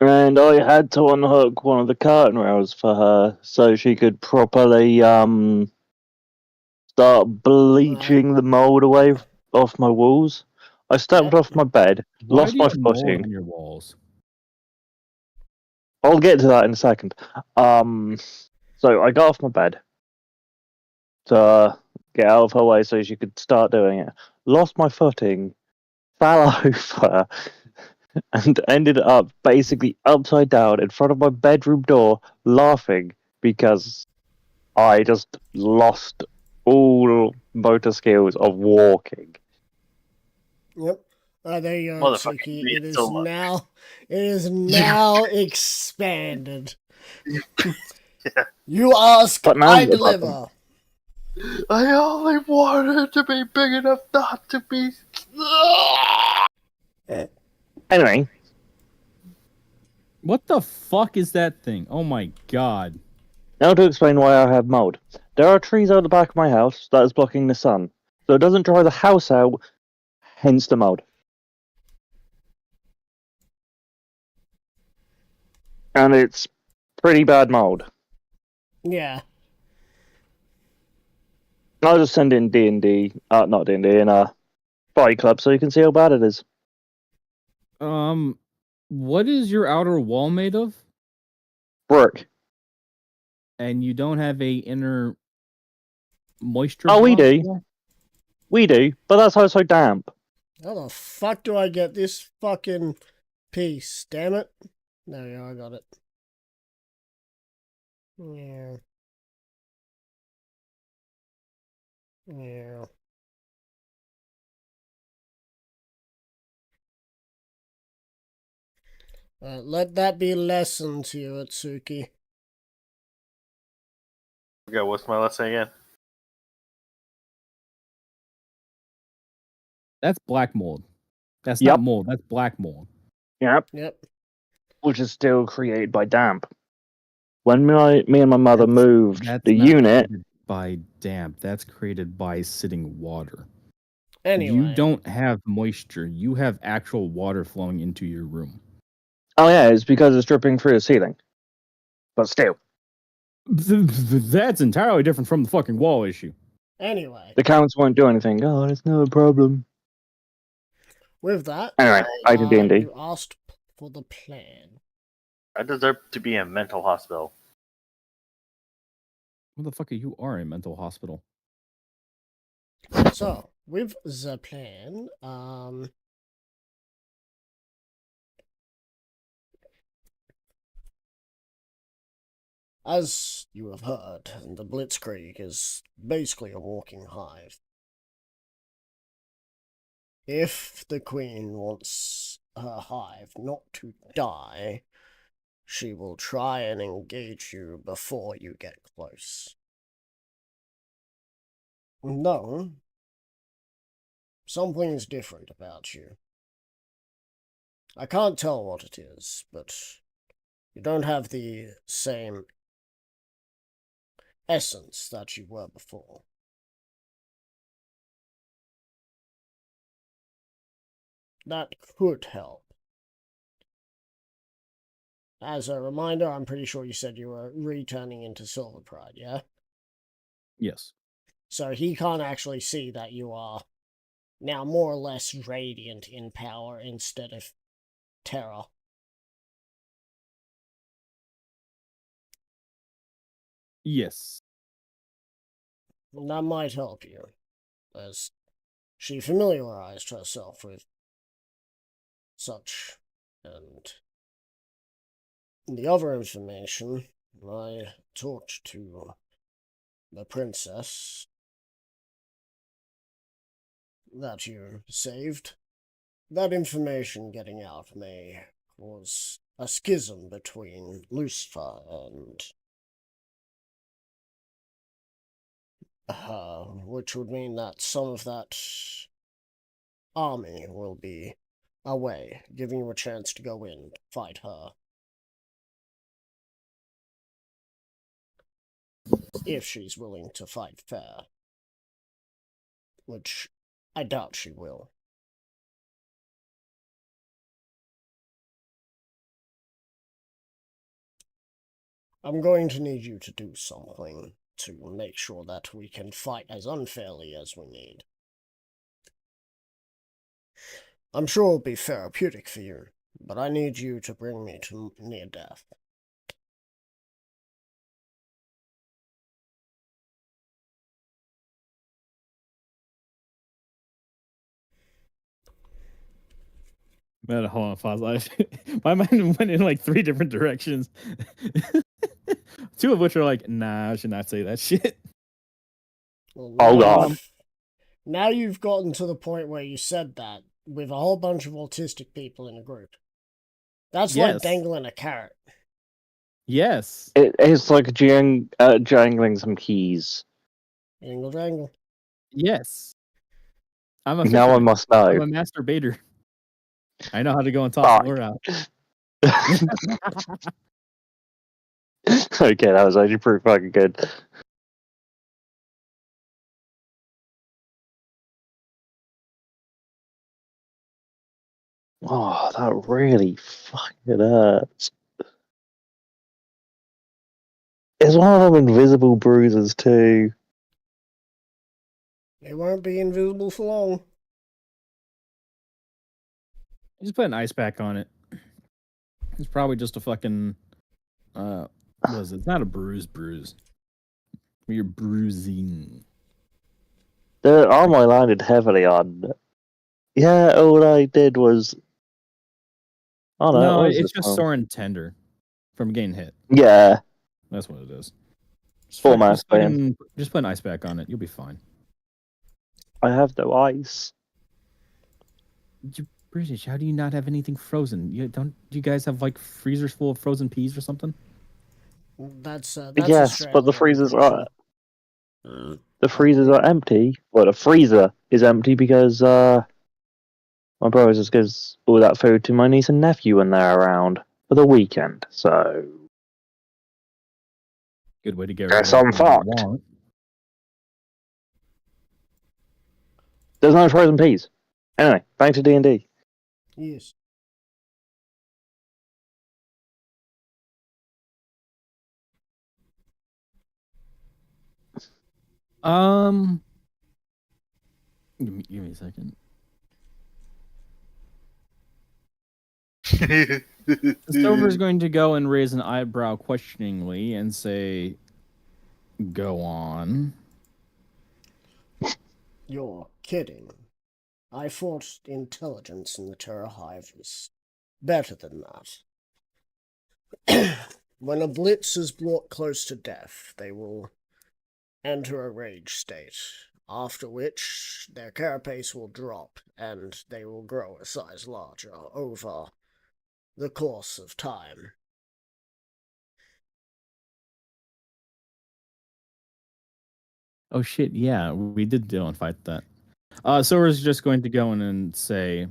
and I had to unhook one of the curtain rails for her so she could properly start bleaching the mold away off my walls. I stepped off my bed, Why lost do you my have mold footing. on your walls? I'll get to that in a second. So I got off my bed to get out of her way so she could start doing it. Lost my footing, fell over, and ended up basically upside down in front of my bedroom door, laughing because I just lost all motor skills of walking. Yep. There you go, Motherfucker, Suki. you It is so much. now expanded. You ask, But now I you're deliver. I only wanted it to be big enough not to be. Anyway, What the fuck is that thing? Oh my god. now to explain why I have mold. There are trees out the back of my house that is blocking the sun, so it doesn't dry the house out, hence the mold. And it's pretty bad mold. Yeah. I'll just send in D&D, not D&D, in a Fight Club so you can see how bad it is. What is your outer wall made of? Brick. And you don't have a inner moisture Oh, we block do. wall? We do, but that's how it's so damp. How the fuck do I get this fucking piece? Damn it. There we go, I got it. Yeah. Yeah. Let that be a lesson to you, Atsuki. Okay, what's my lesson again? That's black mold. That's Yep. not mold. That's black mold. Yep. Yep. Which is still created by damp. When me and my mother That's- moved That's the not unit, created by damp. That's created by sitting water. Anyway. You don't have moisture. You have actual water flowing into your room. oh yeah, it's because it's dripping through the ceiling. But still, That's entirely different from the fucking wall issue. Anyway. the council won't do anything. Oh, it's no problem. With that, Anyway, I did D&D. you asked for the plan. I deserve to be in a mental hospital. What the fuck are you are in a mental hospital? So, with the plan, as you have heard, the Blitzkrieg is basically a walking hive. If the Queen wants her hive not to die, she will try and engage you before you get close. No, something's different about you. I can't tell what it is, but you don't have the same essence that you were before. That could help. As a reminder, I'm pretty sure you said you were returning into Silver Pride, yeah? Yes. So he can't actually see that you are now more or less radiant in power instead of terror. Yes. And that might help you, as she familiarized herself with such. And the other information, I talked to the princess that you saved. That information getting out may cause a schism between Lucifer and her, which would mean that some of that army will be away, giving you a chance to go in and fight her. If she's willing to fight fair. Which I doubt she will. I'm going to need you to do something to make sure that we can fight as unfairly as we need. I'm sure it'll be therapeutic for you, but I need you to bring me to near death. Man, hold on, pause. My mind went in like 3 different directions. 2 of which are like, nah, I should not say that shit. Well, Oh, now God. now you've gotten to the point where you said that with a whole bunch of autistic people in a group. That's like Yes. dangling a carrot. Yes. It's like jangling some keys. Jangle jangle. Yes. I'm a Now I fisherman. must I'm know. a masturbator. I know how to go and toss Fuck. the lure out. Okay, that was actually pretty fucking good. Oh, that really fucking hurts. It's one of them invisible bruises too. They won't be invisible for long. Just put an ice pack on it. It's probably just a fucking what is it? It's not a bruise. You're bruising. The arm I landed heavily on Yeah, all I did was. Oh no, No, what is it's this just one? sore and tender from getting hit. Yeah, That's what it is. Just, Full just, mouse fucking- just put an ice pack on it. You'll be fine. I have no ice. You British, how do you not have anything frozen? You guys have like freezers full of frozen peas or something? That's Yes, but the Australian, I'm freezers pretty are sure. the freezers are empty. Well, the freezer is empty because my brother just gives all that food to my niece and nephew when they're around for the weekend. So Good way to get rid guess of I'm everything you fucked. want. There's no frozen peas. Anyway, back to D&D. Yes. Give me a second. Silver's going to go and raise an eyebrow questioningly and say, "Go on." You're kidding. I thought intelligence in the Terror Hive was better than that. When a blitz is brought close to death, they will enter a rage state, after which their carapace will drop and they will grow a size larger over the course of time. Oh shit! Yeah, we did deal and fight that. Silver's just going to go in and say,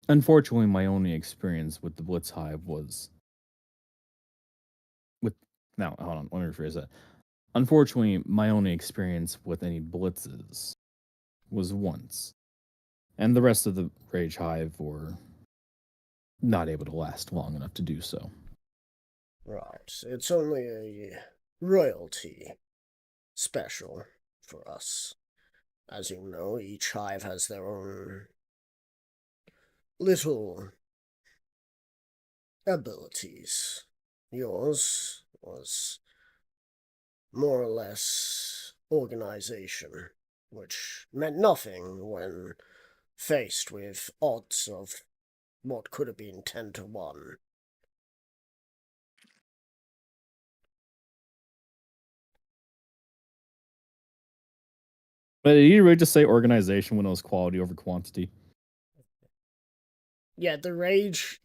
"Unfortunately, my only experience with the Blitz Hive was with." Now, hold on. Let me rephrase that. Unfortunately, my only experience with any blitzes was once, and the rest of the Rage Hive were not able to last long enough to do so. Right, it's only a royalty special for us. As you know, each hive has their own little abilities. Yours was more or less organization, which meant nothing when faced with odds of what could have been 10 to 1. But did you really just say organization when it was quality over quantity? Yeah, the rage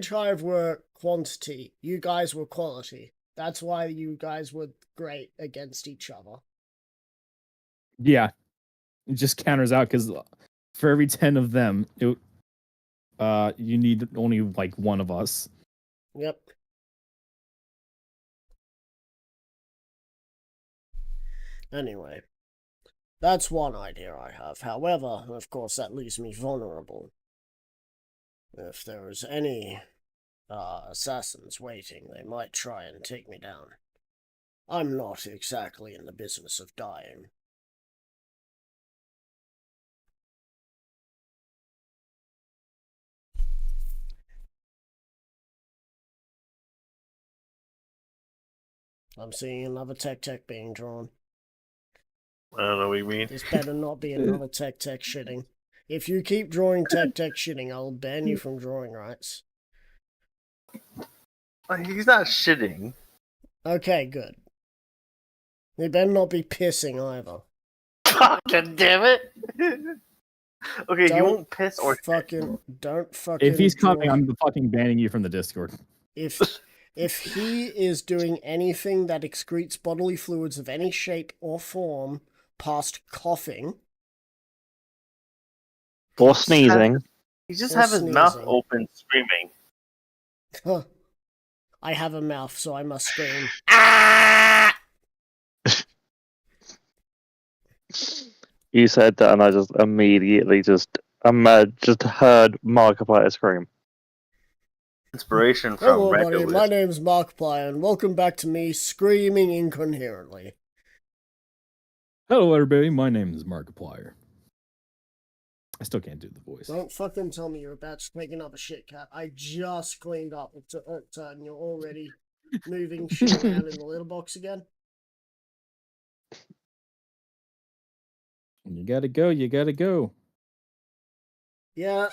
hive were quantity. You guys were quality. That's why you guys were great against each other. Yeah, it just counters out because for every 10 of them, you need only like one of us. Yep. Anyway, that's one idea I have. However, of course, that leaves me vulnerable. If there is any assassins waiting, they might try and take me down. I'm not exactly in the business of dying. I'm seeing another tech being drawn. I don't know what you mean. This better not be another tech shitting. If you keep drawing tech shitting, I'll ban you from drawing rights. He's not shitting. Okay, good. He better not be pissing either. Fucking damn it! Okay, he Don't won't piss or don't fucking. If he's coming, draw. I'm fucking banning you from the Discord. If he is doing anything that excretes bodily fluids of any shape or form past coughing Or sneezing. He just Or have his mouth sneezing. open, screaming. Huh. I have a mouth, so I must scream. You said that, and I just immediately just heard Markiplier scream. Inspiration from Hello, buddy. Regulus. My name's Markiplier, and welcome back to me screaming incoherently. Hello, everybody. My name is Markiplier. I still can't do the voice. Don't fucking tell me you're about to take another shit, Cat. I just cleaned up and you're already moving shit around in the litter box again. You gotta go. You gotta go. Yeah.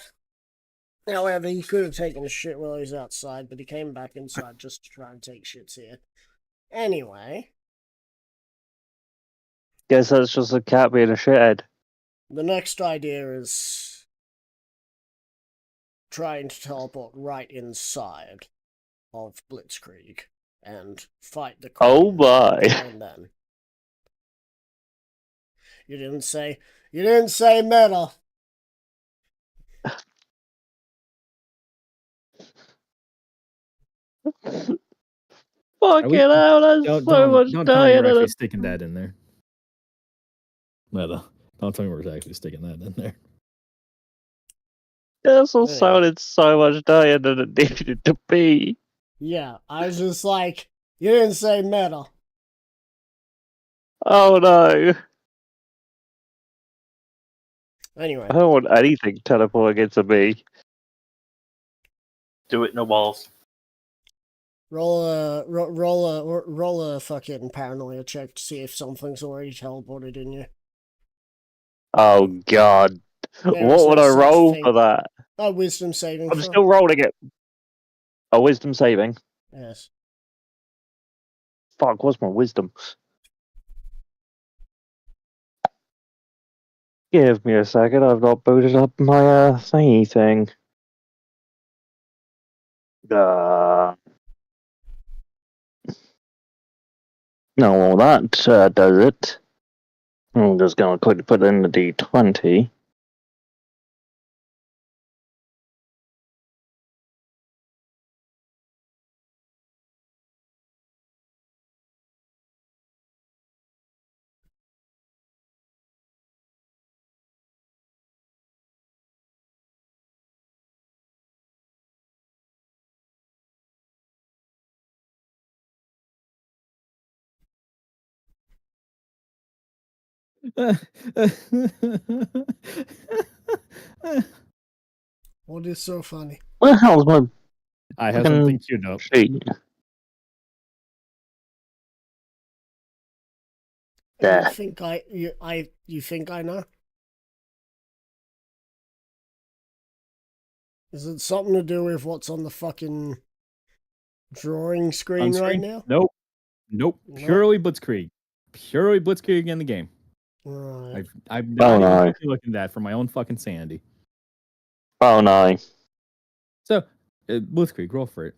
However, he could have taken a shit while he was outside, but he came back inside just to try and take shits here. Anyway, Guess that's just a cat being a shithead. the next idea is trying to teleport right inside of Blitzkrieg and fight the Oh Queen my. there and then. You didn't say meta. Fucking hell, that's so much Don't tell me we're dying in actually it. sticking that in there. No, don't tell me we're actually sticking that in there. This all Yeah. sounded so much dire than it needed to be. Yeah, I was just like, you didn't say meta. Oh no. Anyway, I don't want anything teleporting into me. Do it, no balls. roll a fucking paranoia check to see if something's already teleported in you. Oh god. There is What would no I such roll thing. for that? A wisdom saving I'm throw. still rolling it. A wisdom saving. Yes. Fuck, what's my wisdom? Give me a second, I've not booted up my thingy thing. No, well that does it. I'm just gonna quickly put in the D20. What is so funny? Where the hell's my I have fucking something queued up. sheet? There. You think I know? Is it something to do with what's on the fucking drawing screen On right screen? now? Nope. Nope. Purely Blitzkrieg. Purely Blitzkrieg in the game. Right. I'm Oh, not no. even looking at that for my own fucking sanity. Oh no. So, Blitzkrieg, roll for it.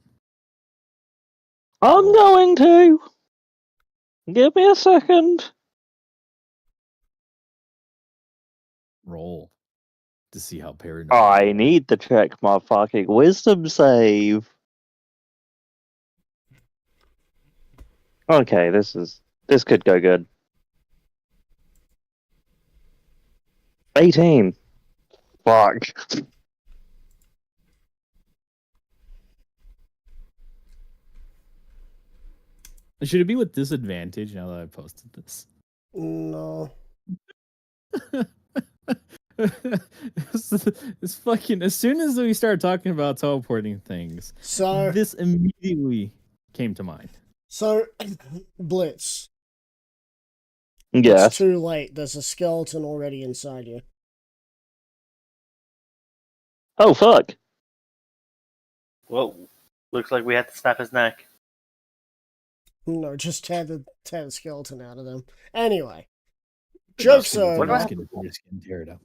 I'm going to. Give me a second. Roll to see how paranoid. I need to check my fucking wisdom save. Okay, this could go good. 18. Fuck. Should it be with disadvantage now that I posted this? No. It's fucking. As soon as we started talking about teleporting things, So this immediately came to mind. so Blitz. Yes. It's too late. There's a skeleton already inside you. Oh fuck. Well, looks like we have to snap his neck. No, just tear the skeleton out of them. Anyway. Jokes What over. about- Tear it up.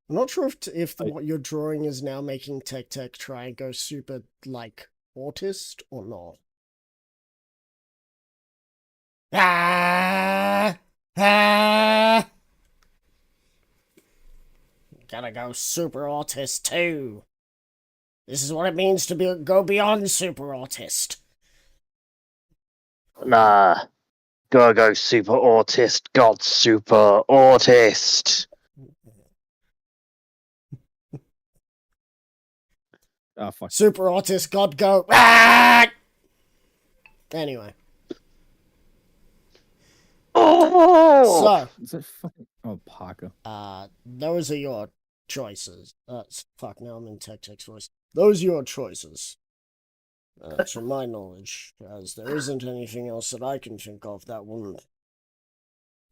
I'm not sure if what you're drawing is now making Tech try and go super, like, autist or not. Ah! Ah! Gotta go super autist too. This is what it means to go beyond super autist. Nah. Gotta go super autist. God, super autist. Oh fuck. Super autist, God go. Ah! Anyway. Oh! So, Is that fucking? Oh, Paca. those are your choices. Fuck, now I'm in Tech's voice. Those are your choices. To my knowledge, as there isn't anything else that I can think of that wouldn't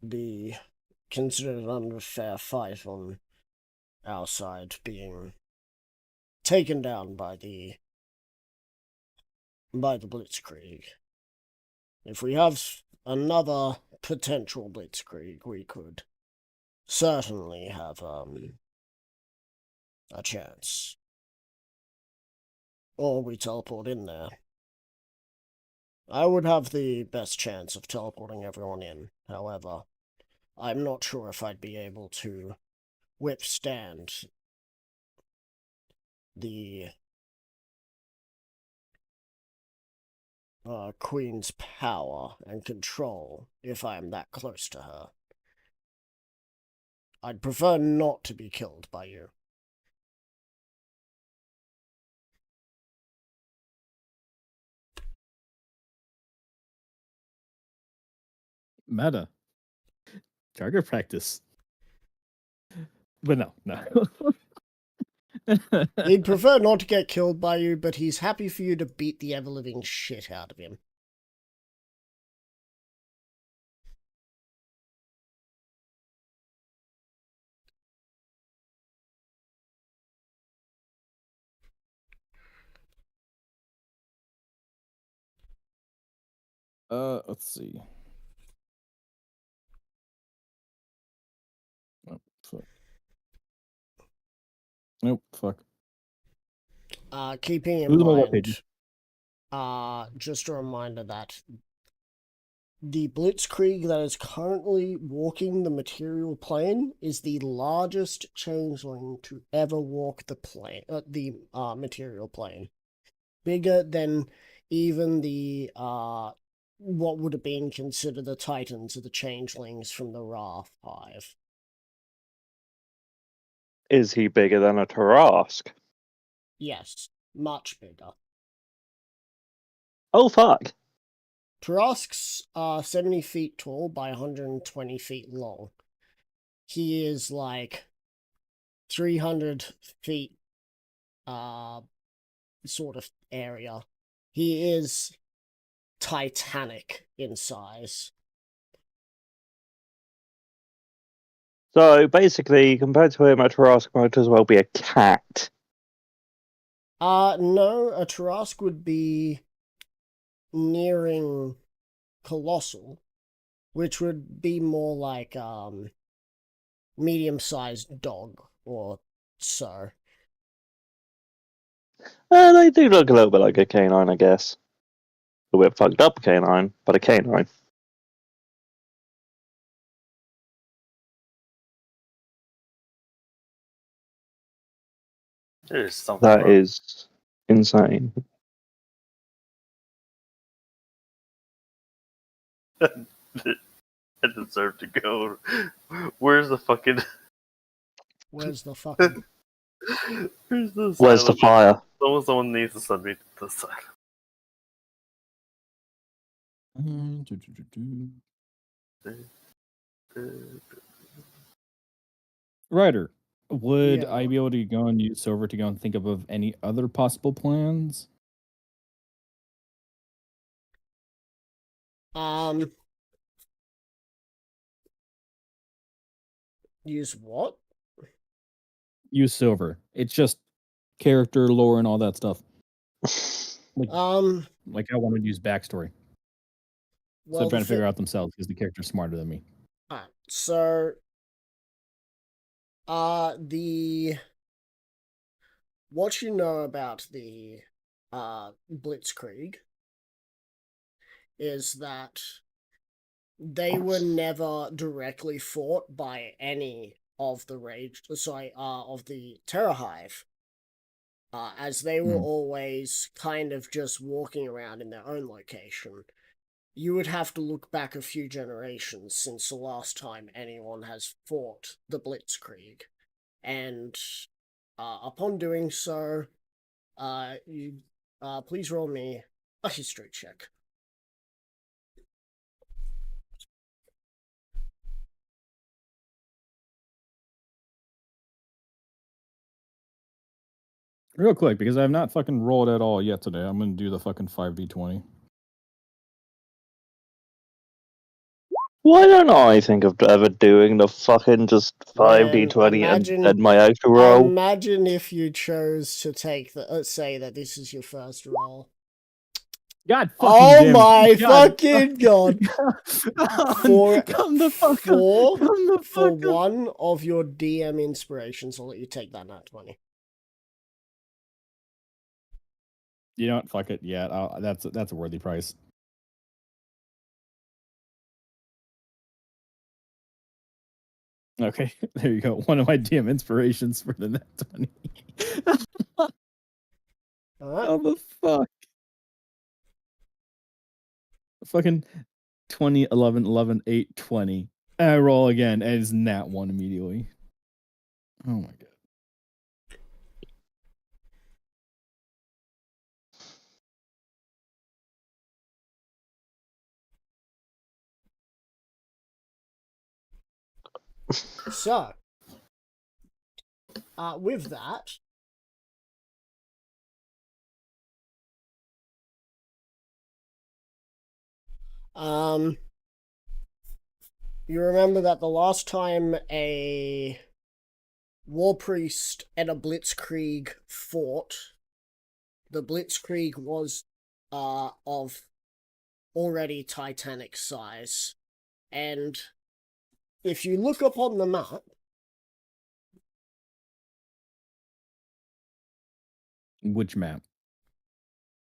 be considered an unfair fight on our side being taken down by the Blitzkrieg. If we have another potential Blitzkrieg, we could certainly have a chance. Or we teleport in there. I would have the best chance of teleporting everyone in. However, I'm not sure if I'd be able to withstand the Queen's power and control if I am that close to her. I'd prefer not to be killed by you. Meta. Target practice. But no. He'd prefer not to get killed by you, but he's happy for you to beat the ever-living shit out of him. Let's see. Oh, fuck. Nope, fuck. Keeping in Who's on my webpage? mind, just a reminder that the Blitzkrieg that is currently walking the material plane is the largest changeling to ever walk the material plane. Bigger than even the what would have been considered the Titans or the changelings from the Wrath Hive. Is he bigger than a Tarask? Yes, much bigger. Oh, fuck. Tarasks are 70 feet tall by 120 feet long. He is like 300 feet sort of area. He is titanic in size. So basically, compared to him, a Tarask might as well be a cat. No, a Tarask would be nearing colossal, which would be more like medium-sized dog or so. They do look a little bit like a canine, I guess. A bit fucked up canine, but a canine. There's something That wrong. is insane. I deserve to go. Where's the fucking? Where's the fucking... Where's the? Where's the asylum? fire? Someone needs to send me to the side. Ryder, would Yeah. I be able to go and use Silver to go and think of any other possible plans? Use what? Use Silver. It's just character lore and all that stuff. Like I want to use backstory. Well, So trying to figure out themselves because the character's smarter than me. Alright, so what you know about the Blitzkrieg is that they were never directly fought by any of the of the Terror Hive. As they were always kind of just walking around in their own location. You would have to look back a few generations since the last time anyone has fought the Blitzkrieg. And upon doing so, you please roll me a history check. Real quick, because I have not fucking rolled at all yet today. I'm going to do the fucking 5d20. Why don't I think of ever doing the fucking just 5d20 imagine- and my extra roll? Imagine if you chose to take the. Let's say that this is your first roll. God fucking Oh damn it. my God fucking god! For come the fuck for up. Come the for fuck up. one of your DM inspirations, I'll let you take that nat 20. You know what? Fuck it. Yeah, that's a worthy price. Okay, there you go. One of my DM inspirations for the net 20. Alright. How the fuck? Fucking 20, 11, 11, 8, 20. I roll again, and it's nat 1 immediately. Oh my god. So, with that, you remember that the last time a war priest and a blitzkrieg fought, the blitzkrieg was of already titanic size, and if you look up on the map, Which map?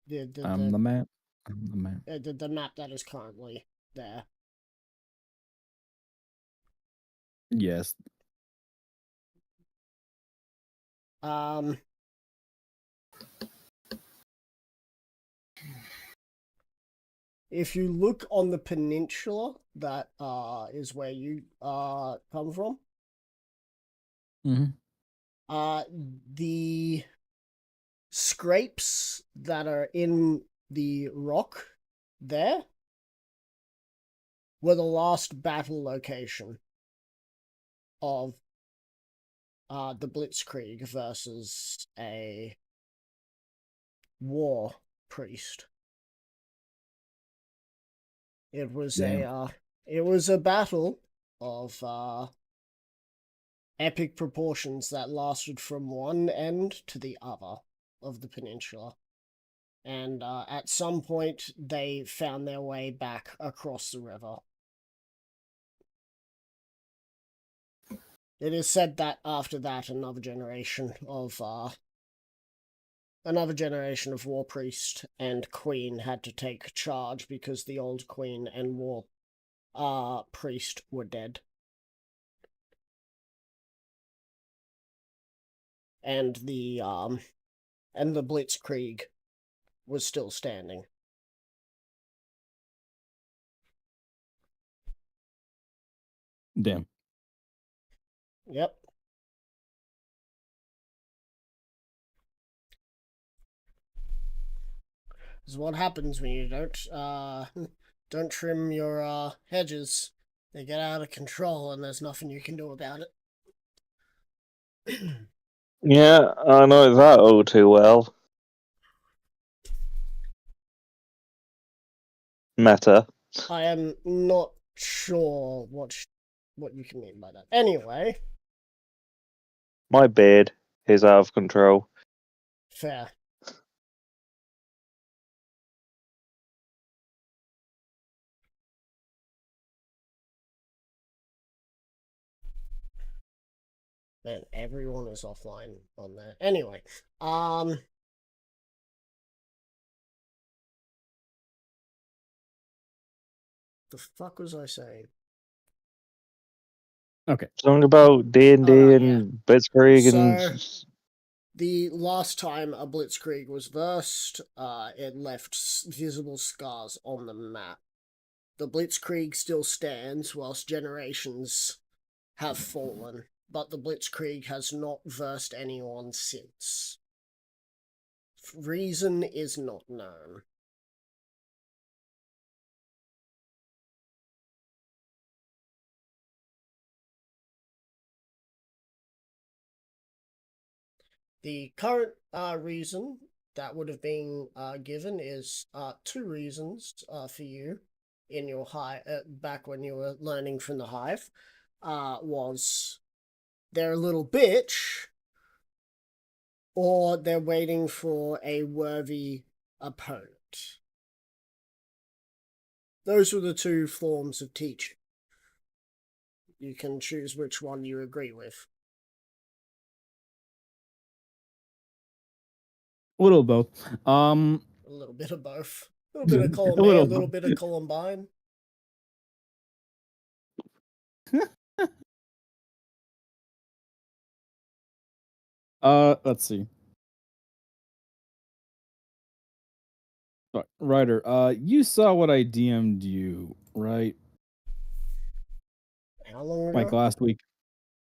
the The map. The map. the map that is currently there. Yes. If you look on the peninsula, that is where you come from. The scrapes that are in the rock there were the last battle location of the Blitzkrieg versus a war priest. It was a battle of epic proportions that lasted from one end to the other of the peninsula. And at some point, they found their way back across the river. It is said that after that, another generation of war priest and queen had to take charge because the old queen and war priest were dead. And the Blitzkrieg was still standing. Damn. Yep. This is what happens when you don't trim your hedges. They get out of control, and there's nothing you can do about it. Yeah, I know that all too well. Meta. I am not sure what you can mean by that. Anyway, My beard is out of control. fair. Man, everyone is offline on there. Anyway, the fuck was I saying? Okay. Something about D&D and Blitzkrieg and... The last time a Blitzkrieg was versed, it left visible scars on the map. The Blitzkrieg still stands whilst generations have fallen, but the Blitzkrieg has not versed anyone since. Reason is not known. The current reason that would have been given is two reasons for you. in your back when you were learning from the hive, was they're a little bitch, or they're waiting for a worthy opponent. Those were the two forms of teaching. You can choose which one you agree with. A little of both. A little bit of both. A little bit of column A, a little bit of Columbine. Let's see. Ryder, you saw what I DM'd you, right? How long ago? Like last week,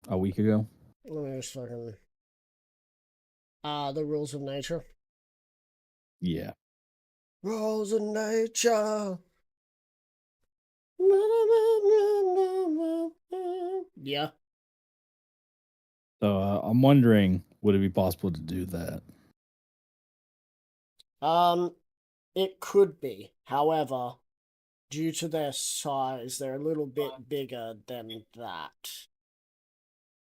a week ago. Let me just fucking. The rules of nature. Yeah. Rules of nature. Yeah. So I'm wondering, would it be possible to do that? It could be. However, due to their size, they're a little bit bigger than that.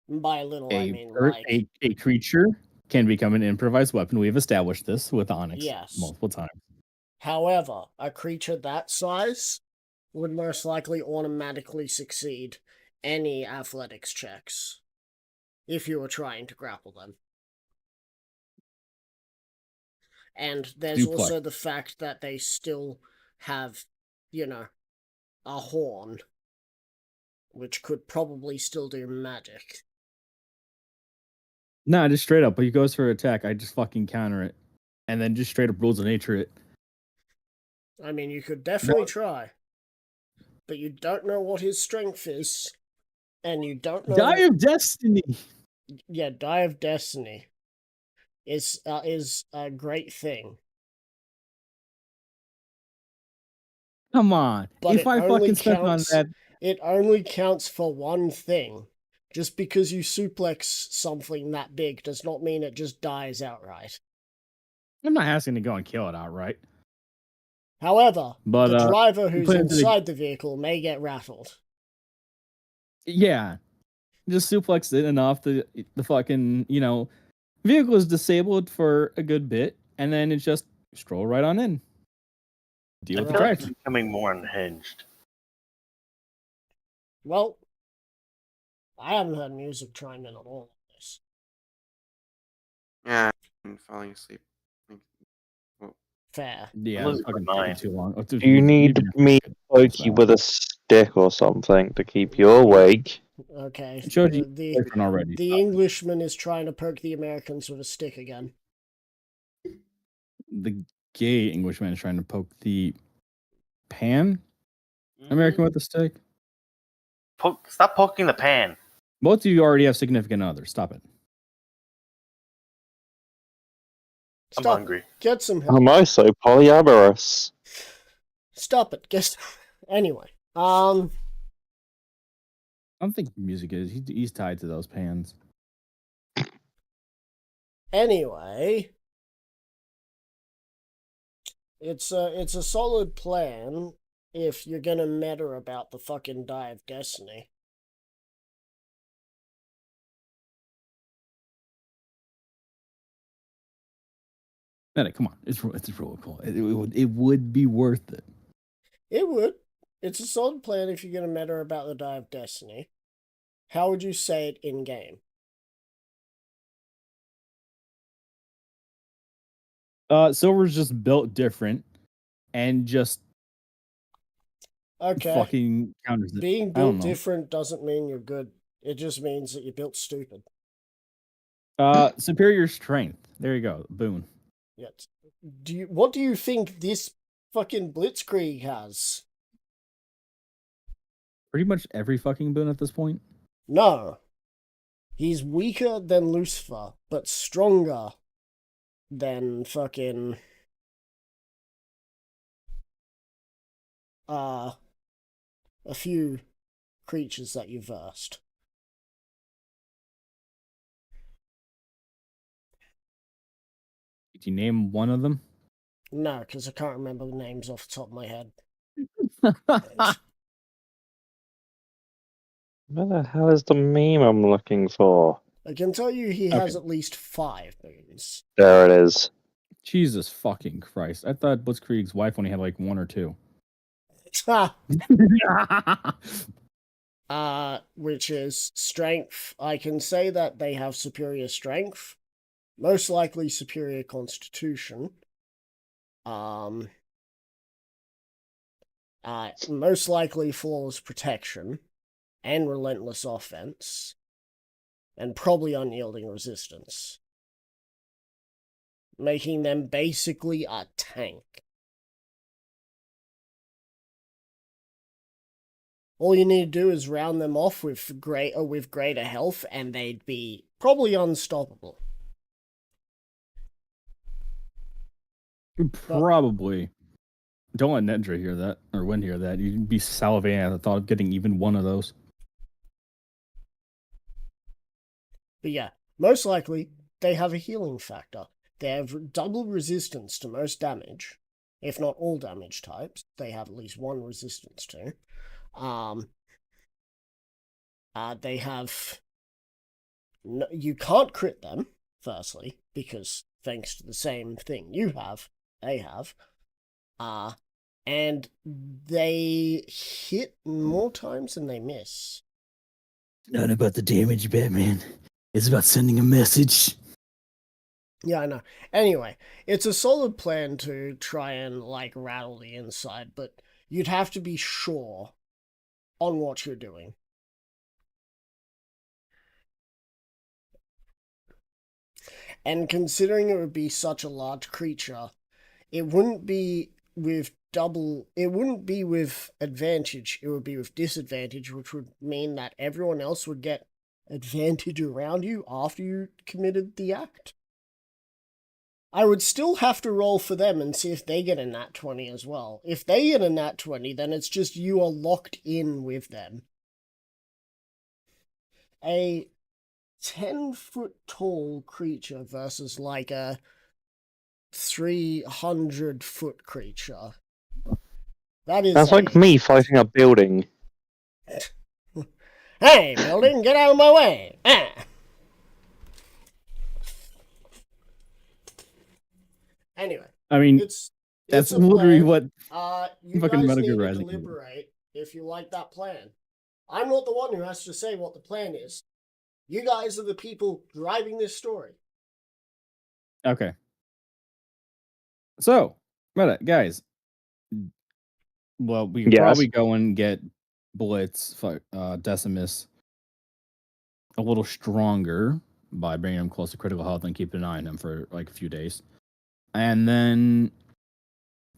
And by little, I mean like a creature can become an improvised weapon. We've established this with Onyx Yes. multiple times. However, a creature that size would most likely automatically succeed any athletics checks if you were trying to grapple them. And there's Duplex. also the fact that they still have, a horn, which could probably still do magic. Nah, just straight up. But he goes for attack. I just fucking counter it. And then just straight up rules of nature it. I mean, you could definitely try. But you don't know what his strength is. And you don't know... Die of Destiny! Yeah, Die of Destiny is a great thing. Come on. But if I fucking spent on that... It only counts for one thing. Just because you suplex something that big does not mean it just dies outright. I'm not asking to go and kill it outright. However, the driver who's inside the vehicle may get rattled. Yeah. Just suplex it enough the fucking, vehicle is disabled for a good bit, and then it's just stroll right on in. Deal with the drive. It's becoming more unhinged. Well, I haven't heard music chime in at all on this. Yeah, I'm falling asleep. Fair. Yeah, it's fucking taking too long. Do you need me to poke you with a stick or something to keep you awake? Okay. The Englishman is trying to poke the Americans with a stick again. The gay Englishman is trying to poke the pan American with a stick. Stop poking the pan. Both of you already have significant others. Stop it. I'm hungry. Get some help. Am I so polyamorous? Stop it. Anyway. I don't think music is. He's tied to those pans. Anyway. It's a solid plan if you're gonna meta about the fucking Die of Destiny. Come on, it's really cool. It would be worth it. It would. It's a solid plan if you're gonna meta about the Die of Destiny. How would you say it in game? Silver's just built different, and just fucking counters it. Being built different doesn't mean you're good. It just means that you're built stupid. Superior strength. There you go. Boon. Yes. What do you think this fucking Blitzkrieg has? Pretty much every fucking boon at this point. No. He's weaker than Lucifer, but stronger than fucking a few creatures that you versed. Did you name one of them? No, because I can't remember the names off the top of my head. Where the hell is the meme I'm looking for? I can tell you he has Okay. at least 5 memes. There it is. Jesus fucking Christ! I thought Blitzkrieg's wife only had like 1 or 2. Which is strength. I can say that they have superior strength, most likely superior constitution, most likely flawless protection, and relentless offense, and probably unyielding resistance, making them basically a tank. All you need to do is round them off with greater health, and they'd be probably unstoppable. Probably. Don't let Nedra hear that, or Win hear that. You'd be salivating at the thought of getting even one of those. But yeah, most likely, they have a healing factor. They have double resistance to most damage, if not all damage types. They have at least 1 resistance to. They have... No, you can't crit them, firstly, because thanks to the same thing you have, they have. And they hit more times than they miss. Not about the damage, Batman. It's about sending a message. Yeah, I know. Anyway, it's a solid plan to try and, like, rattle the inside, but you'd have to be sure on what you're doing. And considering it would be such a large creature, it wouldn't be with advantage, it would be with disadvantage, which would mean that everyone else would get advantage around you after you committed the act. I would still have to roll for them and see if they get a nat 20 as well. If they get a nat 20, then it's just you are locked in with them. A 10-foot tall creature versus like a 300-foot creature. That's like me fighting a building. Hey, building, get out of my way! Ah. Anyway, I mean, that's a literally plan. what you fucking guys Metal need Gear to Rising is. deliberate if you like that plan. I'm not the one who has to say what the plan is. You guys are the people driving this story. Okay. So, guys. Well, we could Yes. probably go and get Blitz, Decimus a little stronger by bringing him close to critical health and keeping an eye on him for like a few days. And then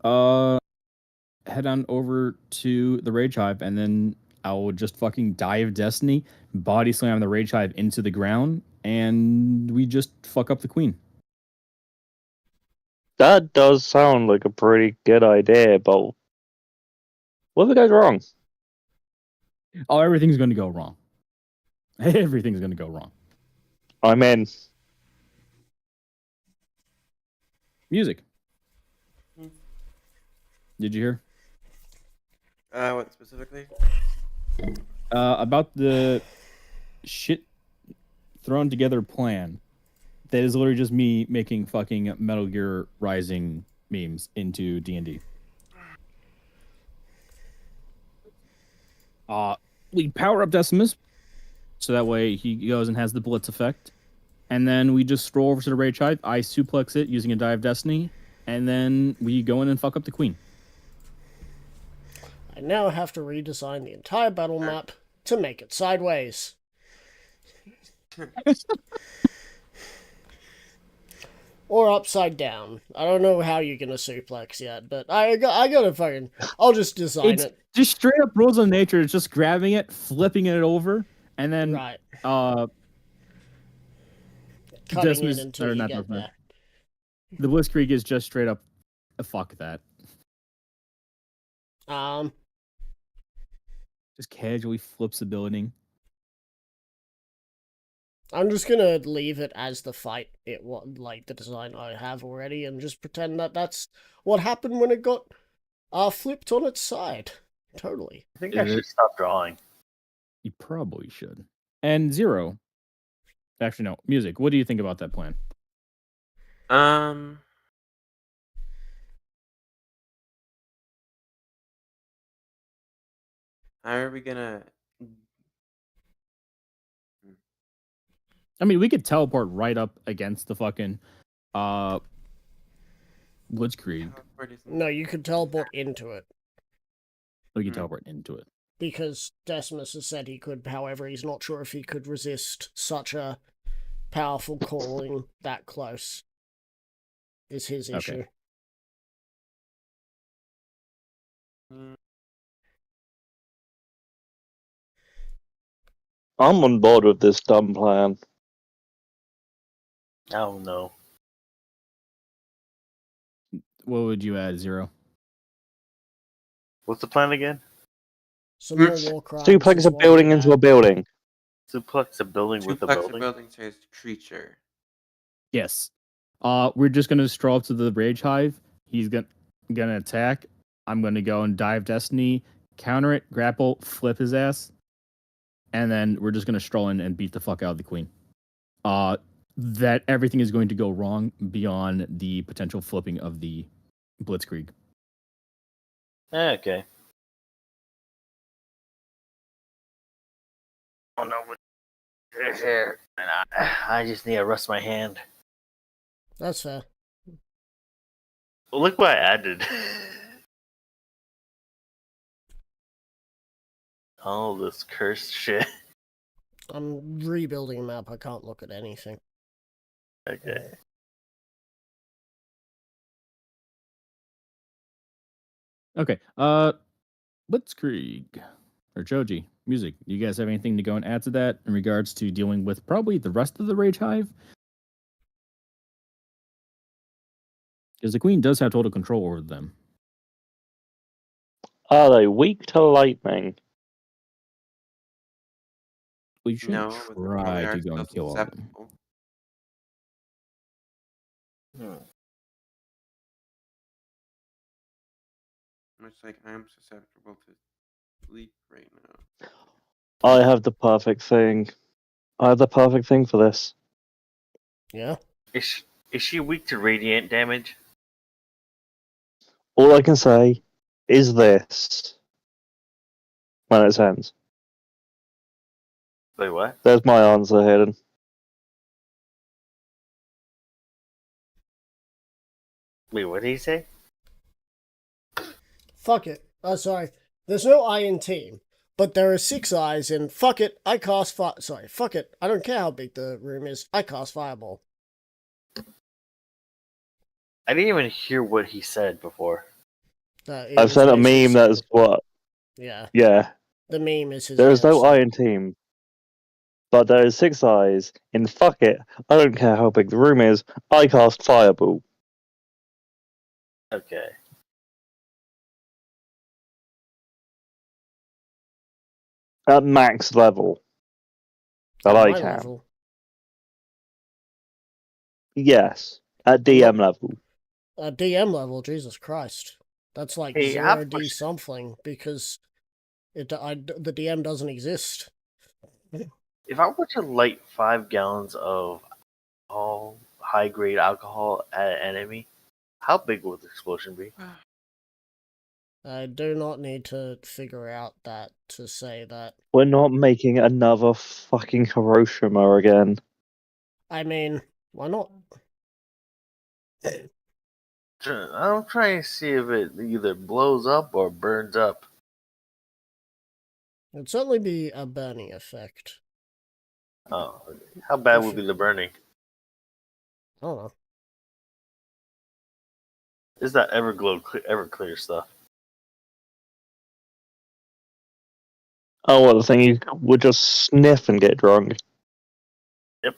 head on over to the Rage Hive, and then I will just fucking die of Destiny, body slam the Rage Hive into the ground, and we just fuck up the Queen. That does sound like a pretty good idea, but what if it goes wrong? Oh, everything's going to go wrong. Everything's going to go wrong. I'm in. Music. Did you hear? What specifically? About the shit thrown together plan that is literally just me making fucking Metal Gear Rising memes into D&D. We power up Decimus, so that way he goes and has the Blitz effect. And then we just stroll over to the Rage Hive. I suplex it using a Die of Destiny. And then we go in and fuck up the Queen. I now have to redesign the entire battle map to make it sideways. Or upside down. I don't know how you're gonna suplex yet, but I gotta fucking... I'll just design it. Just straight up rules of nature. It's just grabbing it, flipping it over, and then Right. cutting it until you get there. The Blitzkrieg is just straight up fuck that. Just casually flips the building. I'm just gonna leave it as the fight like the design I have already, and just pretend that that's what happened when it got flipped on its side. Totally. I think I Is should it- stop drawing. You probably should. And Zero. Actually, no. Music. What do you think about that plan? How are we gonna? I mean, we could teleport right up against the fucking Blitzkrieg. Teleport isn't- No, you could teleport into it We could Hmm. teleport into it. because Decimus has said he could. However, he's not sure if he could resist such a powerful calling that close. Is his Okay. issue. Mm, I'm on board with this dumb plan. Oh no. What would you add, Zero? What's the plan again? Some more Mm. war crimes. Suplex is a what building we into a had. building. Suplex a building with a Suplex a building? building-sized creature. Yes. We're just gonna stroll up to the Rage Hive. He's gonna attack. I'm gonna go and dive Destiny, counter it, grapple, flip his ass, and then we're just gonna stroll in and beat the fuck out of the queen. That everything is going to go wrong beyond the potential flipping of the Blitzkrieg. Okay. Oh no, what is here? And I just need to rest my hand. That's fair. Well, look what I added. All this cursed shit. I'm rebuilding a map. I can't look at anything. Okay. Okay. Blitzkrieg or Joji music. You guys have anything to go and add to that in regards to dealing with probably the rest of the Rage Hive? Because the queen does have total control over them. Are they weak to lightning? We should No, but they probably try are to go and still kill all of them. susceptible. Much like I'm susceptible to sleep right now. I have the perfect thing. I have the perfect thing for this. Yeah. Is she weak to radiant damage? All I can say is this. When it ends. Wait, what? There's my answer, Hayden. Wait, what did he say? Fuck it. Oh, sorry. There's no I in team, but there are 6 eyes in fuck it. I cast fire. Sorry, fuck it. I don't care how big the room is. I cast fireball. I didn't even hear what he said before. It I've was sent a basically meme that's saying- what. Yeah, Yeah. the meme is his. There is no answer. Iron Team. But there is 6 eyes in fuck it. I don't care how big the room is. I cast Fireball. Okay. At max level. That At I my can. level. Yes. At DM level. At DM level, Jesus Christ. That's like Hey, I have a 0D question. something because the DM doesn't exist. If I were to light 5 gallons of all high grade alcohol at an enemy, how big would the explosion be? I do not need to figure out that to say that. We're not making another fucking Hiroshima again. I mean, why not? I'm trying to see if it either blows up or burns up. It'd certainly be a burning effect. Oh, how bad would be the burning? I don't know. Is that ever clear stuff? Oh, well, the thing you would just sniff and get drunk. Yep.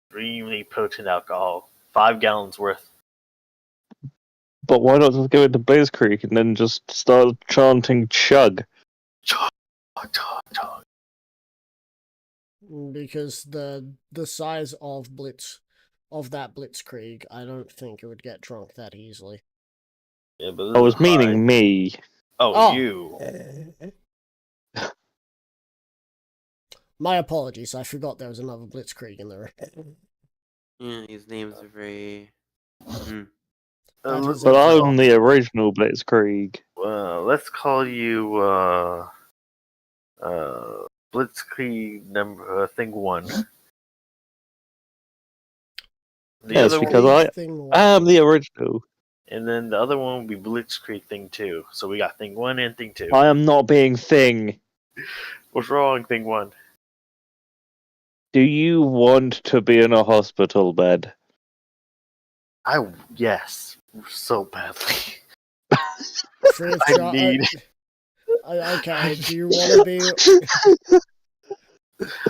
Extremely potent alcohol. 5 gallons worth. But why not just go into Blaze Creek and then just start chanting chug? Chug, chug, chug. Because the size of that Blitzkrieg, I don't think it would get drunk that easily. Yeah, but I was meaning me. Oh, you. My apologies, I forgot there was another Blitzkrieg in there. Yeah, his names are very. That let's, is But a- I'm the original Blitzkrieg. let's call you Blitzkrieg number thing 1. The Yes, other because one, I am the original. and then the other one will be Blitzkrieg thing 2. So we got thing 1 and thing 2. I am not being Thing. What's wrong, thing 1? Do you want to be in a hospital bed? Yes, so badly. free of I charge. need. Okay, do you want to be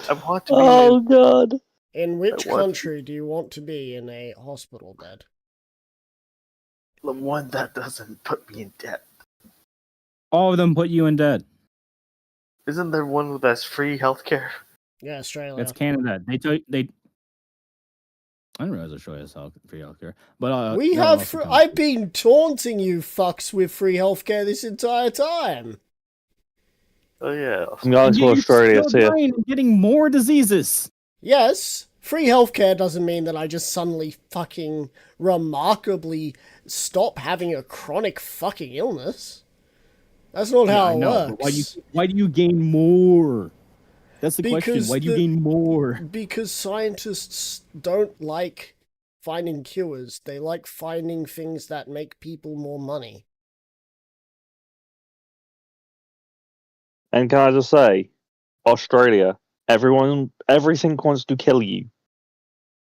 I want to be. Oh god. in which I want- country do you want to be in a hospital bed? The one that doesn't put me in debt. All of them put you in debt. Isn't there one that's free healthcare? Yeah, Australia. That's Canada. They. I didn't realize Australia has free healthcare, but We that have. also comes- I've been taunting you fucks with free healthcare this entire time. Oh yeah. I'm going to You're Australia, still see ya. dying and getting more diseases. Yes, free healthcare doesn't mean that I just suddenly fucking remarkably stop having a chronic fucking illness. That's not how I it know. But works. why do you gain more? That's the question. Because Why do you gain more? Because scientists don't like finding cures. They like finding things that make people more money. And can I just say, Australia, everything wants to kill you.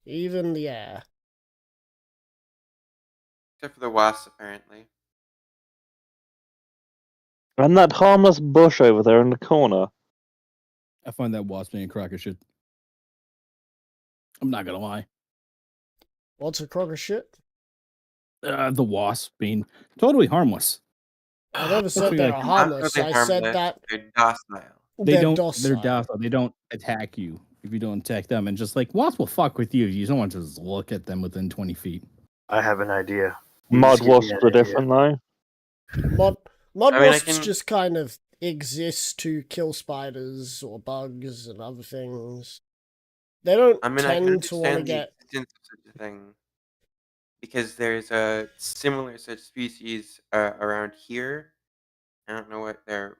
Even the air. Except for the wasps, apparently. And that harmless bush over there in the corner. I find that wasp being a crack of shit. I'm not gonna lie. What's a crock of shit? The wasp being totally harmless. I never said be they like, are Not harmless. really I said harmless, that they're docile. They're docile. docile. They don't attack you if you don't attack them. And just like wasps will fuck with you. You don't want to just look at them within 20 feet. I have an idea. You Mud just give me wasps an are idea. different though. Mud I mean, I wasps can- just kind of exist to kill spiders or bugs and other things. They don't I mean, I can tend to want to understand the get. existence of such a thing because there's a similar such species around here. I don't know what their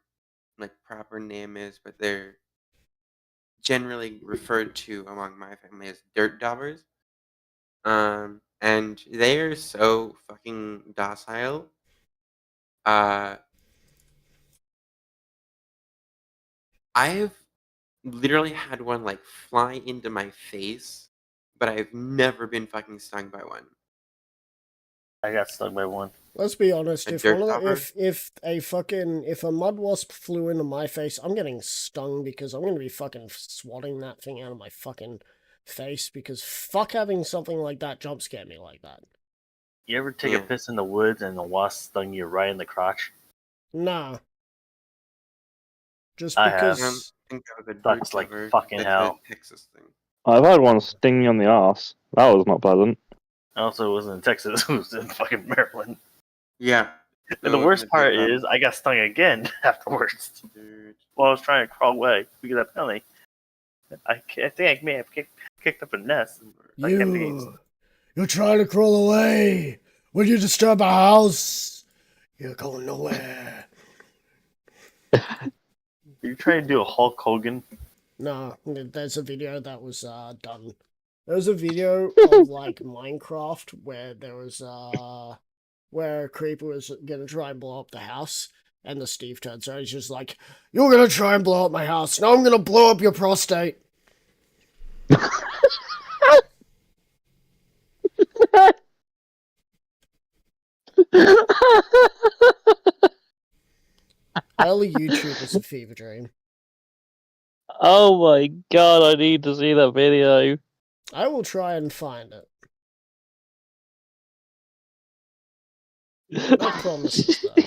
proper name is, but they're generally referred to among my family as dirt daubers. And they are so fucking docile. I've literally had one fly into my face, but I've never been fucking stung by one. I got stung by one. Let's be honest. A If dirt one of the, dauber? if a mud wasp flew into my face, I'm getting stung because I'm gonna be fucking swatting that thing out of my fucking face because fuck having something like that jump scare me like that. You ever take Yeah. a piss in the woods and the wasp stung you right in the crotch? Nah. Just I have. I because. don't think that was a Sucks dirt like dauber. fucking That's hell. a Texas thing. I've had one sting me on the arse. That was not pleasant. Also, it wasn't in Texas. It was in fucking Maryland. Yeah. And the So, worst a part dirt is, I got stung again afterwards dauber. while I was trying to crawl away because apparently I think I may have kicked up a nest. Like, You're trying to crawl away. When you disturb a house, you're going nowhere. You're trying to do a Hulk Hogan. No, there's a video that was done. There was a video of Minecraft where there was where a creeper was gonna try and blow up the house, and the Steve turns around. He's just like, "You're gonna try and blow up my house. Now I'm gonna blow up your prostate." Early YouTube is a fever dream. Oh my god, I need to see that video. I will try and find it. No promises though.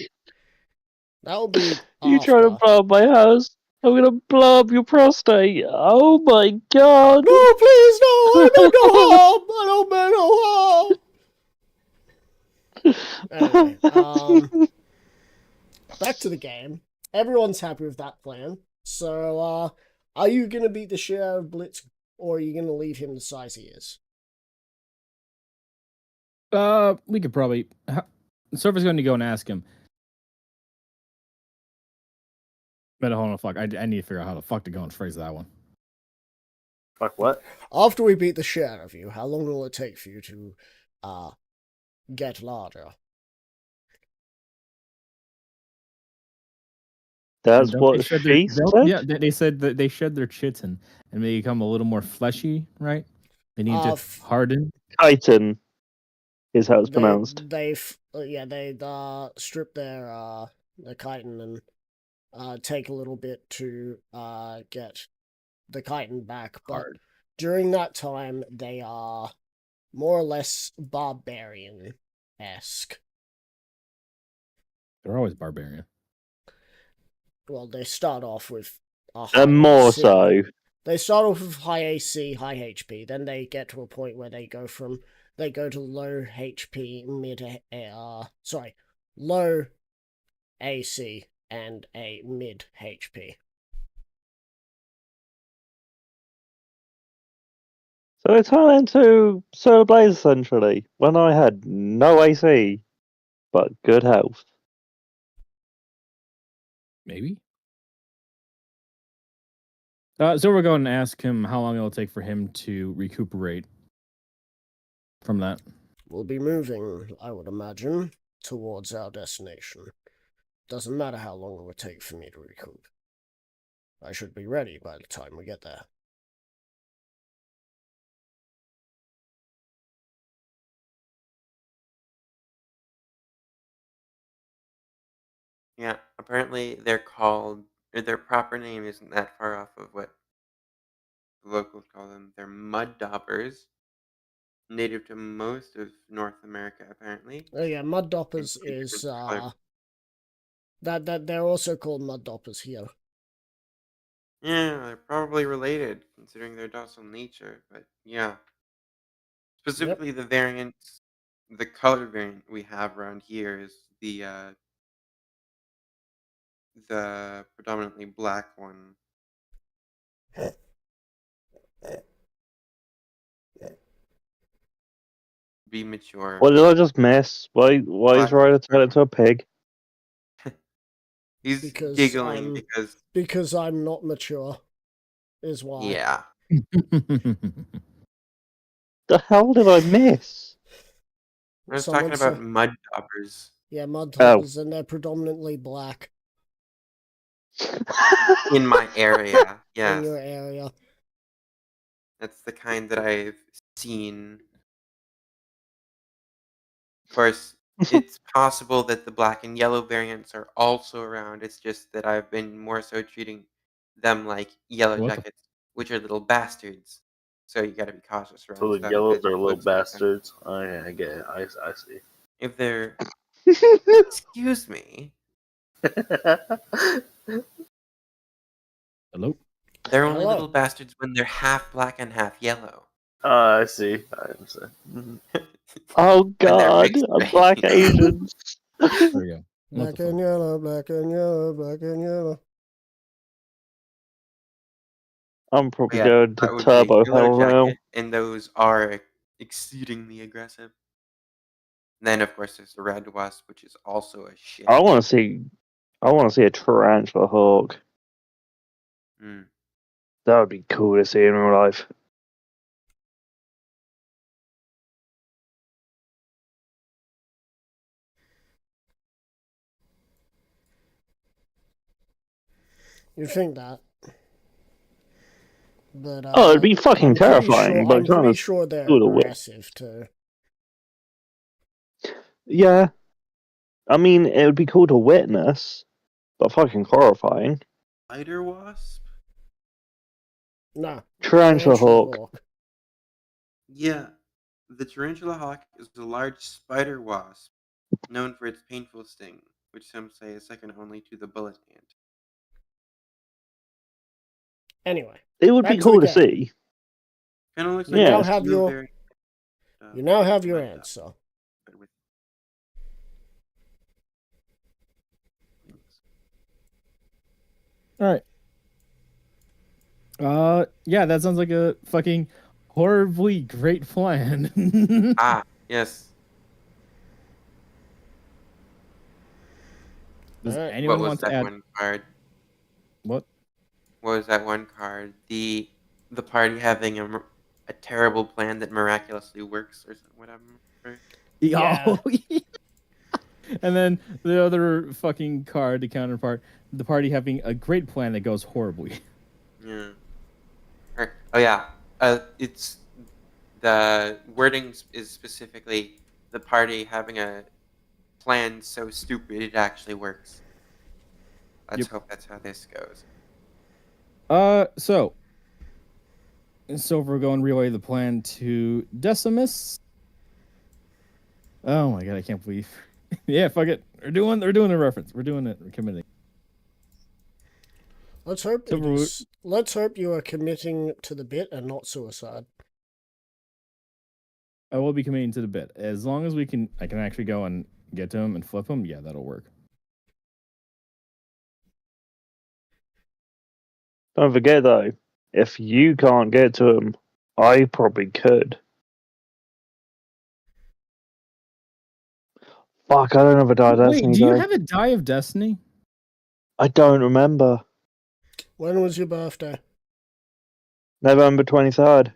That'll be You trying to after. blow up my house? I'm gonna blow up your prostate. Oh my god. No, please, no! I meant no harm! I don't mean no harm! Anyway, back to the game. Everyone's happy with that plan. So, are you gonna beat the shit out of Blitz, or are you gonna leave him the size he is? We could probably. Surfer's going to go and ask him. But hold on, fuck. I need to figure out how the fuck to go and phrase that one. Fuck what? After we beat the shit out of you, how long will it take for you to, get larger? That's Don't what they shed she their- said. Yeah, they said that they shed their chitin and they become a little more fleshy, right? They need to harden. Titan is how it's pronounced. They strip their chitin and take a little bit to get the chitin back, but Hard. during that time they are more or less barbarian-esque. They're always barbarian. Well, they start off with a high And more AC. so. They start off with high AC, high HP. Then they get to a point where they go to low HP, low AC and a mid HP. So they turn into Solar Blaze essentially, when I had no AC, but good health. Maybe. So we're going to ask him how long it'll take for him to recuperate from that. We'll be moving, I would imagine, towards our destination. Doesn't matter how long it would take for me to recoup. I should be ready by the time we get there. Yeah, apparently their proper name isn't that far off of what the locals call them. They're mud daubers, native to most of North America, apparently. Oh yeah, mud doppers And is different color. that they're also called mud doppers here. Yeah, they're probably related, considering their docile nature, but yeah. Specifically, the variants, the color variant we have around here is the predominantly black one. Be mature. What did I just miss? Why is Black Ryder is turned into a pig? He's Because giggling because I'm not mature, is why. yeah. The hell did I miss? I was Someone talking about said- mud daubers. Yeah, mud Oh. doppers, and they're predominantly black In my area, in yes. your area. That's the kind that I've seen. Of course, it's possible that the black and yellow variants are also around. It's just that I've been more so treating them like yellow What the- jackets, which are little bastards. So you gotta be cautious around So the stuff yellows that are little looks like them. bastards. Oh yeah, I get it. I see. If they're excuse me, Hello? they're only Hello. little bastards when they're half black and half yellow. I see. I understand. Mhm. Oh When they're god, mixed a black race. Asians. There we go. What Black the and fuck? yellow, black and yellow, black and yellow. I'm probably Yeah, going that to would be Turbo Yellow Hell now. Jacket, and those are exceedingly aggressive. Then, of course, there's the Red Wasp, which is also a shit. I want to see a tarantula hawk. Mm. That would be cool to see in real life. You'd think that. But, Oh, it'd be fucking I'm pretty terrifying, sure, but I'm trying pretty to sure they're do the whip. aggressive too. Yeah. I mean, it would be cool to witness, but fucking horrifying. Spider Wasp? No. Tarantula hawk. Yeah. The Tarantula Hawk is a large spider wasp known for its painful sting, which some say is second only to the bullet ant. Anyway, It would back be to cool the to game. see. Kind of looks You like now a have your- blueberry, You now have your mud dog, answer. but with wings. All right. Yeah, that sounds like a fucking horribly great plan. Ah, yes. Does Alright. anyone What was want to that add one card? what? What was that one card? The party having a terrible plan that miraculously works, or whatever. Yeah. Oh, and then the other fucking card, the counterpart, the party having a great plan that goes horribly. Yeah. Oh yeah. It's the wording is specifically the party having a plan so stupid it actually works. Let's Yep. hope that's how this goes. So we're going to relay the plan to Decimus. Oh my god, I can't believe. Yeah, fuck it. We're doing the reference. We're doing it. We're committing. Let's hope So it is. Let's hope you are committing to the bit and not suicide. I will be committing to the bit. As long as I can actually go and get to him and flip him, yeah, that'll work. Don't forget though, if you can't get to him, I probably could. Fuck, I don't have a die of Wait, destiny do you though. have a die of destiny? I don't remember. When was your birthday? November 23rd.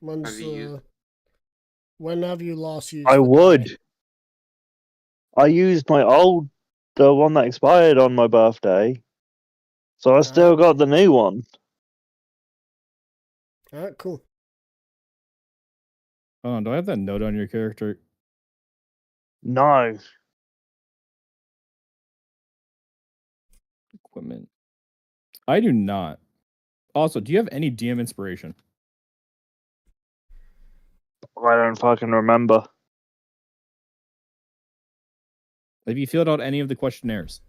When's Have you used- when have you last used I the would. die? I used the one that expired on my birthday. So I still got the new one. Alright, cool. Hold on, do I have that note on your character? No. Equipment. I do not. Also, do you have any DM inspiration? I don't fucking remember. Have you filled out any of the questionnaires?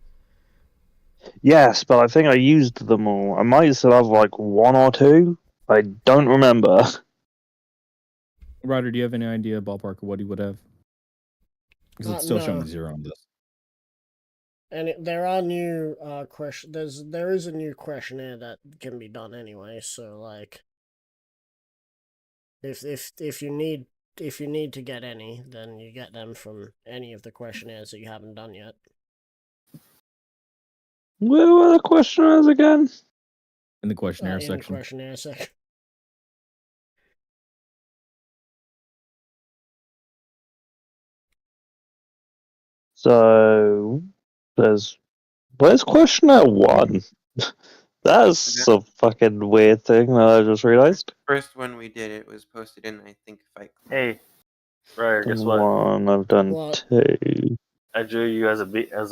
Yes, but I think I used them all. I might still have like one or two. I don't remember. Ryder, do you have any idea ballpark of what he would have? Because it's still No. showing 0 on this. And there are new there is a new questionnaire that can be done anyway, so like if you need to get any, then you get them from any of the questionnaires that you haven't done yet. Where were the questionnaires again? In the questionnaire In the section. questionnaire section. So where's questionnaire 1? That's a fucking weird thing that I just realized. First one we did, it was posted in, I think, Fight Club. Hey, Ryder, guess The what? one I've done What? 2. I drew you as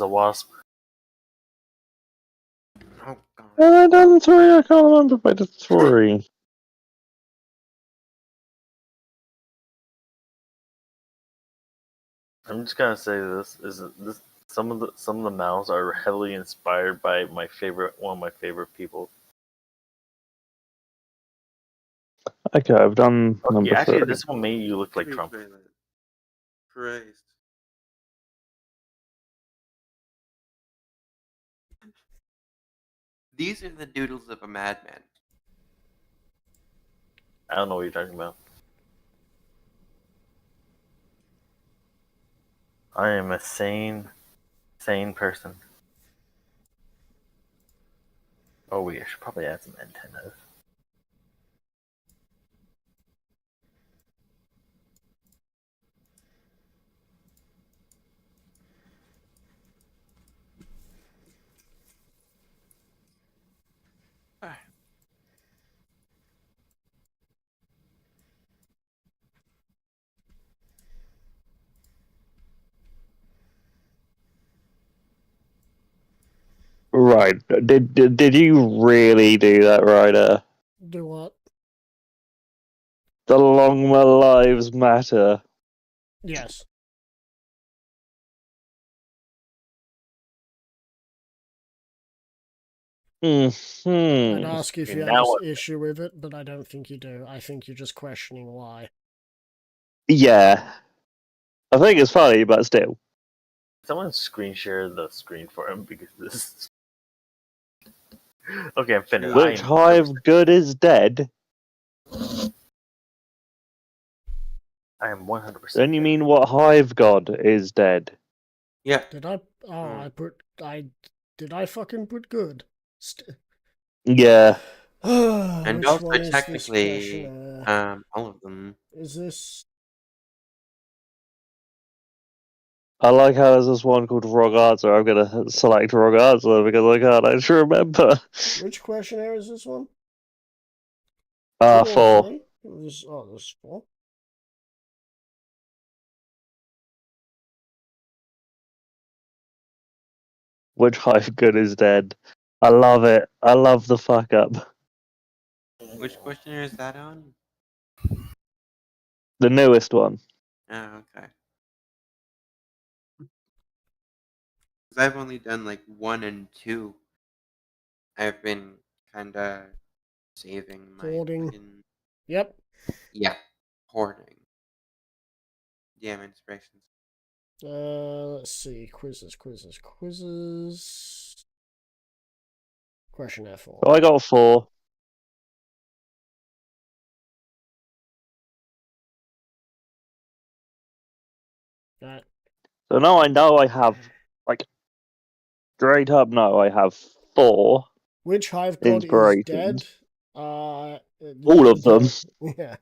a wasp. Oh god. And I done 3. I can't remember if I did 3. I'm just gonna say this some of the mouths are heavily inspired by one of my favorite people. Okay, I've done number Okay, actually, 3. this one made you look like Sweet Trump. violet. Christ. These are the doodles of a madman. I don't know what you're talking about. I am a sane person. Oh wait, I should probably add some antennas. Right. Did you really do that, Ryder? Do what? The long my lives matter. Yes. I'd Hmm. ask if you Okay, have now an issue with it, but I don't think you do. I think you're just questioning why. Yeah. I think it's funny, but still. someone screen share the screen for him because this. Okay, I'm finished. Which Which hive good is dead? I am 100%. Then you mean what hive god is dead? Yeah. Did I? Oh, Did I fucking put good? Yeah. And Which also one is this technically, questionnaire? all of them. Is this? I like how there's this one called wrong answer. I'm gonna select wrong answer because I can't actually remember. Which questionnaire is this one? Is it all 4. three? There's 4. Which hive good is dead? I love it. I love the fuck up. Which questionnaire is that on? The newest one. Oh, okay. Because I've only done like 1 and 2. I've been kind of saving my Hoarding. fucking- Yep. Yeah, hoarding. Damn inspirations. Let's see. Quizzes. Questionnaire 4. So I got 4. Right. So now I know I have, like, straight up no, I have 4 Which hive god is dead? inspirations. All of them. Yeah.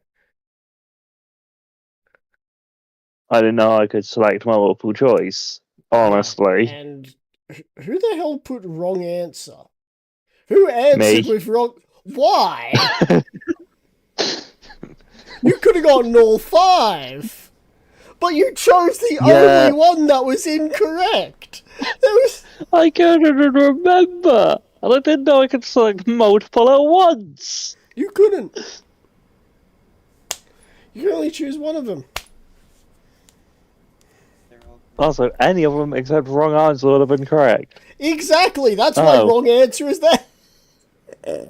I didn't know I could select multiple choice. Honestly. And who the hell put wrong answer? Who answered Me. with wrong? Why? You could have gotten all 5, but you chose the Yeah. only one that was incorrect. There was. I couldn't remember. And I didn't know I could select multiple at once. You couldn't. You can only choose one of them. They're all Also, any of them except wrong answer would have been correct. Exactly. That's why Oh. wrong answer is there.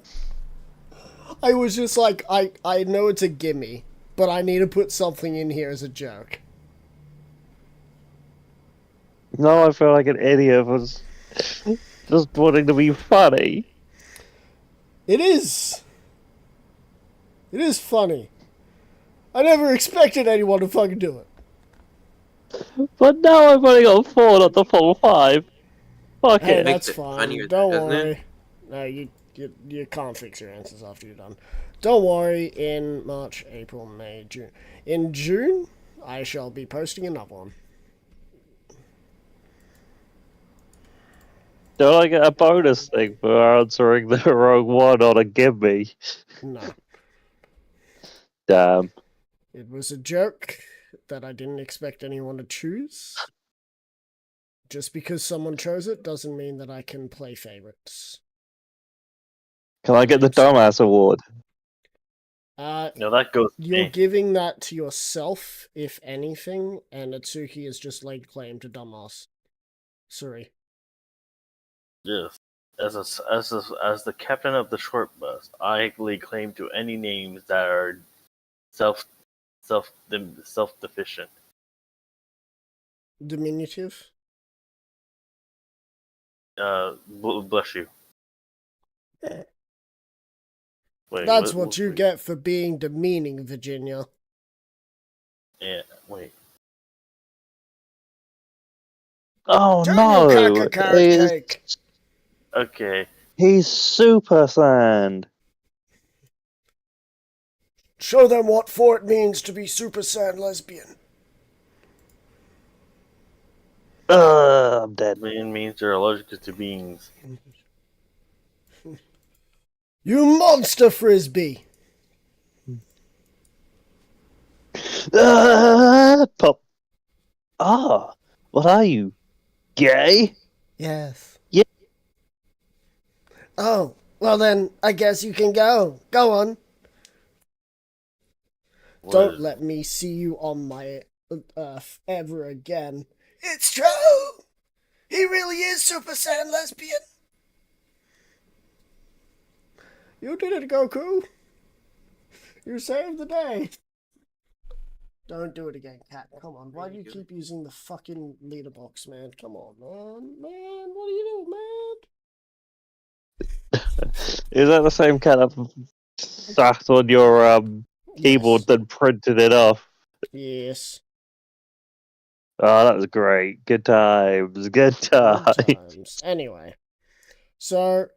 I was just like, I know it's a gimme, but I need to put something in here as a joke. No, I feel like an idiot was just wanting to be funny. It is. It is funny. I never expected anyone to fucking do it. But now I've only got 4, not the full 5. Fuck Hey, it. Makes that's it fine. funnier, Don't doesn't it? worry. No, you can't fix your answers after you're done. Don't worry. In March, April, May, June. In June, I shall be posting another one. Don't I get a bonus thing for answering the wrong one on a gimme? No, Damn. it was a joke that I didn't expect anyone to choose. Just because someone chose it doesn't mean that I can play favorites. Can I get the dumbass award? No, that goes to You're me. giving that to yourself, if anything, and Atsuki has just laid claim to dumbass. Sorry. Yes. As the captain of the short bus, I lay claim to any names that are self deficient. Diminutive? Bless you. Wait, That's what you get for being demeaning, Virginia. Yeah, wait. Oh Turn no! your caca carrot He's, cake. Okay. he's Super Saiyan. Show them what for it means to be Super Saiyan lesbian. I'm dead. Man means they're allergic to beans. You monster frisbee! Pop. Ah, what are you? Gay? Yes. Yeah. Oh, well then, I guess you can go. Go on. What Don't is- let me see you on my earth ever again. It's true! He really is Super Saiyan lesbian! You did it, Goku! You saved the day! Don't do it again, Cat. Come on. Why do you keep using the fucking leader box, man? Come on, man. Man, what are you doing, man? Is that the same cat that sat on your keyboard Yes. then printed it off? Yes. Oh, that was great. Good times. Good Good times. times. Anyway, so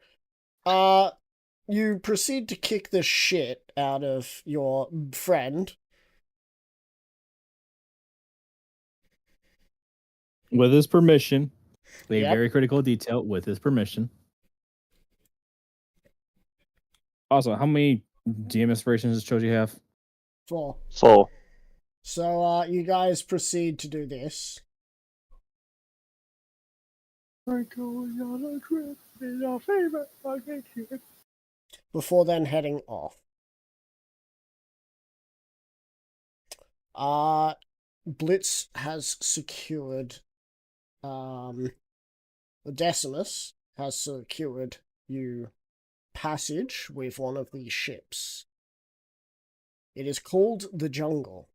you proceed to kick the shit out of your friend. With his permission. A Yep. very critical detail. With his permission. Also, how many DM inspirations does Choji have? 4. 4. So you guys proceed to do this. We're going on a trip in our favorite vacation. Before then heading off. Blitz has secured Decimus has secured you passage with one of these ships. It is called the Jungle.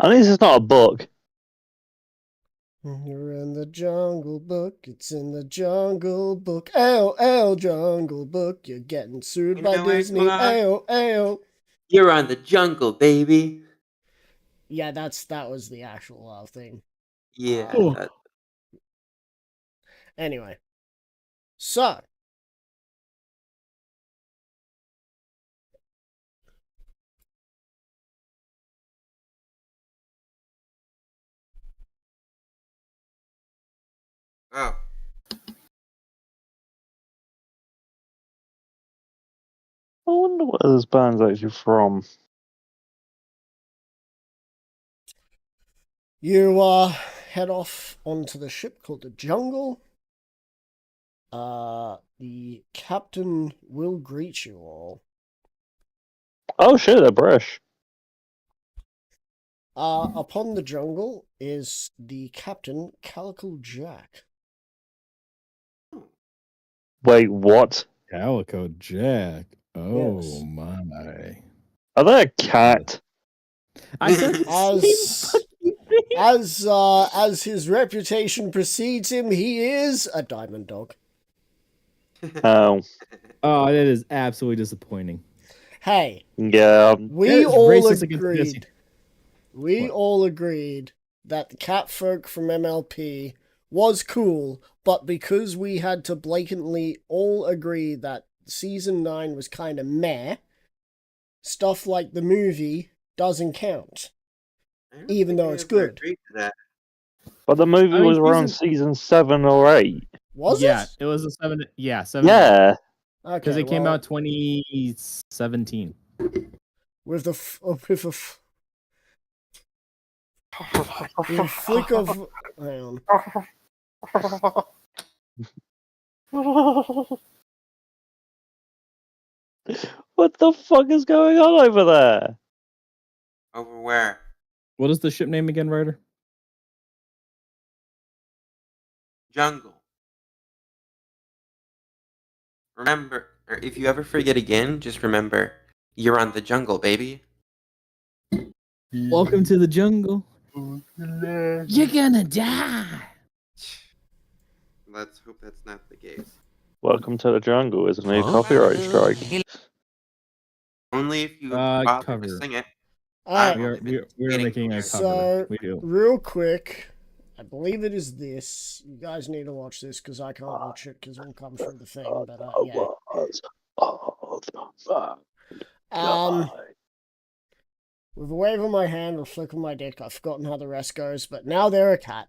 And this is not a book. You're in the Jungle Book, it's in the Jungle Book. Ayo, Jungle Book, you're getting sued You by know it, Disney. come on. Ayo. You're on the jungle, baby. Yeah, that was the actual thing. Yeah. Oh. Anyway. So. Oh. I wonder where this band's actually from. You head off onto the ship called the Jungle. The captain will greet you all. Oh shit, they're British. Upon the Jungle is the captain, Calico Jack. Wait, what? Calico Jack. Oh Yes. my. Are they a cat? I said As his reputation precedes him, he is a diamond dog. Oh, Oh, that is absolutely disappointing. Hey, yeah. we That is all racist against agreed. Disney. We What? all agreed that the catfolk from MLP was cool, but because we had to blatantly all agree that season 9 was kind of meh, stuff like the movie doesn't count. I don't Even think though I it's ever good. agreed to that. But the movie I mean, was around season 7 or 8. Was Yeah, it? it was a 7. Yeah, 7. Yeah. Okay, Because it came well, out 2017. with the with a flick of hang on. What the fuck is going on over there? Over where? What is the ship name again, Ryder? Jungle. Remember, or if you ever forget again, just remember, you're on the jungle, baby. Welcome to the jungle. You're gonna die. Let's hope that's not the case. Welcome to the Jungle is a new copyright strike. Only if you bother cover. to sing it. Alright, We are waiting making a for cover. So- We do. real quick, I believe it is this. You guys need to watch this because I can't watch it because it won't come through the thing. But yeah. With a wave of my hand or flick of my dick, I've forgotten how the rest goes. But now they're a cat.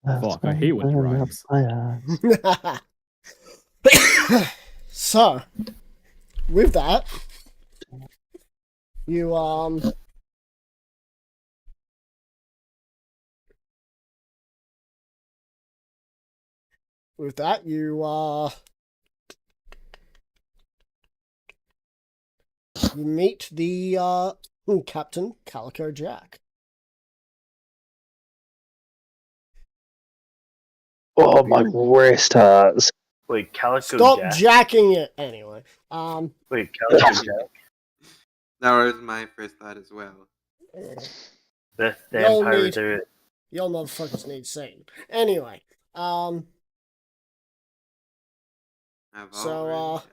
Uh, Fuck, I hate when he rhymes. So, with that, you with that you you meet the Captain Calico Jack. Oh, my wrist hurts. Wait, Calico Stop Jack? jacking it anyway. Wait, Calico Jack? That was my first thought as well. The Y'all Empire need- there. Y'all motherfuckers need Satan. Anyway, I've So, already said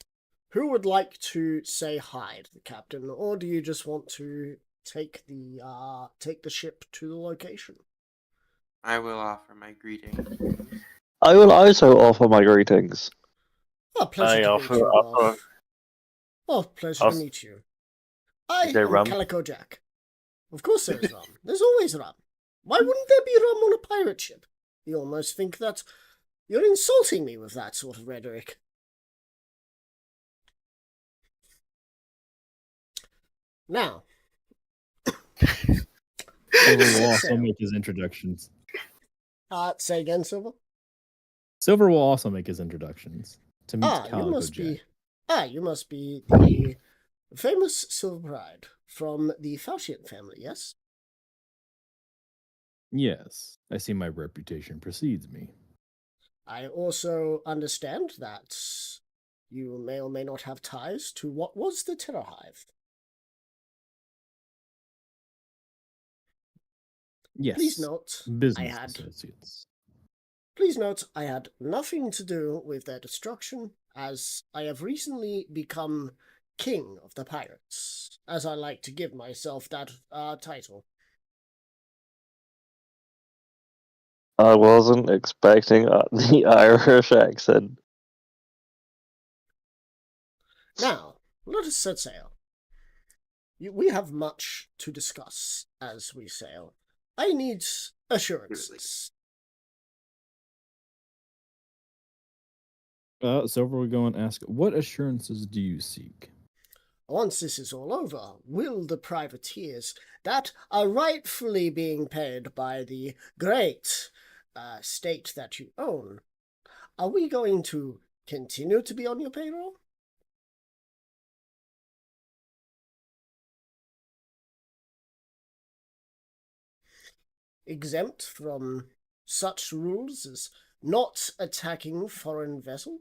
it. who would like to say hi to the captain, or do you just want to take the ship to the location? I will offer my greeting. I will also offer my greetings. Oh, pleasure I to offer- meet you. offer- Oh, pleasure Also- to meet you. I Is there am rum? Calico Jack. Of course there is rum. There's always rum. Why wouldn't there be rum on a pirate ship? You almost think that you're insulting me with that sort of rhetoric. Now, Silver Set will also sail. make his introductions. Say again, Silver. Silver will also make his introductions to meet You Calico must Jack. be. You must be the famous Silver Bride from the Falchian family, yes? Yes, I see my reputation precedes me. I also understand that you may or may not have ties to what was the Terror Hive. Yes, Please note, business I had associates. Please note, I had nothing to do with their destruction, as I have recently become King of the Pirates, as I like to give myself that title. I wasn't expecting the Irish accent. Now, let us set sail. We have much to discuss as we sail. I need assurances. Silver will go and ask, what assurances do you seek? Once this is all over, will the privateers that are rightfully being paid by the great state that you own, are we going to continue to be on your payroll? Exempt from such rules as not attacking foreign vessels?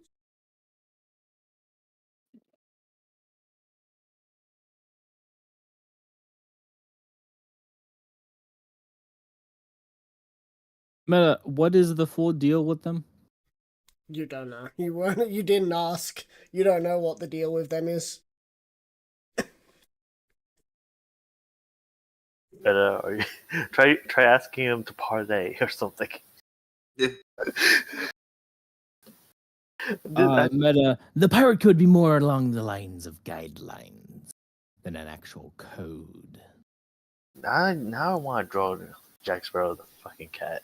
Meta, what is the full deal with them? You don't know. You didn't ask. You don't know what the deal with them is. But try asking him to parlay or something. Meta, the pirate code be more along the lines of guidelines than an actual code. Now I want to draw Jack Sparrow the fucking cat.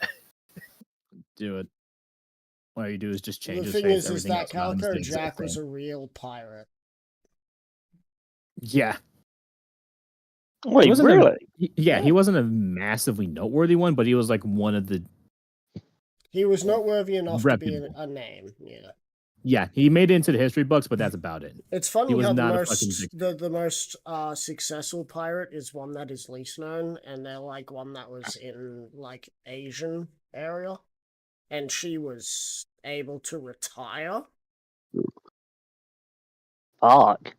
Do it. All you do is just change The his thing face. is Everything that else around him Calico stays the Jack was same. a real pirate. Yeah. Wait, He wasn't really? he wasn't a massively noteworthy one, but he was like one of the. He was noteworthy enough to be Reputable. a name, yeah. Yeah, he made it into the history books, but that's about it. It's funny He was how not a fucking dick. the most successful pirate is one that is least known, and they're like one that was in like Asian area, and she was able to retire. Fuck.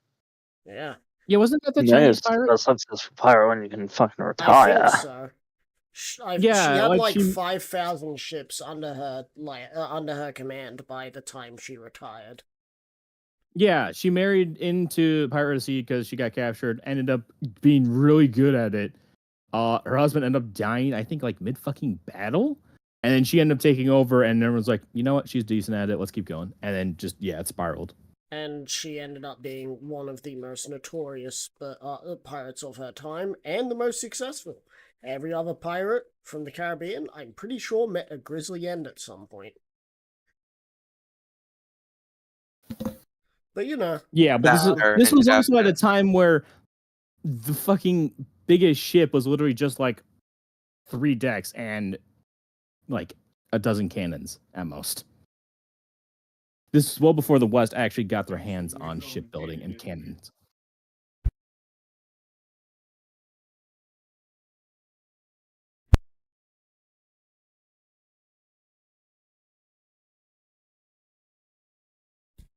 Yeah, Yeah, wasn't that the Yeah, Chinese it's pirate? a successful pirate when you can fucking I retire. think so. She Yeah, had like like she- 5,000 ships under her under her command by the time she retired. Yeah, she married into piracy because she got captured. Ended up being really good at it. Her husband ended up dying, I think, like mid fucking battle, and then she ended up taking over. And everyone's like, you know what? She's decent at it. Let's keep going. And then just it spiraled. And she ended up being one of the most notorious pirates of her time, and the most successful. Every other pirate from the Caribbean, I'm pretty sure, met a grisly end at some point. But you know, Yeah, but Or this was ended up also at a as- time where the fucking biggest ship was literally just like 3 decks and like a dozen cannons at most. This is well before the West actually got their hands on shipbuilding and cannons.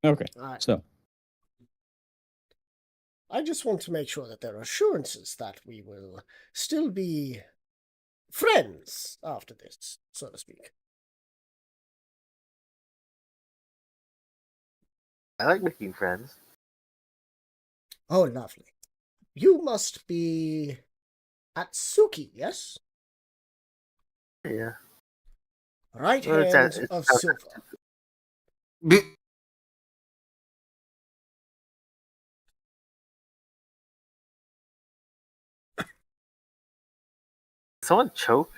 Okay. All right. So I just want to make sure that there are assurances that we will still be friends after this, so to speak. I like making friends. Oh, lovely. You must be Atsuki, yes? Yeah. Right Well, hand it's of silver. someone choke?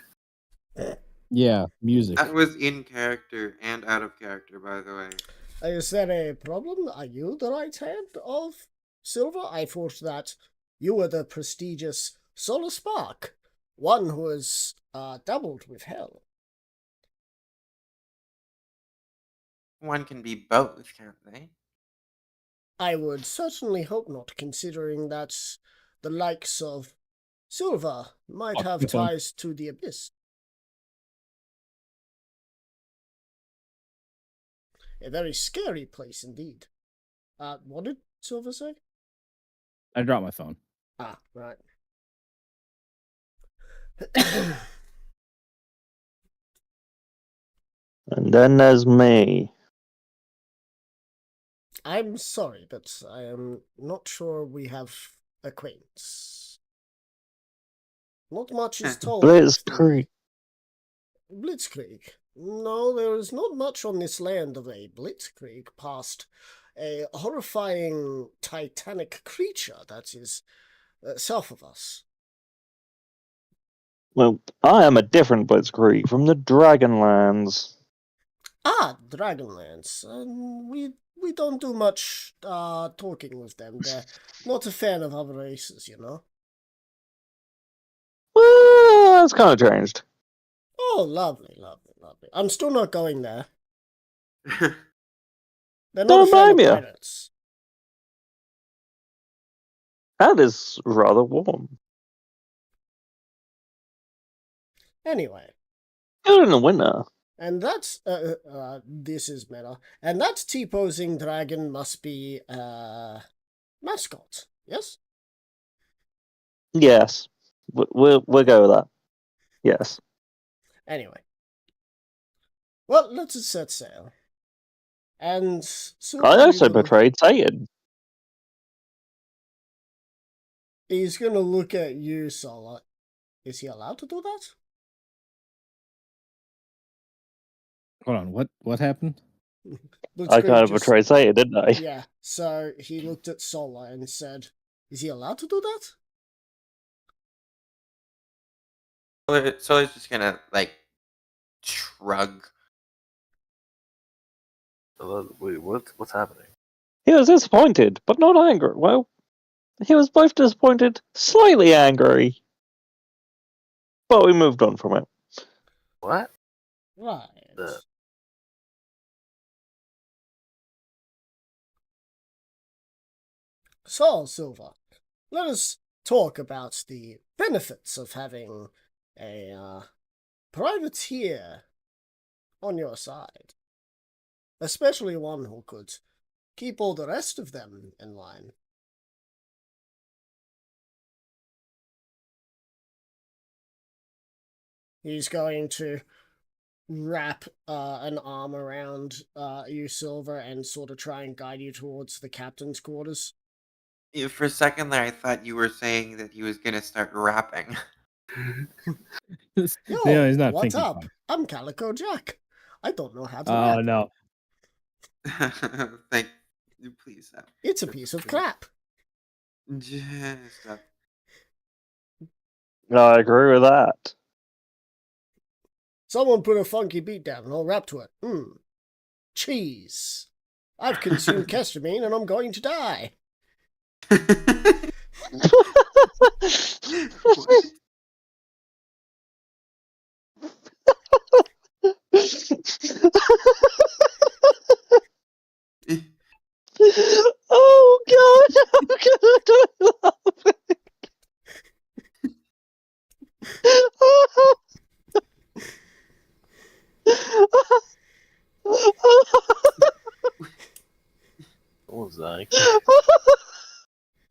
yeah, music. That was in character and out of character, by the way. Is there a problem? Are you the right hand of silver? I thought that you were the prestigious Solar Spark, one who has doubled with hell. One can be both, can't they? I would certainly hope not, considering that the likes of Silver might Oh, have good one. ties to the Abyss. A very scary place indeed. What did Silver say? I dropped my phone. Ah, right. And then there's me. I'm sorry, but I am not sure we have acquaintance. Not much is told. Blitzkrieg. Blitzkrieg. No, there is not much on this land of a blitzkrieg past a horrifying titanic creature that is south of us. Well, I am a different Blitzkrieg from the Dragonlands. Ah, Dragonlance. We don't do much talking with them. They're not a fan of other races, you know. Well, that's kind of changed. Oh, lovely, lovely, lovely. I'm still not going there. They're not a Don't fan of blame ya. pirates. That is rather warm. Anyway, Good in the winter. and that's this is meta, and that T-posing dragon must be mascot. Yes. Yes. We'll go with that. Yes. Anyway, well, let's set sail. And soon I also we will- betrayed Satan. He's gonna look at you, Sola. Is he allowed to do that? Hold on. What happened? I kind of just- betrayed Satan, didn't I? Yeah, so he looked at Sola and said, is he allowed to do that? So it's just gonna, like, shrug. Wait, what's happening? He was disappointed, but not angry. Well, he was both disappointed, slightly angry. But we moved on from it. What? Right. So, Silver, let us talk about the benefits of having a privateer on your side. Especially one who could keep all the rest of them in line. He's going to wrap an arm around you, Silver, and sort of try and guide you towards the captain's quarters. For a second there, I thought you were saying that he was gonna start rapping. Yo, Yeah, he's not what's thinking up? fun. I'm Calico Jack. I don't know how to Oh rap. no. Thank you, please stop. It's a piece of crap. Just stop. I agree with that. Someone put a funky beat down and I'll rap to it. Cheese. I've consumed ketamine and I'm going to die. What? Oh god, I'm gonna laugh.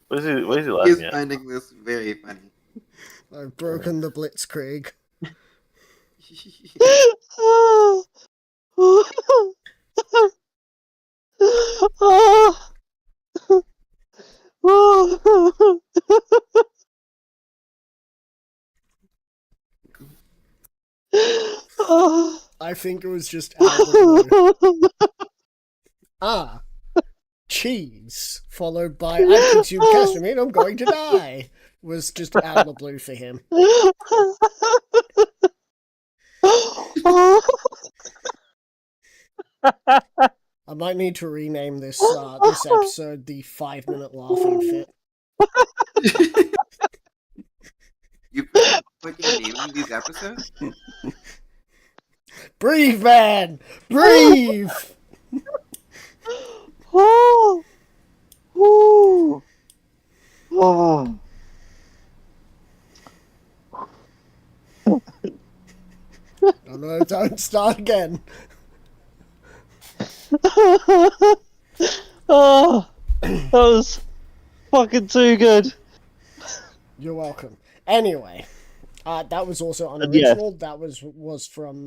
What is he He is laughing at? finding this very funny. I've broken the blitzkrieg. I think it was just out of the blue. Ah, cheese, followed by I've consumed caffeine, I'm going to die, was just out of the blue for him. I might need to rename this episode the 5-minute laughing fit. You fucking naming these episodes? Breathe, man! Breathe! Oh. Oh. Oh. Oh no, don't start again. Oh, that was fucking too good. You're welcome. Anyway, that was also Yeah. unoriginal. That was from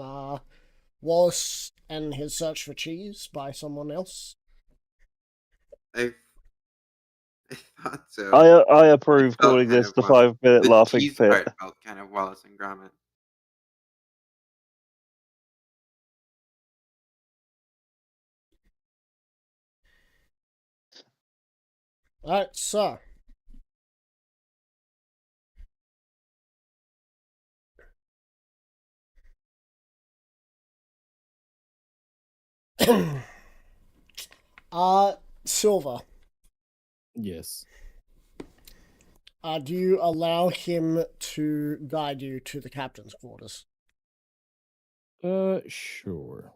Wallace and His Search for Cheese by someone else. I thought so. I approve It felt calling kind this of the Wallace. 5-minute The laughing cheese fit. part felt kind of Wallace and Gromit. Alright, so. Silver. Yes. Do you allow him to guide you to the captain's quarters? Sure.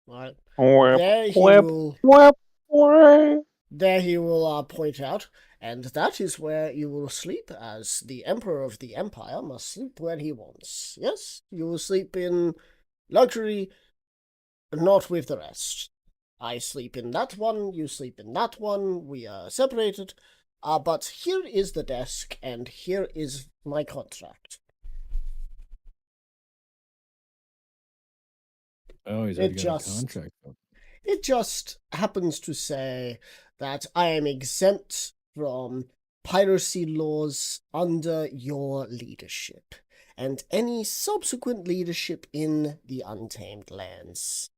Alright. Whip, There he whip, will whip, whip. There he will point out, and that is where you will sleep, as the Emperor of the Empire must sleep where he wants. Yes, you will sleep in luxury, not with the rest. I sleep in that one, you sleep in that one, we are separated. But here is the desk, and here is my contract. Oh, he's already got a contract. It just happens to say that I am exempt from piracy laws under your leadership, and any subsequent leadership in the Untamed Lands.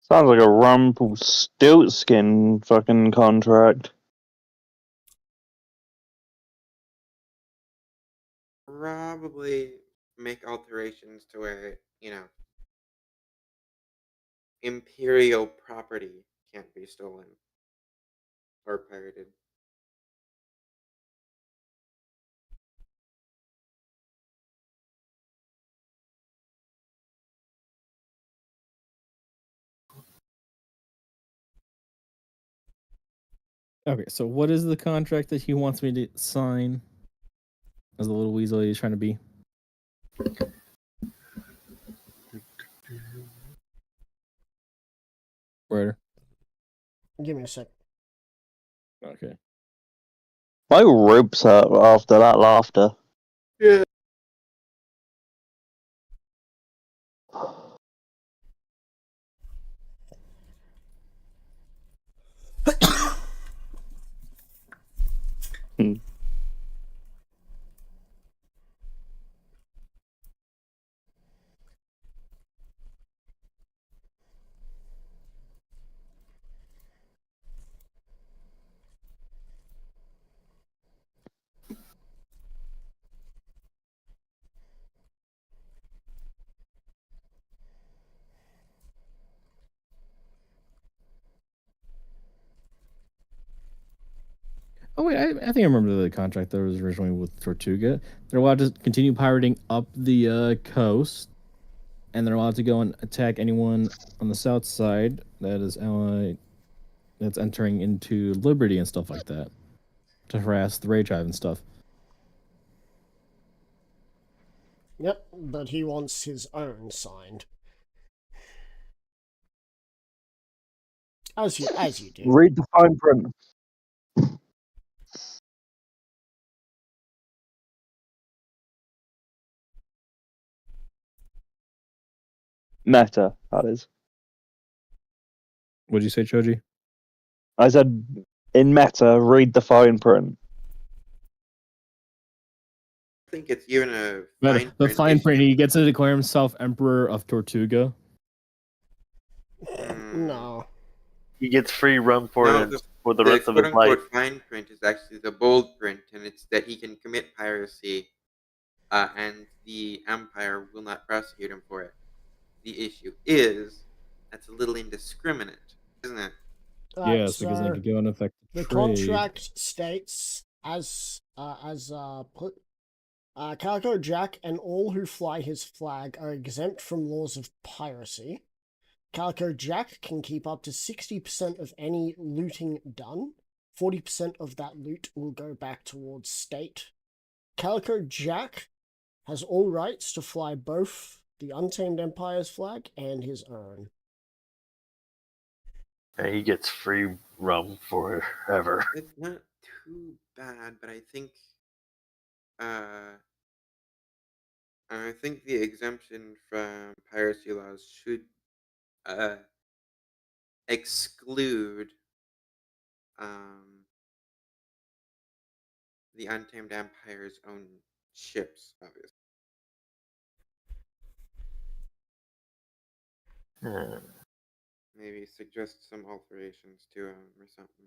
Sounds like a Rumpelstiltskin fucking contract. Probably make alterations to where, imperial property can't be stolen or pirated. Okay, so what is the contract that he wants me to sign? As the little weasel he's trying to be. Writer. Give me a sec. Okay. My ribs hurt after that laughter. Yeah. Oh wait, I think I remember the contract that was originally with Tortuga. They're allowed to continue pirating up the coast, and they're allowed to go and attack anyone on the south side that is that's entering into Liberty and stuff like that, to harass the Rage Hive and stuff. Yep, but he wants his own signed. As you do. Read the fine print. Meta, that is. What'd you say, Choji? I said, in meta, read the fine print. I think it's even a But fine the print fine issue. print, he gets to declare himself Emperor of Tortuga. No. He gets free run for No, it for the rest of his life. quote-unquote fine print is actually the bold print, and it's that he can commit piracy, and the Empire will not prosecute him for it. The issue is that's a little indiscriminate, isn't it? Yes, because they So could go and affect the the trade. contract states Calico Jack and all who fly his flag are exempt from laws of piracy. Calico Jack can keep up to 60% of any looting done. 40% of that loot will go back towards state. Calico Jack has all rights to fly both the Untamed Empire's flag and his own. And he gets free rum forever. It's not too bad, but I think the exemption from piracy laws should exclude the Untamed Empire's own ships, obviously. Maybe suggest some alterations to them or something.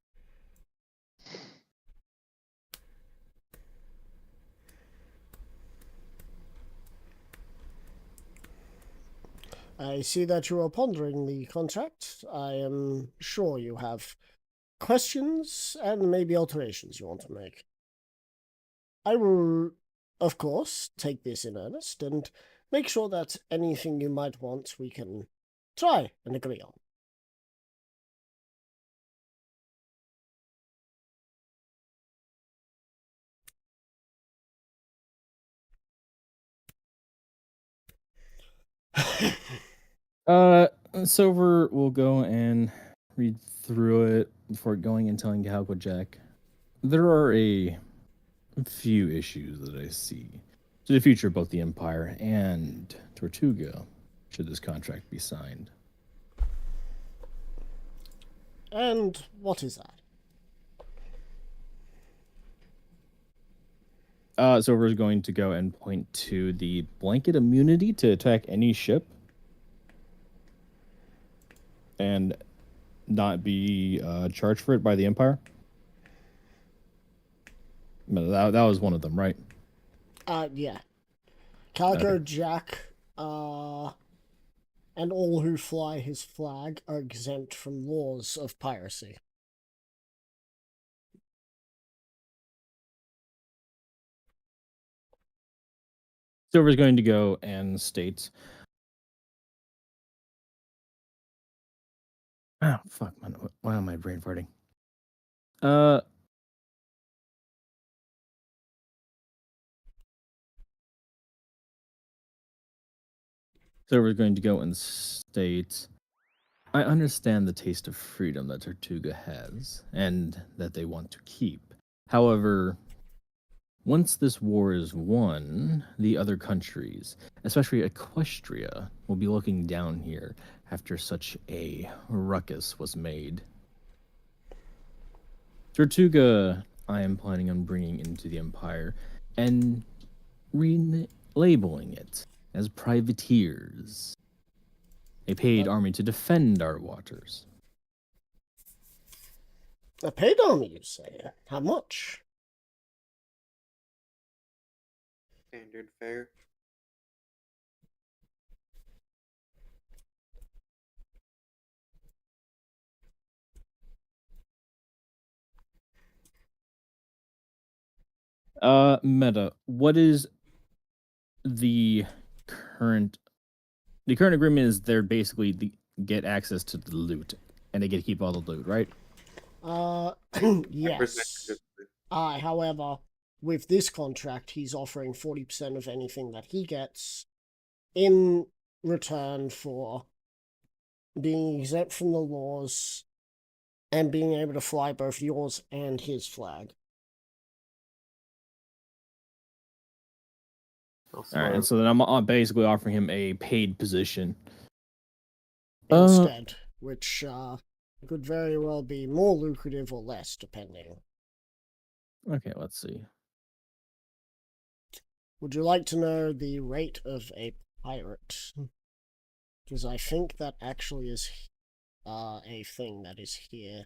I see that you are pondering the contract. I am sure you have questions and maybe alterations you want to make. I will, of course, take this in earnest and make sure that anything you might want we can try and agree on. Silver will go and read through it before going and telling Calico Jack. There are a few issues that I see to the future of both the Empire and Tortuga, should this contract be signed. And what is that? Silver is going to go and point to the blanket immunity to attack any ship and not be charged for it by the Empire. That was one of them, right? Yeah. Calico Okay. Jack, and all who fly his flag are exempt from laws of piracy. Silver's going to go and state. Oh, fuck, man. Why am I brain farting? Silver's going to go and state, I understand the taste of freedom that Tortuga has, and that they want to keep. However, once this war is won, the other countries, especially Equestria, will be looking down here after such a ruckus was made. Tortuga, I am planning on bringing into the Empire and relabeling it as privateers, a paid army to defend our waters. A paid army, you say? How much? Standard fare. Meta, what is the current agreement? Is they're basically get access to the loot and they get to keep all the loot, right? Yes. However, with this contract, he's offering 40% of anything that he gets in return for being exempt from the laws and being able to fly both yours and his flag. Oh, All right, smart. and so then I'm basically offering him a paid position. Instead, which could very well be more lucrative or less, depending. Okay, let's see. Would you like to know the rate of a pirate? Because I think that actually is a thing that is here.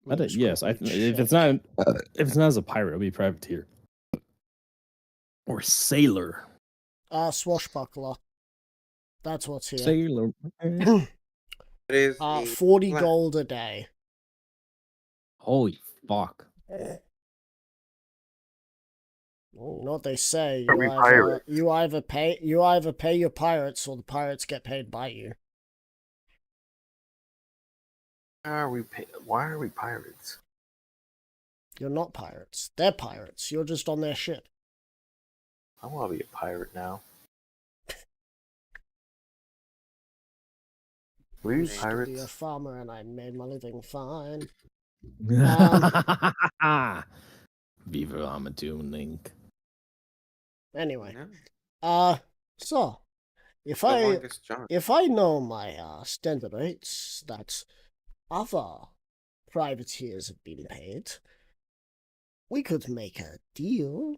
Let me just Yes, quickly if it's check. not as a pirate, it'll be privateer or sailor. Swashbuckler. That's what's here. Sailor. It is 40 flag. gold a day. Holy fuck! Well, you know what they say. Are we pirates? You either pay your pirates or the pirates get paid by you. Why are we pirates? You're not pirates. They're pirates. You're just on their ship. I want to be a pirate now. Were you Used to be a pirates? farmer and I made my living fine. Viva Amatune Link. Anyway, No, so if the I longest John. know my standard rates that other privateers have been paid, we could make a deal.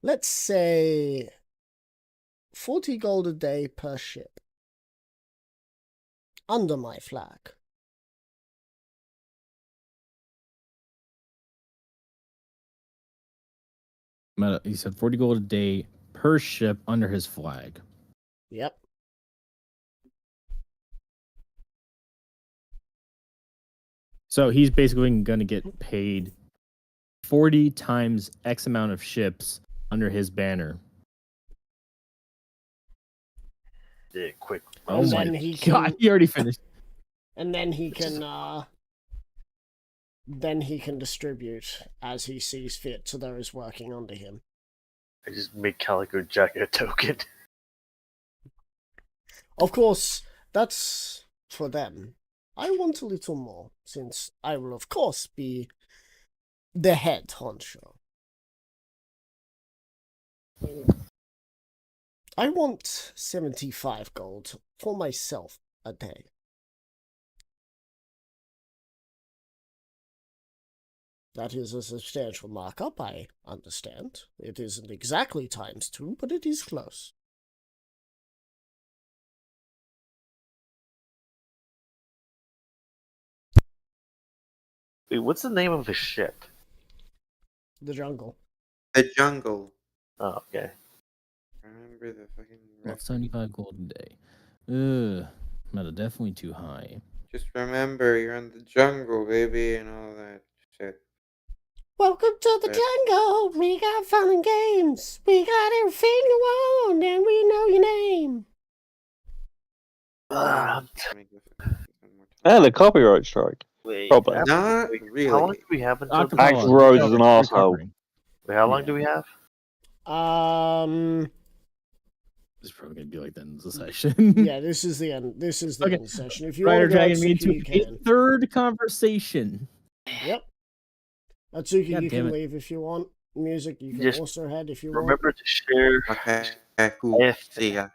Let's say 40 gold a day per ship. Under my flag. He said 40 gold a day per ship under his flag. Yep. So he's basically going to get paid 40 times X amount of ships under his banner. Yeah, quick. Oh And my then he god, can- he already finished. And then he can distribute as he sees fit to those working under him. I just make Calico Jack a token. Of course, that's for them. I want a little more, since I will of course be the head honcho. I want 75 gold for myself a day. That is a substantial markup, I understand. It isn't exactly ×2, but it is close. Wait, what's the name of the ship? The jungle. The jungle. Oh, okay. Remember the fucking. Well, 75 gold a day. Ugh, that's definitely too high. Just remember, you're in the jungle, baby, and all that shit. Welcome to the Yeah. jungle. We got fun and games. We got everything you want, and we know your name. Yeah, the copyright strike. Wait, Probably. Not wait, really. how long do we have until the... Axe Rose is an asshole. Wait, how long Yeah. do we have? It's probably gonna be like the end of the session. Yeah, this is the end. This is the Okay. end session. If you Ryder want to go, dragging me into Atsuki, you a can. third conversation. Yep. Atsuki, God you damn can it. leave if you want. Music, you can Just also head if you want. Remember to share. Okay, cool. If- See ya.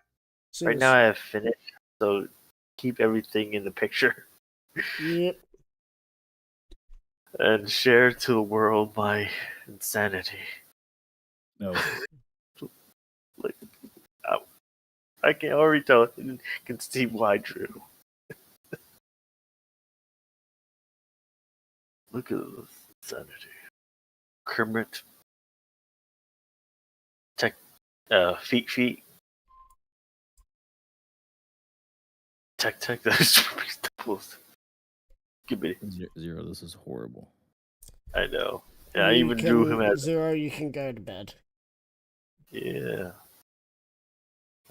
See Right this- now I have finished, so keep everything in the picture. Yep. And share to the world my insanity. No. I can already tell, can see why, Drew. Look at this insanity. Kermit. Feet. Tech, those doubles. Give me. Zero, this is horrible. I know. Yeah, I You even drew can- him as. Zero, you can go to bed. Yeah.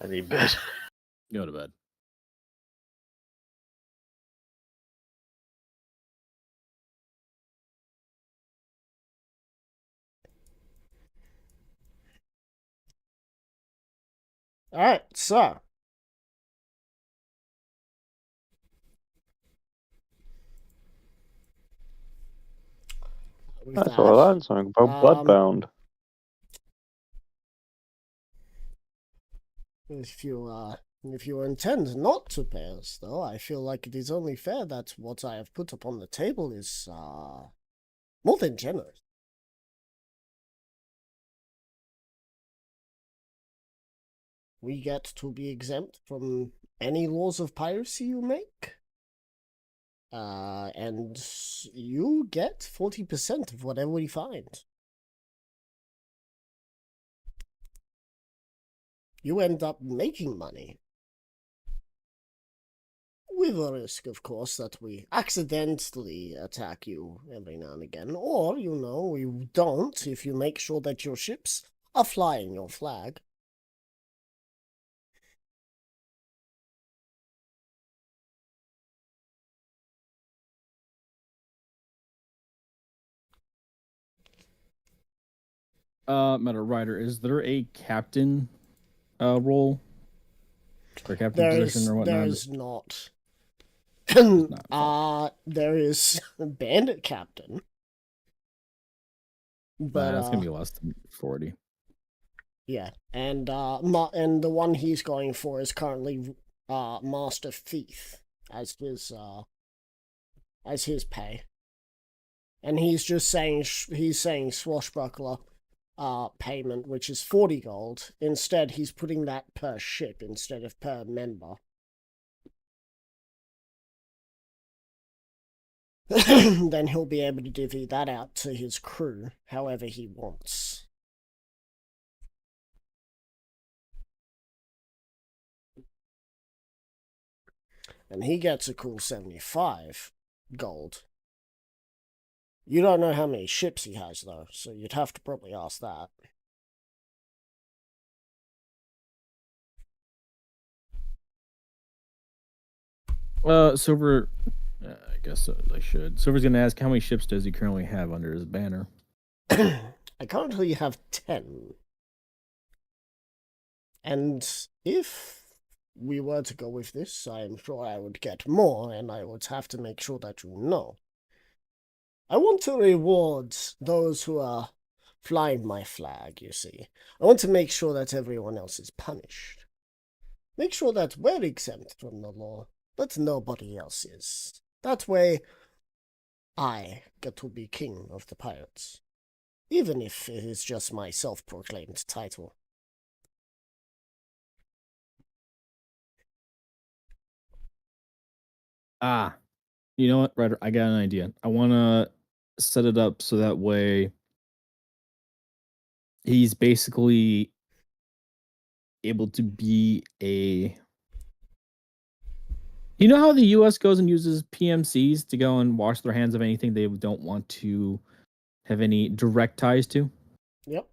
I need bed. Go to bed. Alright, so. with That's all I learned something about Bloodbound. If you intend not to pay us, though, I feel like it is only fair that what I have put upon the table is more than generous. We get to be exempt from any laws of piracy you make. And you get 40% of whatever we find. You end up making money. With a risk, of course, that we accidentally attack you every now and again. Or, we don't if you make sure that your ships are flying your flag. Meta Rider, is there a captain role? Or captain position or whatnot? There's not. Not there is bandit captain. But it's gonna be less than 40. Yeah, and and the one he's going for is currently Master Thief as his pay, and he's just saying swashbuckler payment, which is 40 gold. Instead, he's putting that per ship instead of per member. Then he'll be able to divvy that out to his crew however he wants. And he gets a cool 75 gold. You don't know how many ships he has, though, so you'd have to probably ask that. Silver, I guess I should. Silver's gonna ask, how many ships does he currently have under his banner? I currently have 10. And if we were to go with this, I'm sure I would get more, and I would have to make sure that you know. I want to reward those who are flying my flag, you see. I want to make sure that everyone else is punished. Make sure that we're exempt from the law, but nobody else is. That way, I get to be king of the pirates. Even if it is just my self-proclaimed title. You know what, Ryder? I got an idea. I want to set it up so that way he's basically able to be a. You know how the U.S. goes and uses PMCs to go and wash their hands of anything they don't want to have any direct ties to? Yep.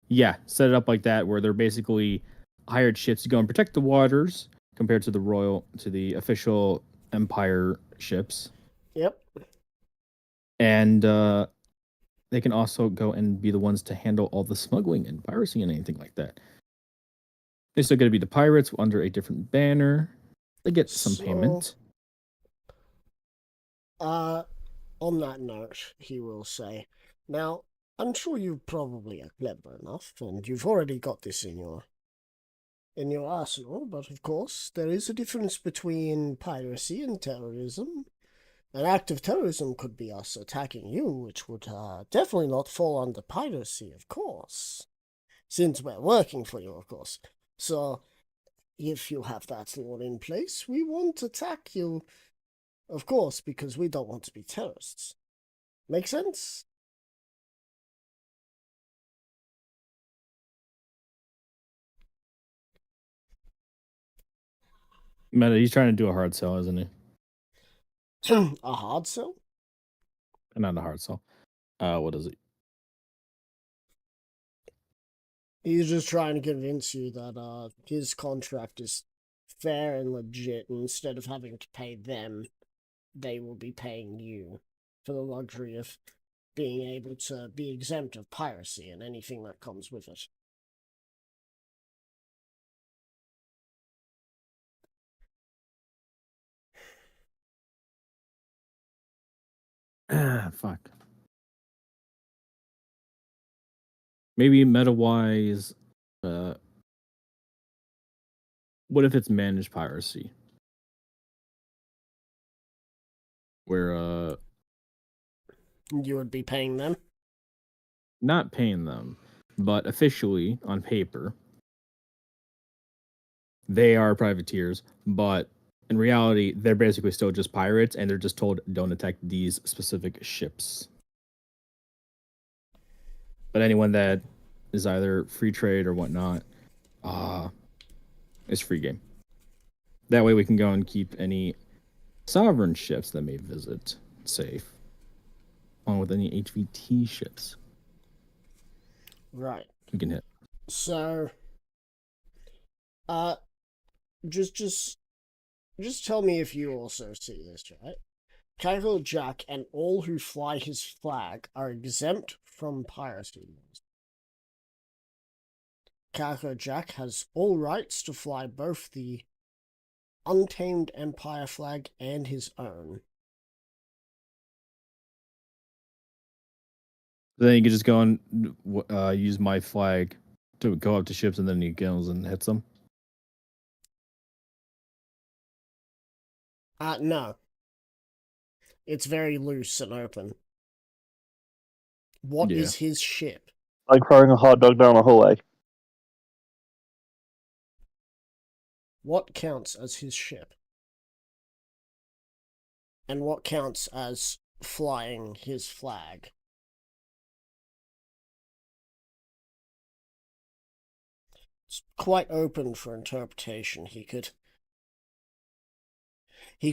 Yeah, set it up like that, where they're basically hired ships to go and protect the waters compared to the official Empire ships. Yep. And they can also go and be the ones to handle all the smuggling and piracy and anything like that. They're still going to be the pirates under a different banner. They get some payment. On that note, he will say, now, I'm sure you probably are clever enough, and you've already got this in your arsenal, but of course, there is a difference between piracy and terrorism. An act of terrorism could be us attacking you, which would definitely not fall under piracy, of course. Since we're working for you, of course. So, if you have that law in place, we won't attack you, of course, because we don't want to be terrorists. Make sense? Meta, he's trying to do a hard sell, isn't he? A hard sell? Not a hard sell. What is it? He's just trying to convince you that his contract is fair and legit, and instead of having to pay them, they will be paying you for the luxury of being able to be exempt of piracy and anything that comes with it. Fuck. maybe meta-wise, what if it's managed piracy? Where You would be paying them. not paying them, but officially on paper, they are privateers, but in reality, they're basically still just pirates, and they're just told don't attack these specific ships. But anyone that is either free trade or whatnot, is free game. That way, we can go and keep any sovereign ships that may visit safe, along with any HVT ships Right. we can hit. So, just tell me if you also see this, right? Casual Jack and all who fly his flag are exempt from piracy laws. Calico Jack has all rights to fly both the Untamed Empire flag and his own. Then you can just go and use my flag to go up to ships, and then he goes and hits them. No. It's very loose and open. What is his ship? Like throwing a hot dog down a hallway. What counts as his ship? And what counts as flying his flag? It's quite open for interpretation. He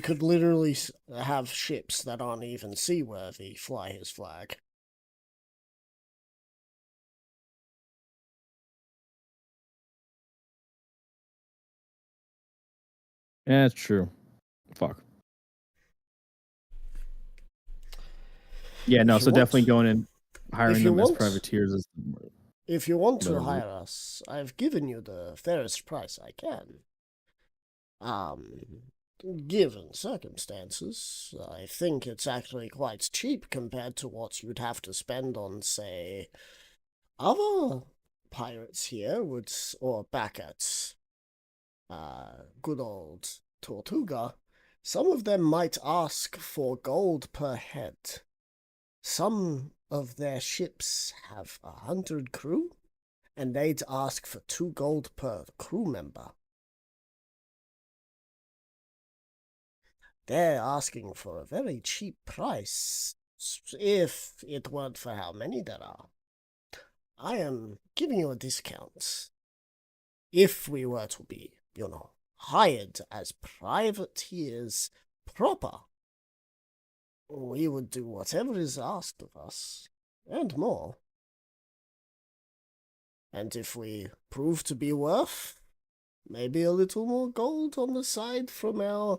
could literally have ships that aren't even seaworthy fly his flag. Yeah, that's true. Fuck. Yeah, no, so definitely going and hiring them as privateers is. If you want to hire us, I've given you the fairest price I can. Given circumstances, I think it's actually quite cheap compared to what you'd have to spend on, say, other pirates here would, or back at, good old Tortuga. Some of them might ask for gold per head. Some of their ships have 100 crew, and they'd ask for 2 gold per crew member. They're asking for a very cheap price, if it weren't for how many there are. I am giving you a discount. If we were to be, hired as privateers proper, we would do whatever is asked of us, and more. And if we prove to be worth maybe a little more gold on the side from our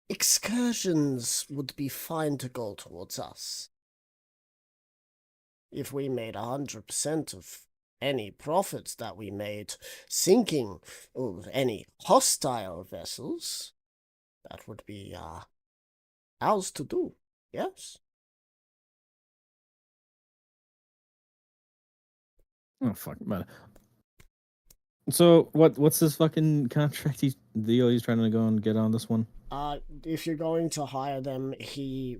excursions would be fine to go towards us. If we made 100% of any profits that we made sinking any hostile vessels, that would be ours to do, yes? Oh fuck, man. So what's this fucking contract deal he's trying to go and get on this one? If you're going to hire them, he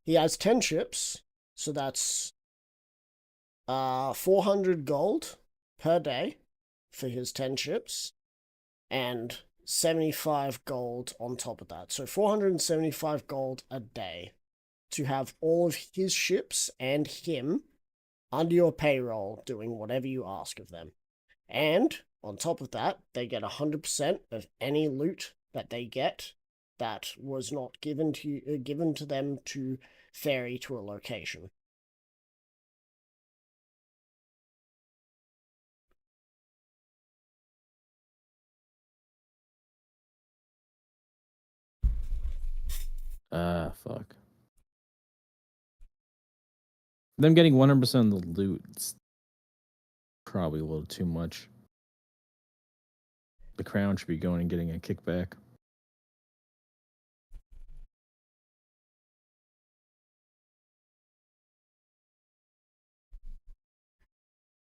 has 10 ships, so that's 400 gold per day for his 10 ships, and 75 gold on top of that. So 475 gold a day to have all of his ships and him under your payroll doing whatever you ask of them. And on top of that, they get 100% of any loot that they get that was not given to them to ferry to a location. Fuck. Them getting 100% of the loot's probably a little too much. The crown should be going and getting a kickback.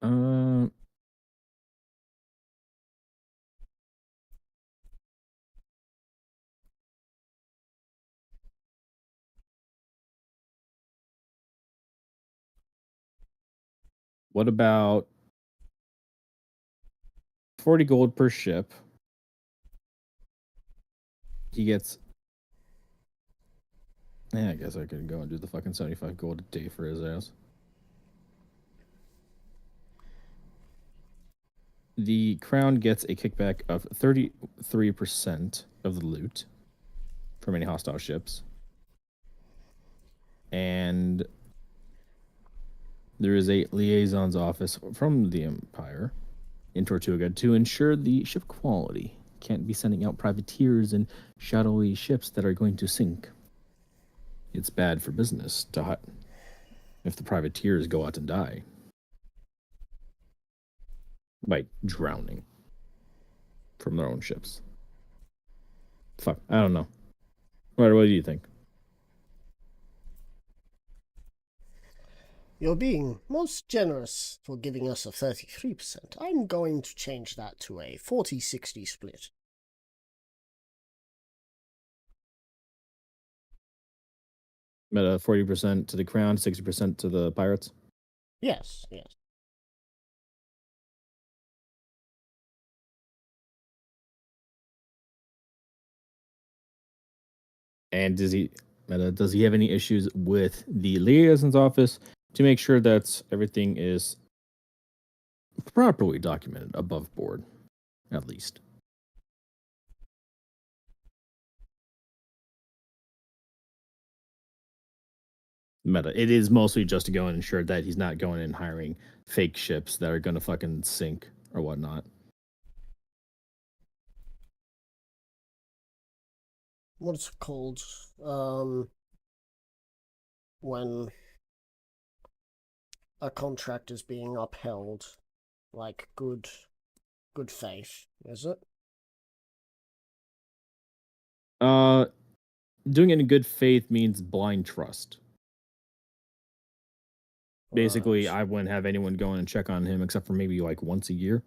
Um. What about 40 gold per ship? He gets. Yeah, I guess I could go and do the fucking 75 gold a day for his ass. The crown gets a kickback of 33% of the loot from any hostile ships. And there is a liaison's office from the Empire in Tortuga to ensure the ship quality. Can't be sending out privateers and shadowy ships that are going to sink. It's bad for business if the privateers go out and die by drowning from their own ships. Fuck, I don't know. What do you think? You're being most generous for giving us a 33%. I'm going to change that to a 40-60 split. Meta 40% to the crown, 60% to the pirates. Yes, yes. And does he have any issues with the liaison's office to make sure that everything is properly documented above board, at least? Meta, it is mostly just to go and ensure that he's not going and hiring fake ships that are going to fucking sink or whatnot. What's it called? When a contract is being upheld, like good faith, is it? Doing it in good faith means blind trust. Basically, Right. I wouldn't have anyone go in and check on him except for maybe like once a year.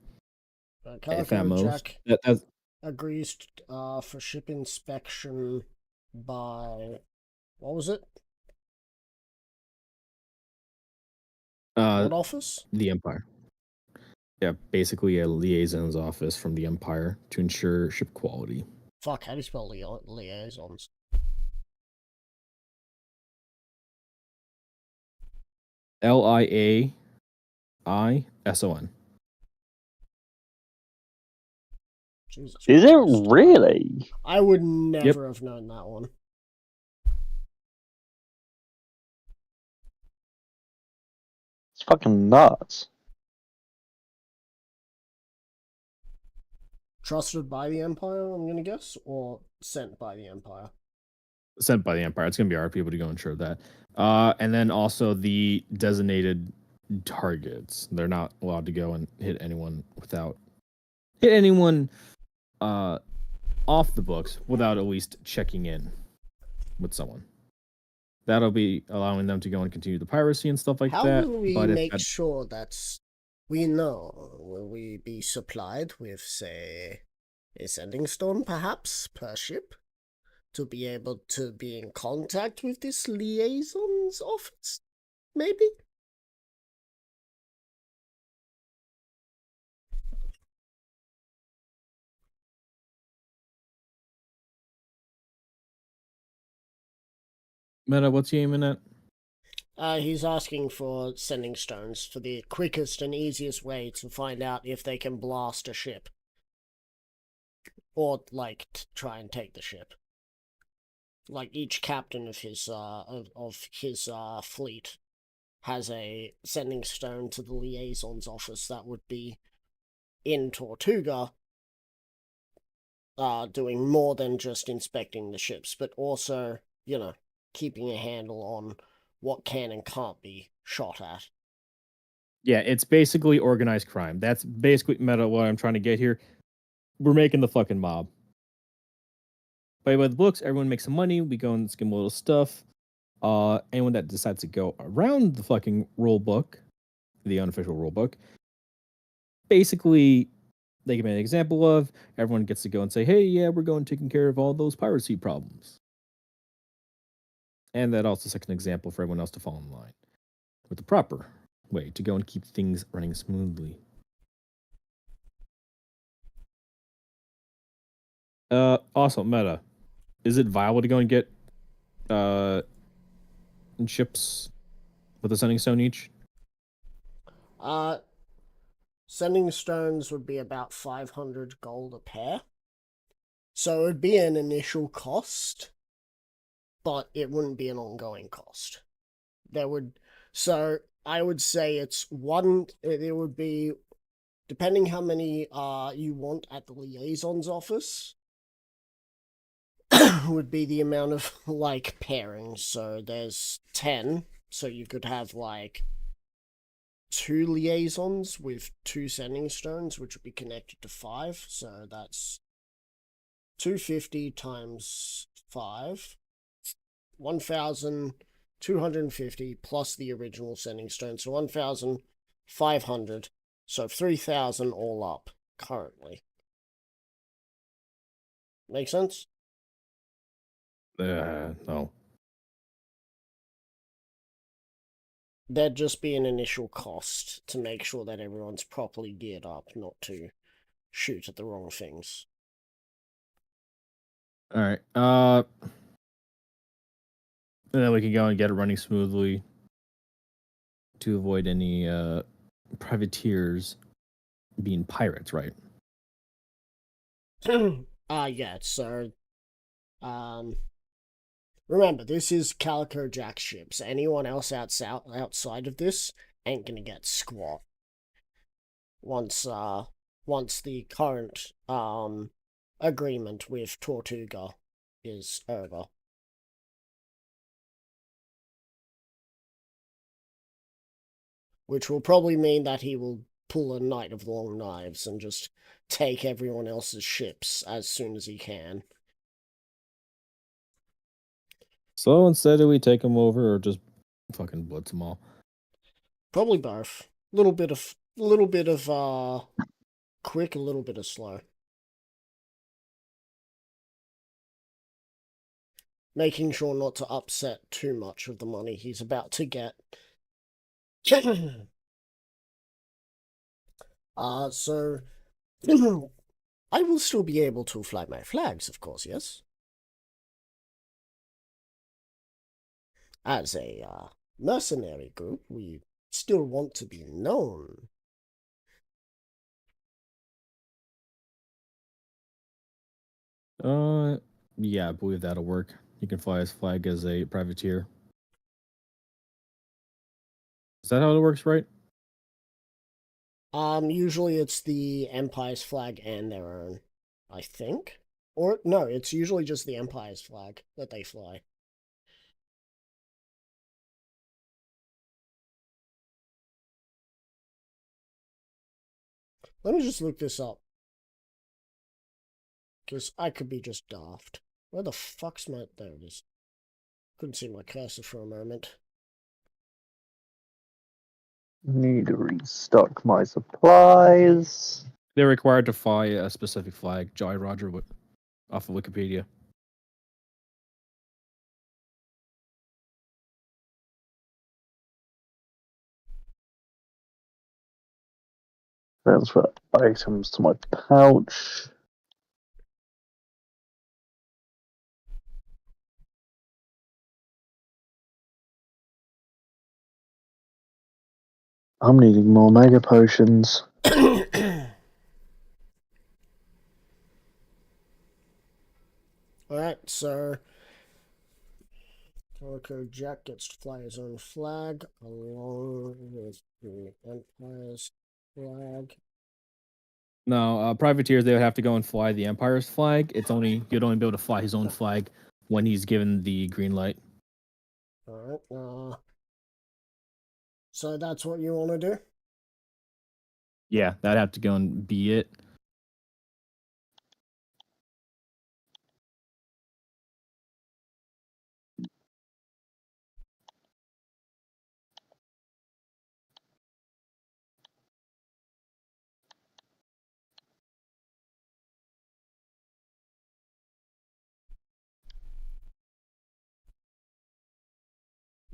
If at Calico most. Jack That's agrees for ship inspection by, what was it? What office? the Empire. Yeah, basically a liaison's office from the Empire to ensure ship quality. Fuck, how do you spell liaisons? Liaison. Jesus Is it Christ. really? I would never have known that one. It's fucking nuts. Trusted by the Empire, I'm gonna guess, or sent by the Empire. Sent by the Empire. It's gonna be our people to go ensure that. And then also the designated targets. They're not allowed to go and hit anyone off the books without at least checking in with someone. That'll be allowing them to go and continue the piracy and stuff like How that. will we but make sure that we know? Will we be supplied with, say, a sending stone, perhaps, per ship? To be able to be in contact with this liaison's office? Maybe? Meta, what's he aiming at? He's asking for sending stones for the quickest and easiest way to find out if they can blast a ship. Or, like, try and take the ship. Like, each captain of his fleet has a sending stone to the liaison's office that would be in Tortuga, doing more than just inspecting the ships, but also, keeping a handle on what can and can't be shot at. Yeah, it's basically organized crime. That's basically Meta what I'm trying to get here. We're making the fucking mob. By the books, everyone makes some money. We go and skim a little stuff. Anyone that decides to go around the fucking rule book, the unofficial rule book, basically they can make an example of. Everyone gets to go and say, hey, yeah, we're going taking care of all those piracy problems. And that also sets an example for everyone else to fall in line with the proper way to go and keep things running smoothly. Also, meta. Is it viable to go and get ships with a sending stone each? Sending stones would be about 500 gold a pair. So it would be an initial cost, but it wouldn't be an ongoing cost. So I would say it would be, depending how many you want at the liaison's office, would be the amount of, like, pairings. So there's 10, so you could have, like, 2 liaisons with 2 sending stones, which would be connected to 5, so that's 250 times 5, 1,250 plus the original sending stone, so 1,500, so 3,000 all up currently. Make sense? No. There'd just be an initial cost to make sure that everyone's properly geared up, not to shoot at the wrong things. All right. And then we can go and get it running smoothly to avoid any privateers being pirates, right? Yeah, so remember, this is Calico Jack's ships. Anyone else outside of this ain't gonna get squat. Once the current agreement with Tortuga is over. Which will probably mean that he will pull a Knight of Long Knives and just take everyone else's ships as soon as he can. So instead, do we take them over or just fucking blitz them all? Probably both. Little bit of quick, a little bit of slow. Making sure not to upset too much of the money he's about to get. So I will still be able to fly my flags, of course, yes? As a mercenary group, we still want to be known. Yeah, I believe that'll work. You can fly his flag as a privateer. Is that how it works, right? Usually it's the Empire's flag and their own, I think. Or, no, it's usually just the Empire's flag that they fly. Let me just look this up. Because I could be just daft. Where the fuck's my... There it is. Couldn't see my cursor for a moment. Need to restock my supplies. They're required to fly a specific flag. Jolly Roger off of Wikipedia. Transfer items to my pouch. I'm needing more mega potions. Alright, so Calico Jack gets to fly his own flag along with the Empire's flag. No, privateers, they would have to go and fly the Empire's flag. You'd only be able to fly his own flag when he's given the green light. Alright, so that's what you want to do? Yeah, that'd have to go and be it.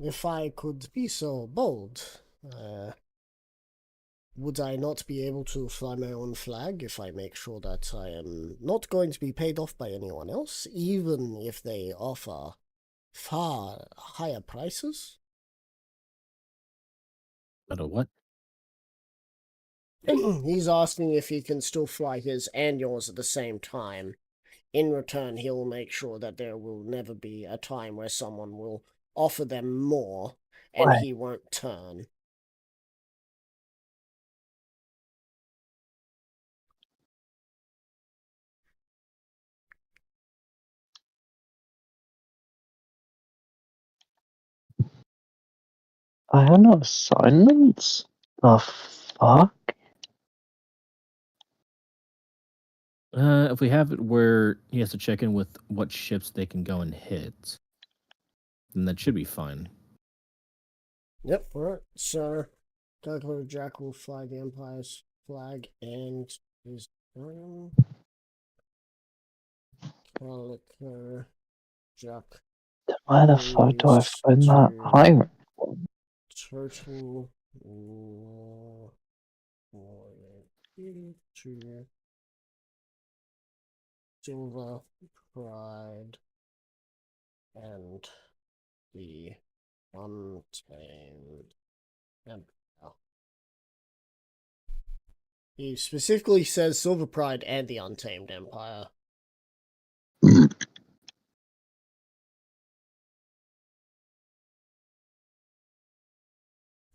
if I could be so bold, would I not be able to fly my own flag if I make sure that I am not going to be paid off by anyone else, even if they offer far higher prices? But a what? He's asking if he can still fly his and yours at the same time. In return, he'll make sure that there will never be a time where someone will offer them more and Right. he won't turn. I have no assignments? The fuck? If we have it where he has to check in with what ships they can go and hit, then that should be fine. Yep, alright, so Calculator Jack will fly the Empire's flag and his own. Calculator Jack Where the fuck do I agrees find that to hiring? total loyalty to Silver Pride and the Untamed Empire. He specifically says Silver Pride and the Untamed Empire.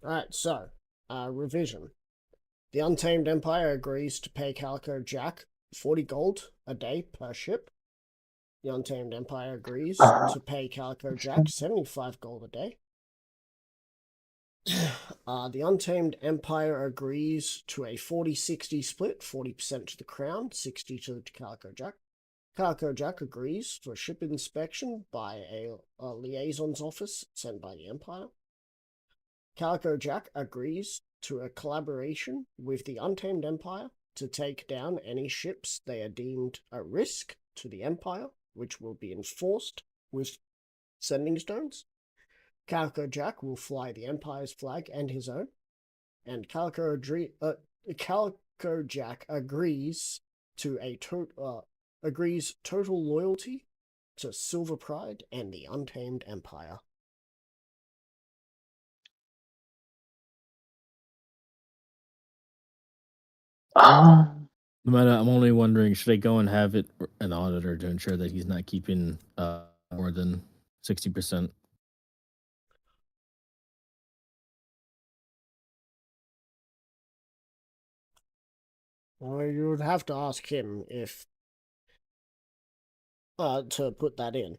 Alright, so, revision. The Untamed Empire agrees to pay Calico Jack 40 gold a day per ship. The Untamed Empire agrees to pay Calico Jack 75 gold a day. The Untamed Empire agrees to a 40-60 split, 40% to the Crown, 60 to the Calico Jack. Calico Jack agrees for ship inspection by a liaison's office sent by the Empire. Calico Jack agrees to a collaboration with the Untamed Empire to take down any ships they are deemed a risk to the Empire, which will be enforced with sending stones. Calico Jack will fly the Empire's flag and his own, and Calico Jack agrees to agrees total loyalty to Silver Pride and the Untamed Empire. No matter, I'm only wondering, should I go and have it an auditor to ensure that he's not keeping more than 60%? Well, you would have to ask him if to put that in.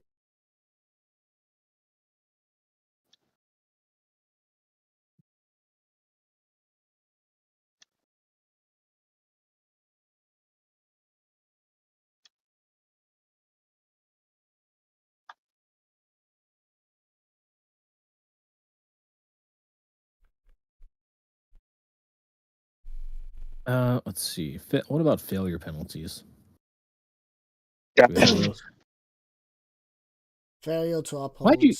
Let's see. What about failure penalties? Yeah. Do we have those? Failure to uphold. Why'd you-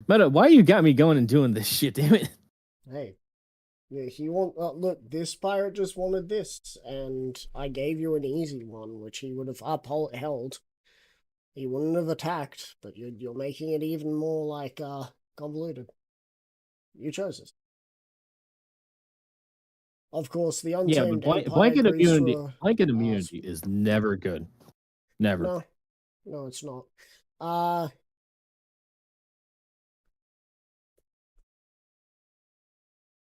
Meta, why you got me going and doing this shit? Damn it! Hey, yeah, he want. Look, this pirate just wanted this, and I gave you an easy one, which he would have upheld. He wouldn't have attacked, but you're making it even more like convoluted. You chose it. Of course, the Yeah, Untamed but Empire blanket agrees immunity. to Blanket immunity is never good. Never. No, it's not.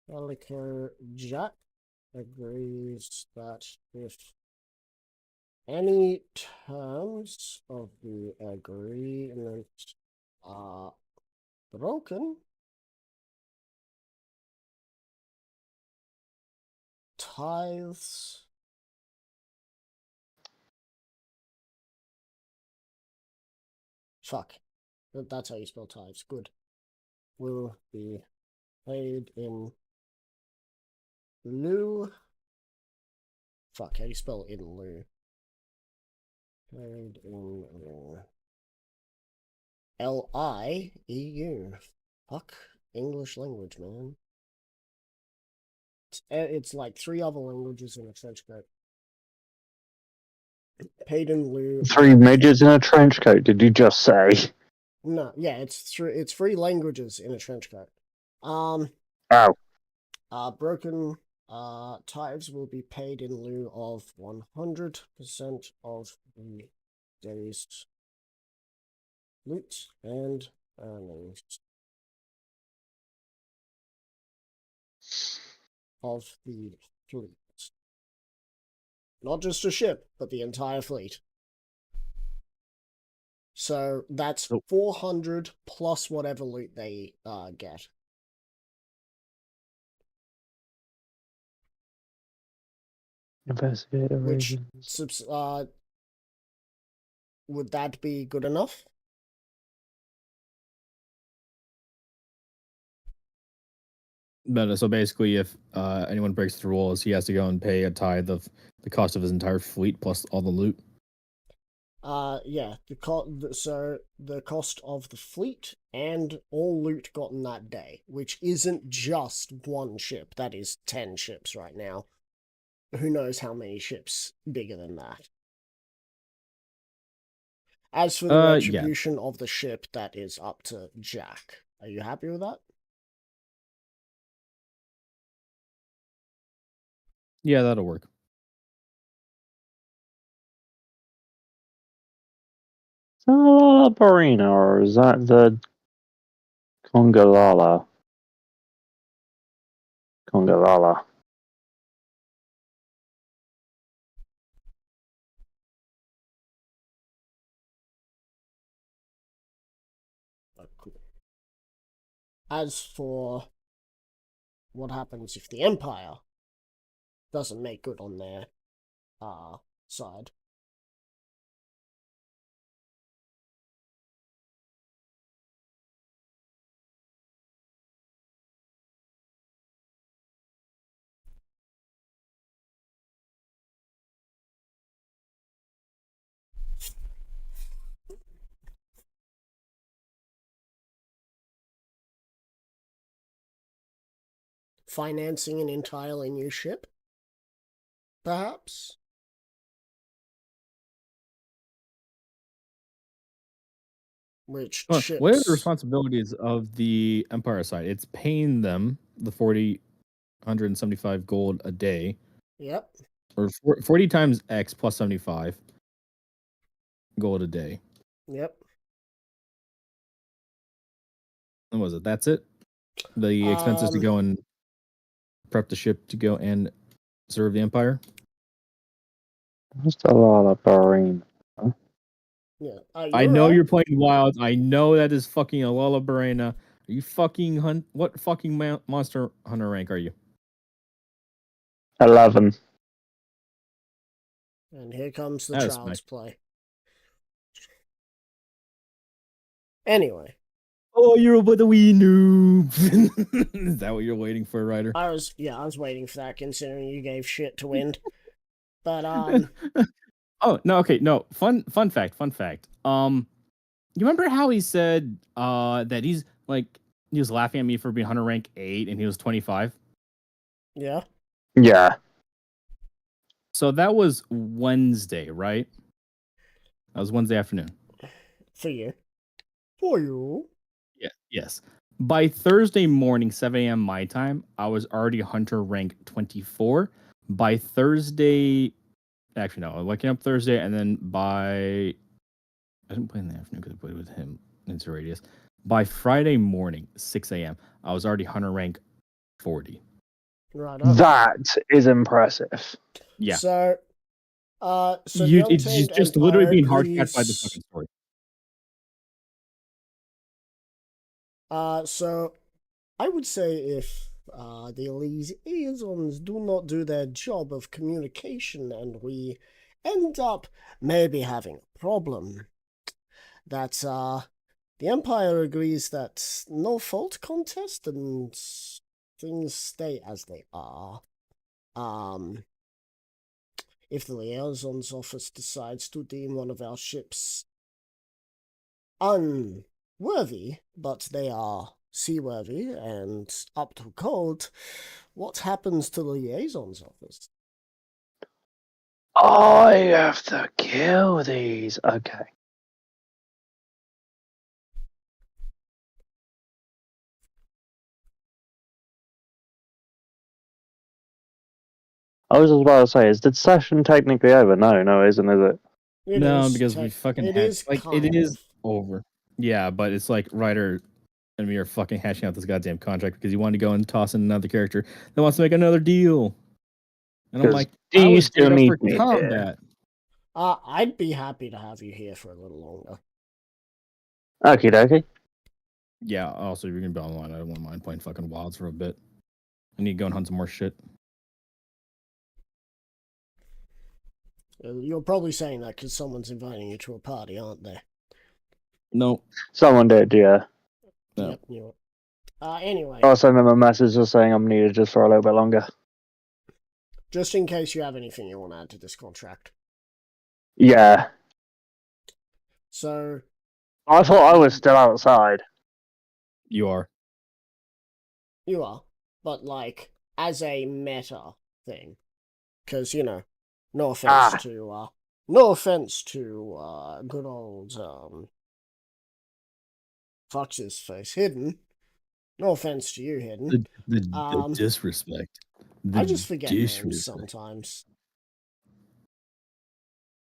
Calico Jack agrees that if any terms of the agreement are broken, tithes fuck. That's how you spell tithes. Good. Will be paid in lieu. Fuck, how do you spell in lieu? Paid in lieu. Lieu. Fuck English language, man. It's like 3 other languages in a trench coat. Paid in lieu. 3 midgets in a trench coat, did you just say? No, yeah, it's 3 languages in a trench coat. Oh. Broken tithes will be paid in lieu of 100% of the day's loot and earnings of the fleet. Not just a ship, but the entire fleet. So that's 400 plus whatever loot they get. Investigator Which rations. would that be good enough? But so basically, if anyone breaks the rules, he has to go and pay a tithe of the cost of his entire fleet plus all the loot. Yeah, so the cost of the fleet and all loot gotten that day, which isn't just 1 ship, that is 10 ships right now. Who knows how many ships bigger than that? As for the retribution of the ship, that is up to Jack. Are you happy with that? Yeah, that'll work. Is that La Barina, or is that the Congalala? Congalala. Oh, cool. As for what happens if the Empire doesn't make good on their side. Financing an entirely new ship? Perhaps? Which ships? What are the responsibilities of the Empire side? It's paying them the 175 gold a day. Yep. Or 40 times X plus 75 gold a day. Yep. And was it? That's it? The expenses to go and prep the ship to go and serve the Empire? What's the La Barina? Yeah. I know right. you're playing wild. I know that is fucking a Lala Barena. Are you fucking what fucking monster hunter rank are you? 11. And here comes the That is child's nice. play. Anyway. Oh, you're but the wee noob. Is that what you're waiting for, Ryder? I was waiting for that, considering you gave shit to wind. But Oh no, okay, no. Fun fact. You remember how he said that he was laughing at me for being hunter rank 8 and he was 25? Yeah. Yeah. So that was Wednesday, right? That was Wednesday afternoon. For you. For you. Yeah. Yes. By Thursday morning, 7 a.m. my time, I was already hunter rank 24. By Thursday, actually no, I was waking up Thursday, and then I didn't play in the afternoon because I played with him into Radius. By Friday morning, 6 a.m., I was already hunter rank 40. Right on. That is impressive. So Yeah. so it's just literally being hard cat by the fucking story. So I would say if the liaisons do not do their job of communication and we end up maybe having a problem, that the Empire agrees that no fault contest and things stay as they are. If the liaison's office decides to deem one of our ships unworthy, but they are seaworthy and up to code, what happens to the liaison's office? I have to kill these. Okay. I was just about to say, is the session technically over? No, isn't, is it? It No, is because we fucking it had is like kind it is of. over. Yeah, but it's like Ryder and me are fucking hashing out this goddamn contract because he wanted to go and toss in another character that wants to make another deal. And I'm 'Cause like, do I you was still geared up need for me here? combat. I'd be happy to have you here for a little longer. Okie dokie. Yeah, also, if you're gonna be online, I don't mind playing fucking Wilds for a bit. I need to go and hunt some more shit. You're probably saying that because someone's inviting you to a party, aren't they? No. Someone did, yeah. No. Yep. Anyway, I'll send them a message just saying I'm needed just for a little bit longer. just in case you have anything you want to add to this contract. Yeah. So, I thought I was still outside. You are. you are, but like, as a meta thing. Because, no offense to good old, fuck's his face, Hidden. No offense to you, Hidden. The disrespect. I just forget names sometimes.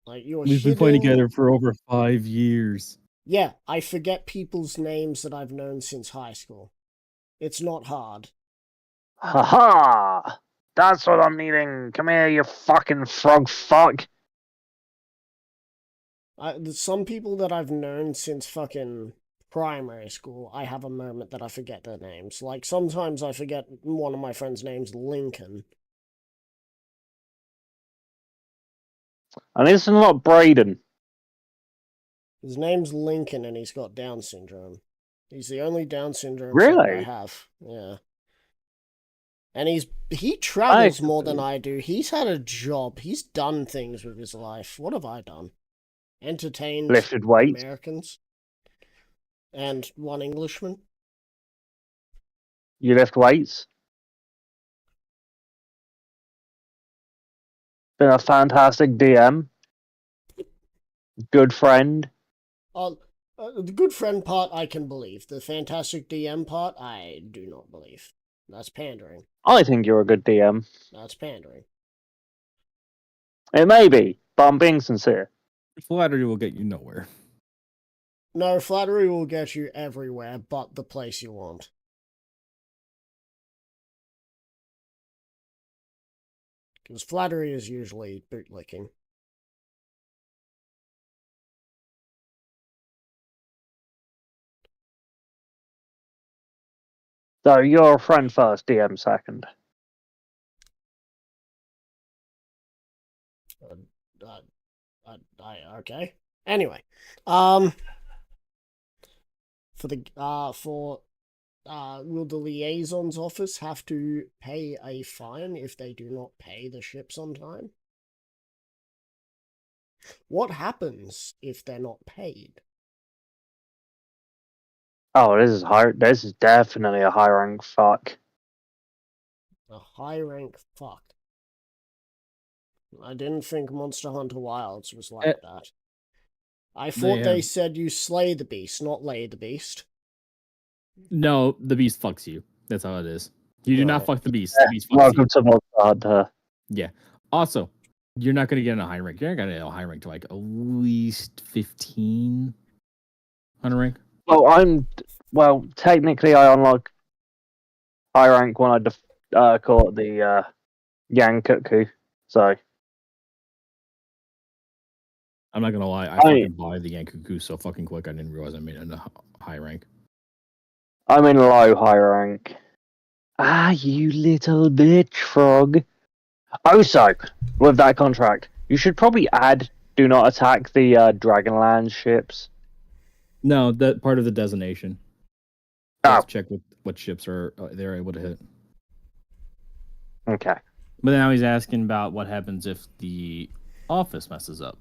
Like, We've been playing together for over 5 years. Yeah, I forget people's names that I've known since high school. It's not hard. Haha! That's what I'm needing. Come here, you fucking frog fuck. Some people that I've known since fucking primary school, I have a moment that I forget their names. Like, sometimes I forget one of my friends' name's Lincoln. And it's not Braden. His name's Lincoln and he's got Down syndrome. He's the only Down syndrome friend I Really? have. Yeah. And he travels I- more than I do. He's had a job. He's done things with his life. What have I done? Entertained Lifted weights. Americans. And one Englishman. You lift weights. Been a fantastic DM. Good friend. The good friend part I can believe. The fantastic DM part I do not believe. That's pandering. I think you're a good DM. That's pandering. It may be, but I'm being sincere. Flattery will get you nowhere. No, flattery will get you everywhere but the place you want. Because flattery is usually bootlicking. So you're a friend first, DM second. Okay. Anyway, will the liaison's office have to pay a fine if they do not pay the ships on time? What happens if they're not paid? Oh, this is hard. This is definitely a high rank fuck. A high rank fuck. I didn't think Monster Hunter Wilds was like that. I thought they said you slay the beast, not lay the beast. No, the beast fucks you. That's how it is. You do not Right. fuck the beast. The beast fucks Welcome you. to Monster Hunter. Yeah. Also, you're not going to get in a high rank. You're not going to get a high rank to like at least 15 hunter rank. Well, technically I unlock high rank when I caught the Yang Cuckoo. So I'm not going to lie. I fucking buy the Yankuku so fucking quick. I didn't realize I made it a high rank. I'm in low high rank. Ah, you little bitch frog. Also, with that contract, you should probably add do not attack the Dragonland ships. No, that part of the designation. Oh. Let's check what ships are they're able to hit. Okay. But now he's asking about what happens if the office messes up.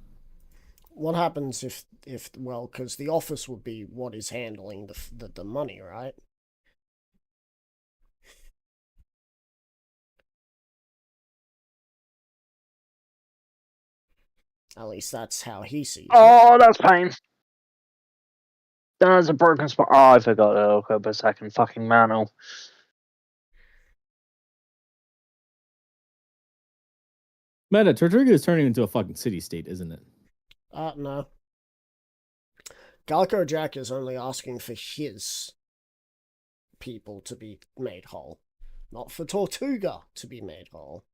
What happens if because the office would be what is handling the money, right? At least that's how he sees it. Oh, that's pain. There's a broken spot. Oh, I forgot to look up a second fucking mantle. Meta, Tortuga is turning into a fucking city state, isn't it? No. Galco Jack is only asking for his people to be made whole, not for Tortuga to be made whole.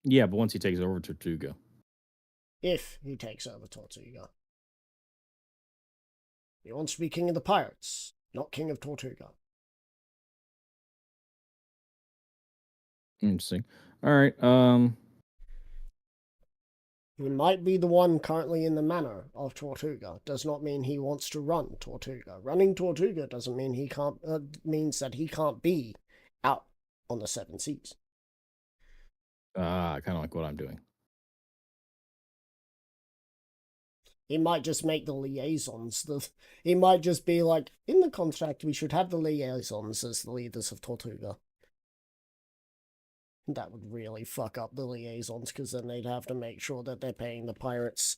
Yeah, but once he takes over Tortuga. If he takes over Tortuga. He wants to be king of the pirates, not king of Tortuga. Interesting. All right. He might be the one currently in the manor of Tortuga. Does not mean he wants to run Tortuga. Running Tortuga doesn't mean he can't. Means that he can't be out on the seven seas. Kind of like what I'm doing. He might just make the liaisons. He might just be like, in the contract, we should have the liaisons as the leaders of Tortuga. That would really fuck up the liaisons, because then they'd have to make sure that they're paying the pirates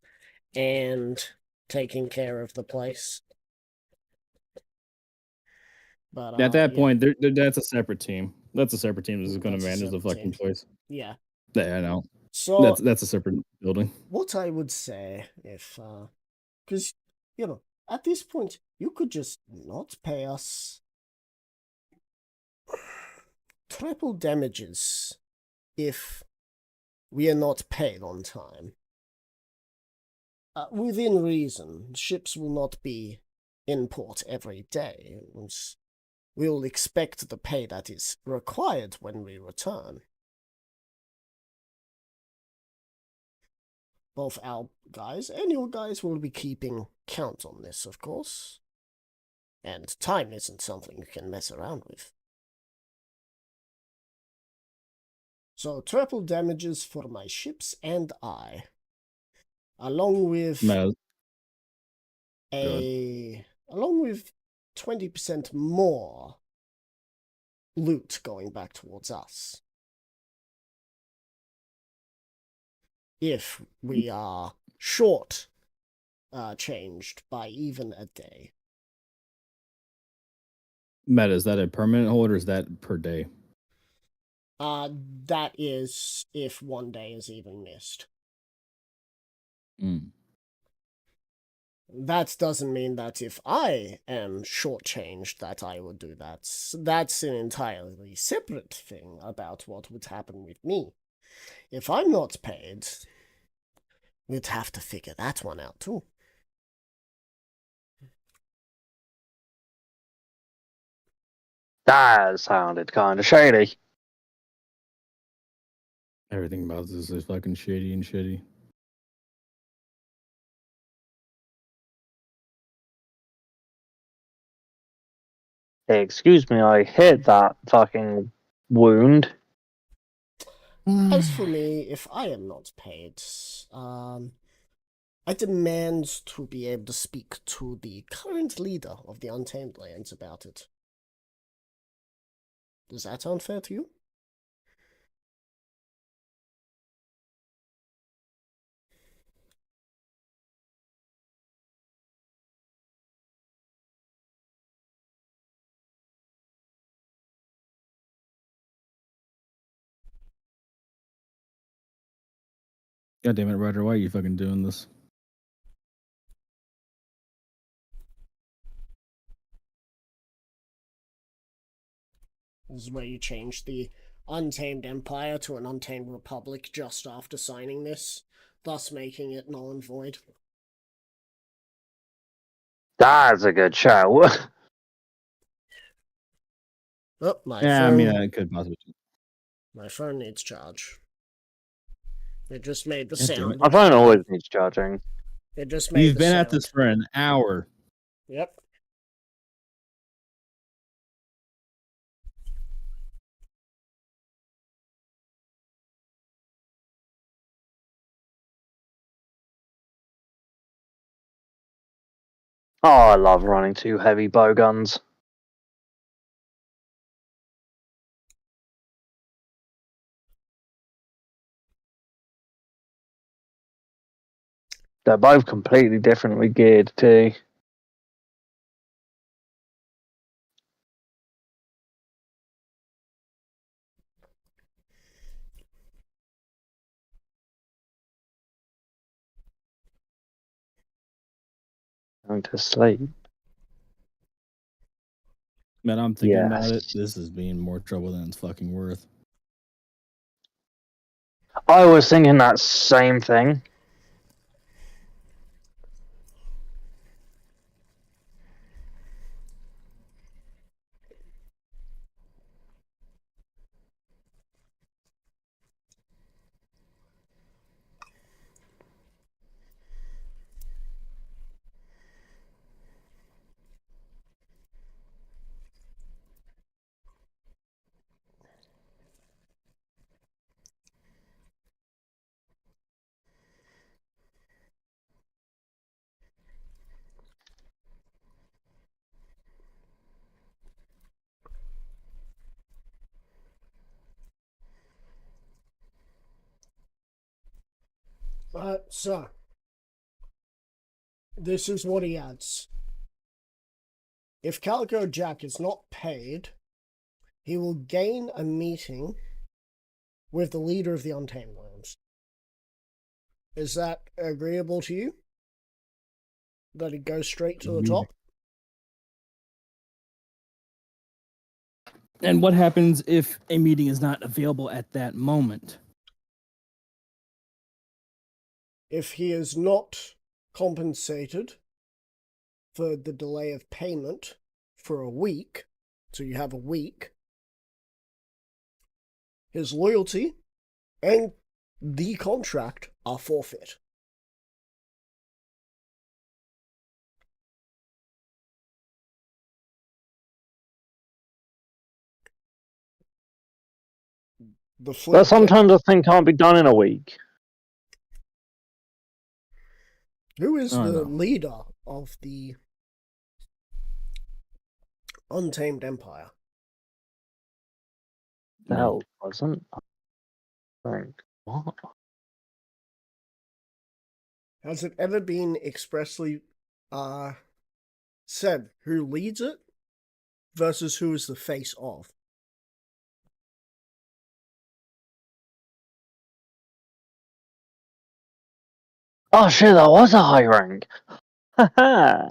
and taking care of the place. But At that yeah. point, that's a separate team. That's a separate team that's going to manage the fucking place. Yeah. Yeah, I know. So That's a separate building. what I would say, if because at this point you could just not pay us triple damages if we are not paid on time. Within reason, ships will not be in port every day. We will expect the pay that is required when we return. Both our guys and your guys will be keeping count on this, of course. And time isn't something you can mess around with. So triple damages for my ships and I. Along with along with 20% more loot going back towards us. If we are short changed by even a day. Meta, is that a permanent hold or is that per day? That is if one day is even missed. That doesn't mean that if I am shortchanged that I would do that. That's an entirely separate thing about what would happen with me. If I'm not paid, we'd have to figure that one out too. That sounded kind of shady. Everything about this is fucking shady and shitty. Hey, excuse me, I hit that fucking wound. As for me, if I am not paid, I demand to be able to speak to the current leader of the Untamed Lands about it. Does that sound fair to you? God damn it, Roger, why are you fucking doing this? This is where you change the Untamed Empire to an Untamed Republic just after signing this, thus making it null and void. That's a good show. Oh, my Yeah, phone. I mean, I could possibly. My phone needs charge. It just made the God damn sound. it. My phone always needs charging. It just made You've the been sound. at this for an hour. Yep. Oh, I love running two heavy bow guns. They're both completely differently geared too. Going to sleep. Man, I'm thinking about it. Yes. This is being more trouble than it's fucking worth. I was thinking that same thing. So, this is what he adds. If Calico Jack is not paid, he will gain a meeting with the leader of the Untamed Lands. Is that agreeable to you? That he goes straight to the top? And what happens if a meeting is not available at that moment? If he is not compensated for the delay of payment for a week, so you have a week, his loyalty and the contract are forfeit. The fleet But sometimes a thing can't be done in a week. Who is I the know. leader of the Untamed Empire? That wasn't. What? Has it ever been expressly said who leads it versus who is the face of? Oh shit, that was a high rank. Haha.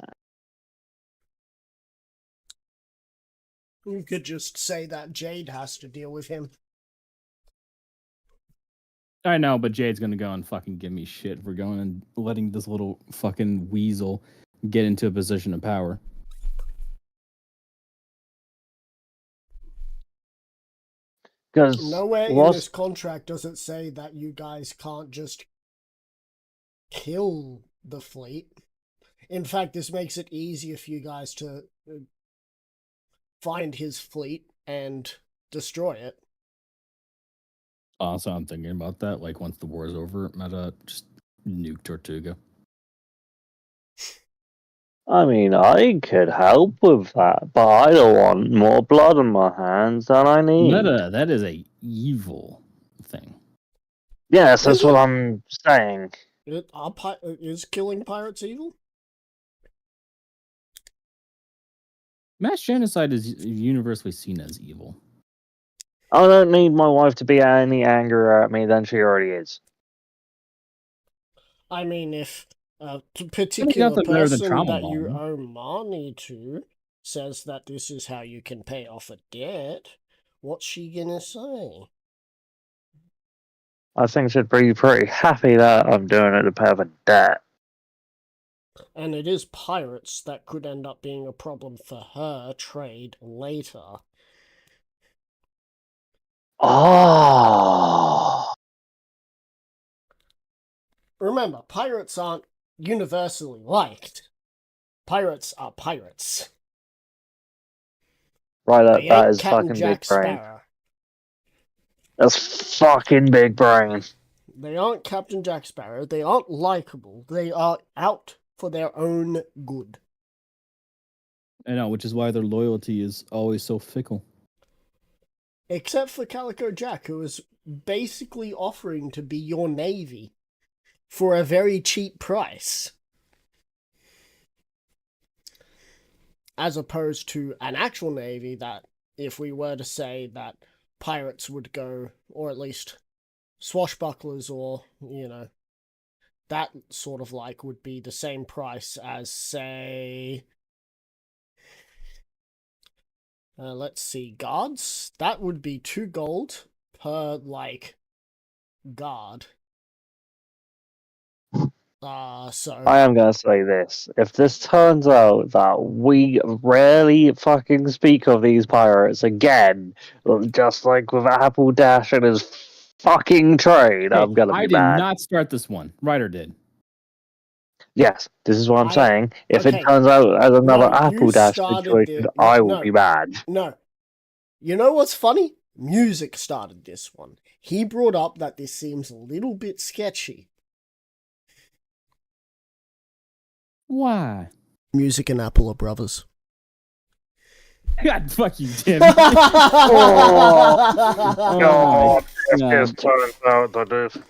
You could just say that Jade has to deal with him. I know, but Jade's gonna go and fucking give me shit for going and letting this little fucking weasel get into a position of power. Because Nowhere in this contract does it say that you guys can't just kill the fleet. In fact, this makes it easier for you guys to find his fleet and destroy it. Also, I'm thinking about that. Like, once the war's over, meta just nuke Tortuga. I mean, I could help with that, but I don't want more blood on my hands than I need. Meta, that is a evil thing. Yes, that's Is what it? I'm saying. Is killing pirates evil? Mass genocide is universally seen as evil. I don't need my wife to be any angrier at me than she already is. I mean, if a particular nothing better than person trauma that you bonding. owe money to says that this is how you can pay off a debt, what's she gonna say? I think she'd be pretty happy that I'm doing it to pay off a debt. And it is pirates that could end up being a problem for her trade later. Oh. Remember, pirates aren't universally liked. Pirates are pirates. Right, They that ain't is Captain fucking Jack big brain. Sparrow. That's fucking big brain. They aren't Captain Jack Sparrow. They aren't likable. They are out for their own good. I know, which is why their loyalty is always so fickle. Except for Calico Jack, who is basically offering to be your navy. for a very cheap price. As opposed to an actual navy that, if we were to say that pirates would go, or at least swashbucklers, or, that sort of like would be the same price as, say, let's see, guards? That would be 2 gold per, like, guard. So I am going to say this. If this turns out that we rarely fucking speak of these pirates again, just like with Apple Dash and his fucking trade, Hey, I'm going to be I did mad. not start this one. Ryder did. Yes, this is what I'm saying. If okay. it turns out as another No, you Apple Dash started situation, the- I will no. be mad. No. You know what's funny? Music started this one. He brought up that this seems a little bit sketchy. Why? Music and Apple are brothers. God, fuck you, Tim. God, Oh if my this turns out that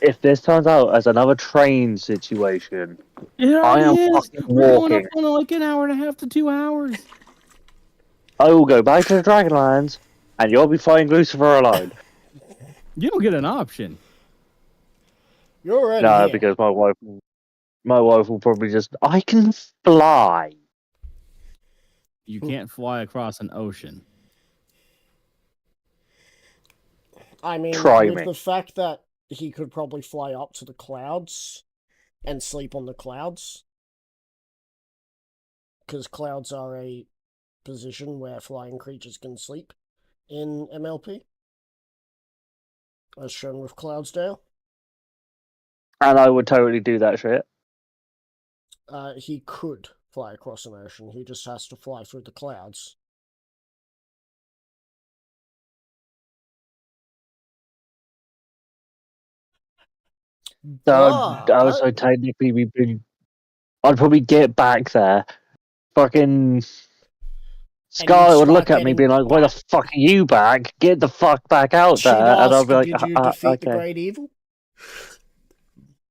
if this turns out as another train situation, It I already am is. fucking We're going up walking. on like an hour and a half to 2 hours. I will go back to the Dragonlands, and you'll be fighting Lucifer alone. You don't get an option. You're already No, here. because my wife will probably just. I can fly. You can't fly across an ocean. I mean, Try with me. the fact that he could probably fly up to the clouds and sleep on the clouds, because clouds are a position where flying creatures can sleep in MLP, as shown with Cloudsdale. And I would totally do that shit. He could fly across an ocean. He just has to fly through the clouds. So I would so But technically I'd probably get back there. Fucking Scarlet would start look at me getting being like, why the back. fuck are you back? Get the fuck back out She'd there. And I'll ask, be like, did you defeat the okay. Great Evil?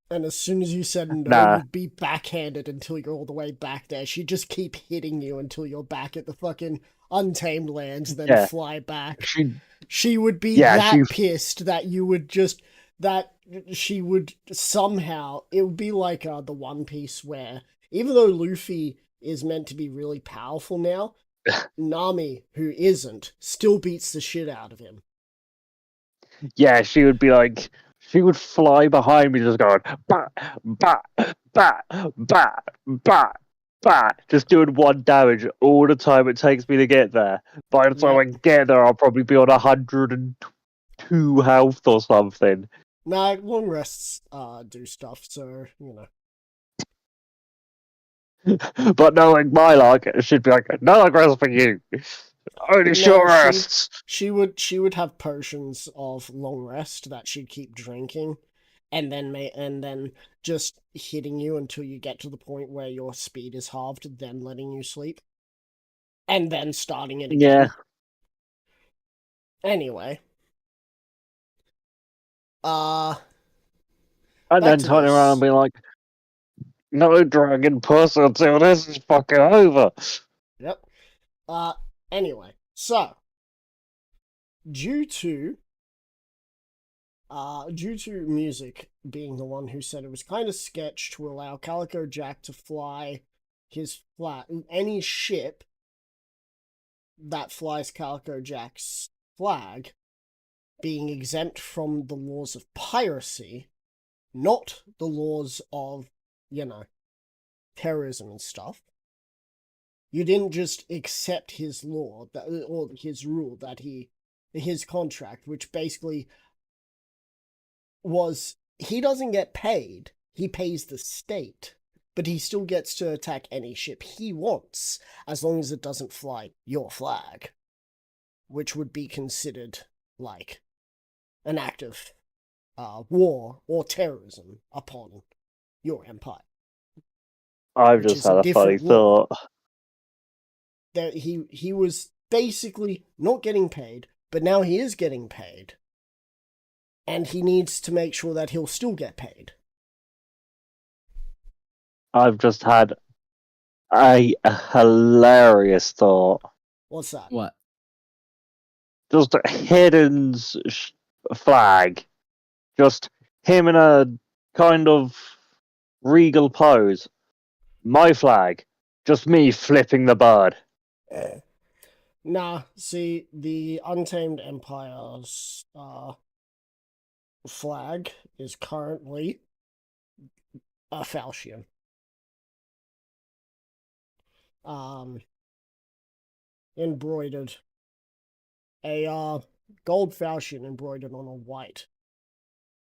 And as soon as you said no, Nah. you'd be backhanded until you're all the way back there. She'd just keep hitting you until you're back at the fucking Untamed Lands, then Yeah. fly back. She She would be Yeah, that she- pissed that you would just... that she would somehow... It would be like the One Piece where, even though Luffy is meant to be really powerful now, Nami, who isn't, still beats the shit out of him. Yeah, she would be like, she would fly behind me just going, bat, bat, bat, bat, bat, bat, just doing 1 damage all the time it takes me to get there. By the time I get there, I'll probably be on 102 health or something. Nah, long rests do stuff, so, But knowing my luck, it should be like, no luck rest for you. Only No, short rests. She would have potions of long rest that she'd keep drinking, and then just hitting you until you get to the point where your speed is halved, then letting you sleep, and then starting it again. Yeah. Anyway, And back then to turning around and this. being like, no dragon puss until this is fucking over. Yep. Anyway, so due to Music being the one who said it was kind of sketch to allow Calico Jack to fly any ship that flies Calico Jack's flag being exempt from the laws of piracy, not the laws of, terrorism and stuff. You didn't just accept his law, or his rule his contract, which basically was, he doesn't get paid, he pays the state, but he still gets to attack any ship he wants, as long as it doesn't fly your flag, which would be considered like an act of war or terrorism upon your empire. I've Which just is a had a funny different law. thought. That he was basically not getting paid, but now he is getting paid. And he needs to make sure that he'll still get paid. I've just had a hilarious thought. What's that? What? Just Hidden's flag. Just him in a kind of regal pose. My flag. Just me flipping the bird. Nah, see, the Untamed Empire's flag is currently a falchion. Embroidered. A gold falchion embroidered on a white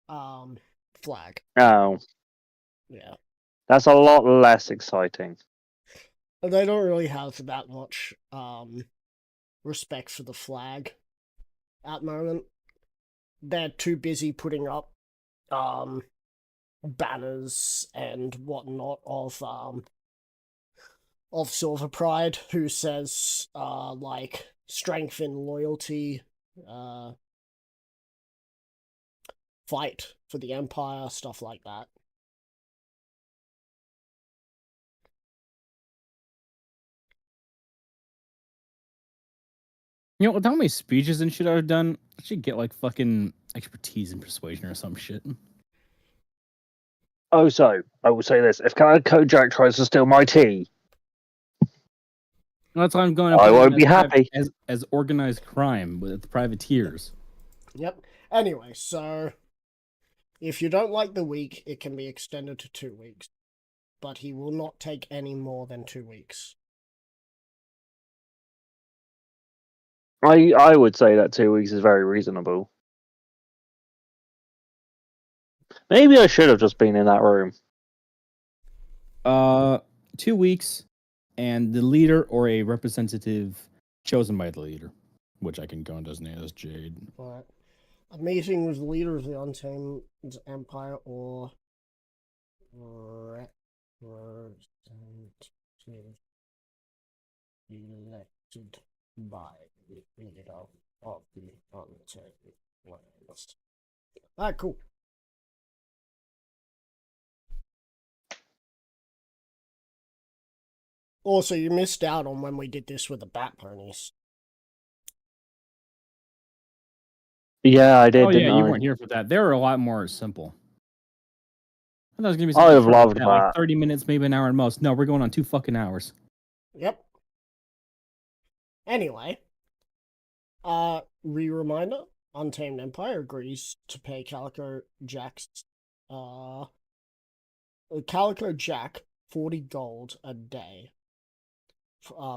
flag. Oh, Yeah. that's a lot less exciting. They don't really have that much respect for the flag at the moment. They're too busy putting up banners and whatnot of Silver Pride, who says like strengthen loyalty, fight for the Empire, stuff like that. You know, with how many speeches and shit I've done, I should get like fucking expertise in persuasion or some shit. Oh, so I will say this: if Calico Jack tries to steal my tea, That's why I'm going. I won't be happy. As organized crime with the privateers. Yep. Anyway, so if you don't like the week, it can be extended to 2 weeks, but he will not take any more than 2 weeks. I would say that 2 weeks is very reasonable. Maybe I should have just been in that room. 2 weeks, and the leader or a representative chosen by the leader, which I can go and designate as Jade. Alright. A meeting with the leader of the Untamed Empire or representative elected by the leader of the Untamed Lands. Alright, cool. Also, you missed out on when we did this with the bat ponies. Yeah, I did. Oh yeah, didn't you I? weren't here for that. They were a lot more simple. I thought it was gonna be I something have short loved like that. 30 minutes, maybe an hour at most. No, we're going on 2 fucking hours. Yep. Anyway, re-reminder, Untamed Empire agrees to pay Calico Jack 40 gold a day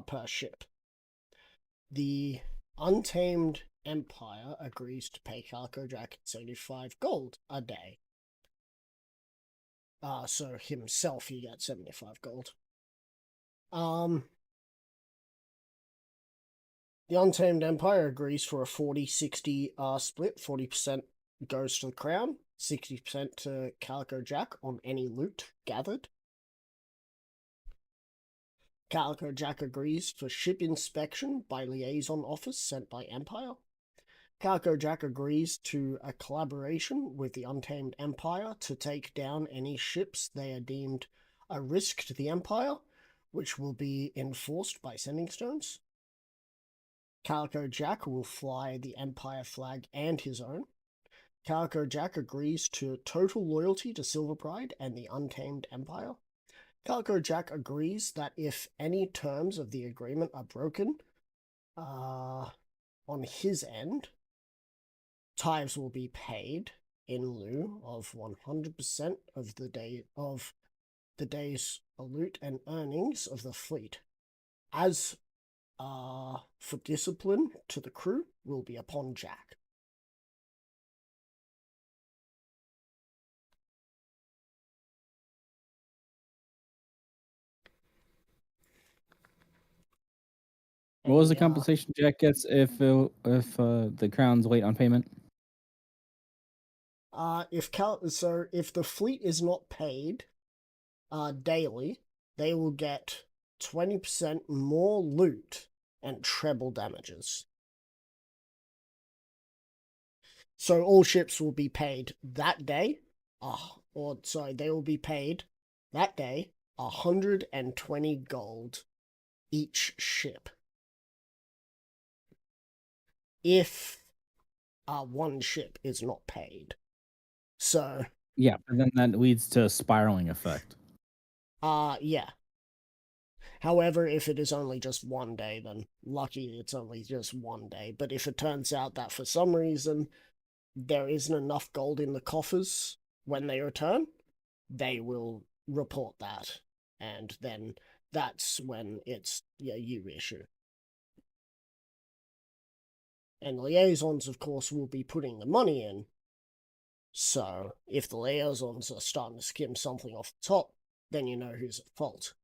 per ship. The Untamed Empire agrees to pay Calico Jack 75 gold a day. So himself, he gets 75 gold. The Untamed Empire agrees for a 40-60 split. 40% goes to the Crown, 60% to Calico Jack on any loot gathered. Calico Jack agrees for ship inspection by liaison office sent by Empire. Calico Jack agrees to a collaboration with the Untamed Empire to take down any ships they are deemed a risk to the Empire, which will be enforced by sending stones. Calico Jack will fly the Empire flag and his own. Calico Jack agrees to total loyalty to Silver Pride and the Untamed Empire. Calico Jack agrees that if any terms of the agreement are broken on his end, tithes will be paid in lieu of 100% of the day's loot and earnings of the fleet. As for discipline to the crew will be upon Jack. What was the compensation Jack gets if the Crown's late on payment? If the fleet is not paid daily, they will get 20% more loot and treble damages. So all ships will be paid that day. They will be paid that day 120 gold each ship. If one ship is not paid. So, Yeah, but then that leads to a spiraling effect. yeah. However, if it is only just one day, then lucky it's only just one day. But if it turns out that for some reason there isn't enough gold in the coffers when they return, they will report that. And then that's when it's you issue. And liaisons, of course, will be putting the money in. So if the liaisons are starting to skim something off the top, then you know who's at fault.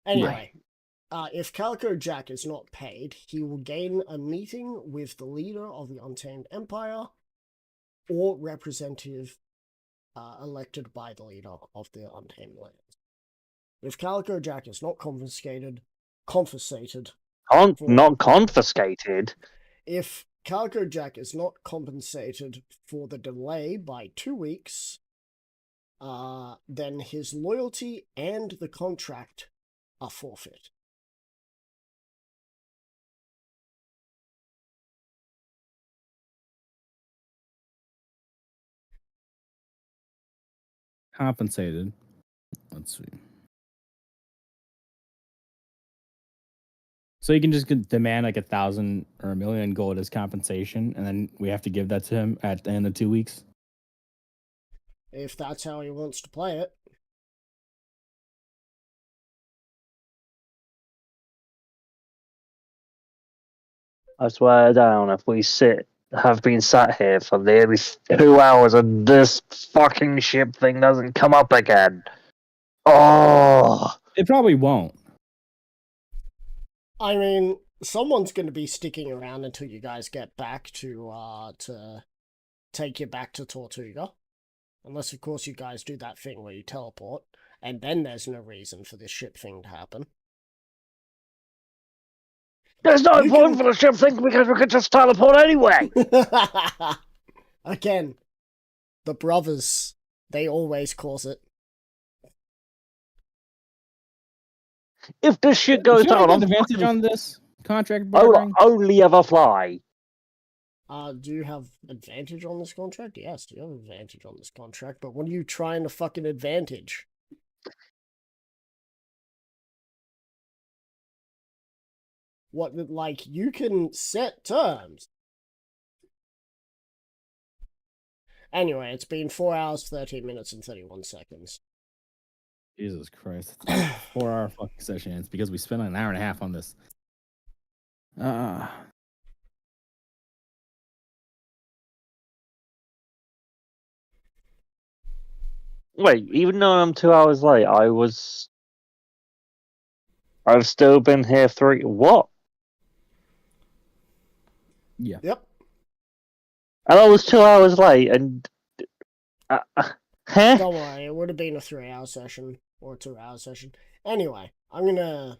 Anyway, if Calico Jack is not paid, he will gain a meeting with the leader of the Untamed Empire or representative elected by the leader of the Untamed Lands. If Calico Jack is not confiscated, Not confiscated. if Calico Jack is not compensated for the delay by 2 weeks, then his loyalty and the contract are forfeit. Compensated. Let's see. So you can just demand like 1,000 or 1,000,000 gold as compensation, and then we have to give that to him at the end of 2 weeks. If that's how he wants to play it. I swear down, if we have been sat here for nearly 2 hours and this fucking ship thing doesn't come up again. Oh! It probably won't. I mean, someone's going to be sticking around until you guys get back to take you back to Tortuga. Unless, of course, you guys do that thing where you teleport, and then there's no reason for this ship thing to happen. There's no point for the ship thing because we could just teleport anyway! Again, the brothers, they always cause it. If this shit goes Should I down, get I'm advantage on this contract bartering? only ever fly. Do you have advantage on this contract? Yes, you have advantage on this contract, but what are you trying to fucking advantage? What, like, you can set terms. Anyway, it's been 4 hours, 13 minutes, and 31 seconds. Jesus Christ. It's a 4-hour fucking session. It's because we spent an hour and a half on this. Wait, even though I'm 2 hours late, I've still been here 3... What? Yeah. Yep. And I was 2 hours late, and... huh? Don't worry, it would have been a 3-hour session, or a 2-hour session. Anyway, I'm gonna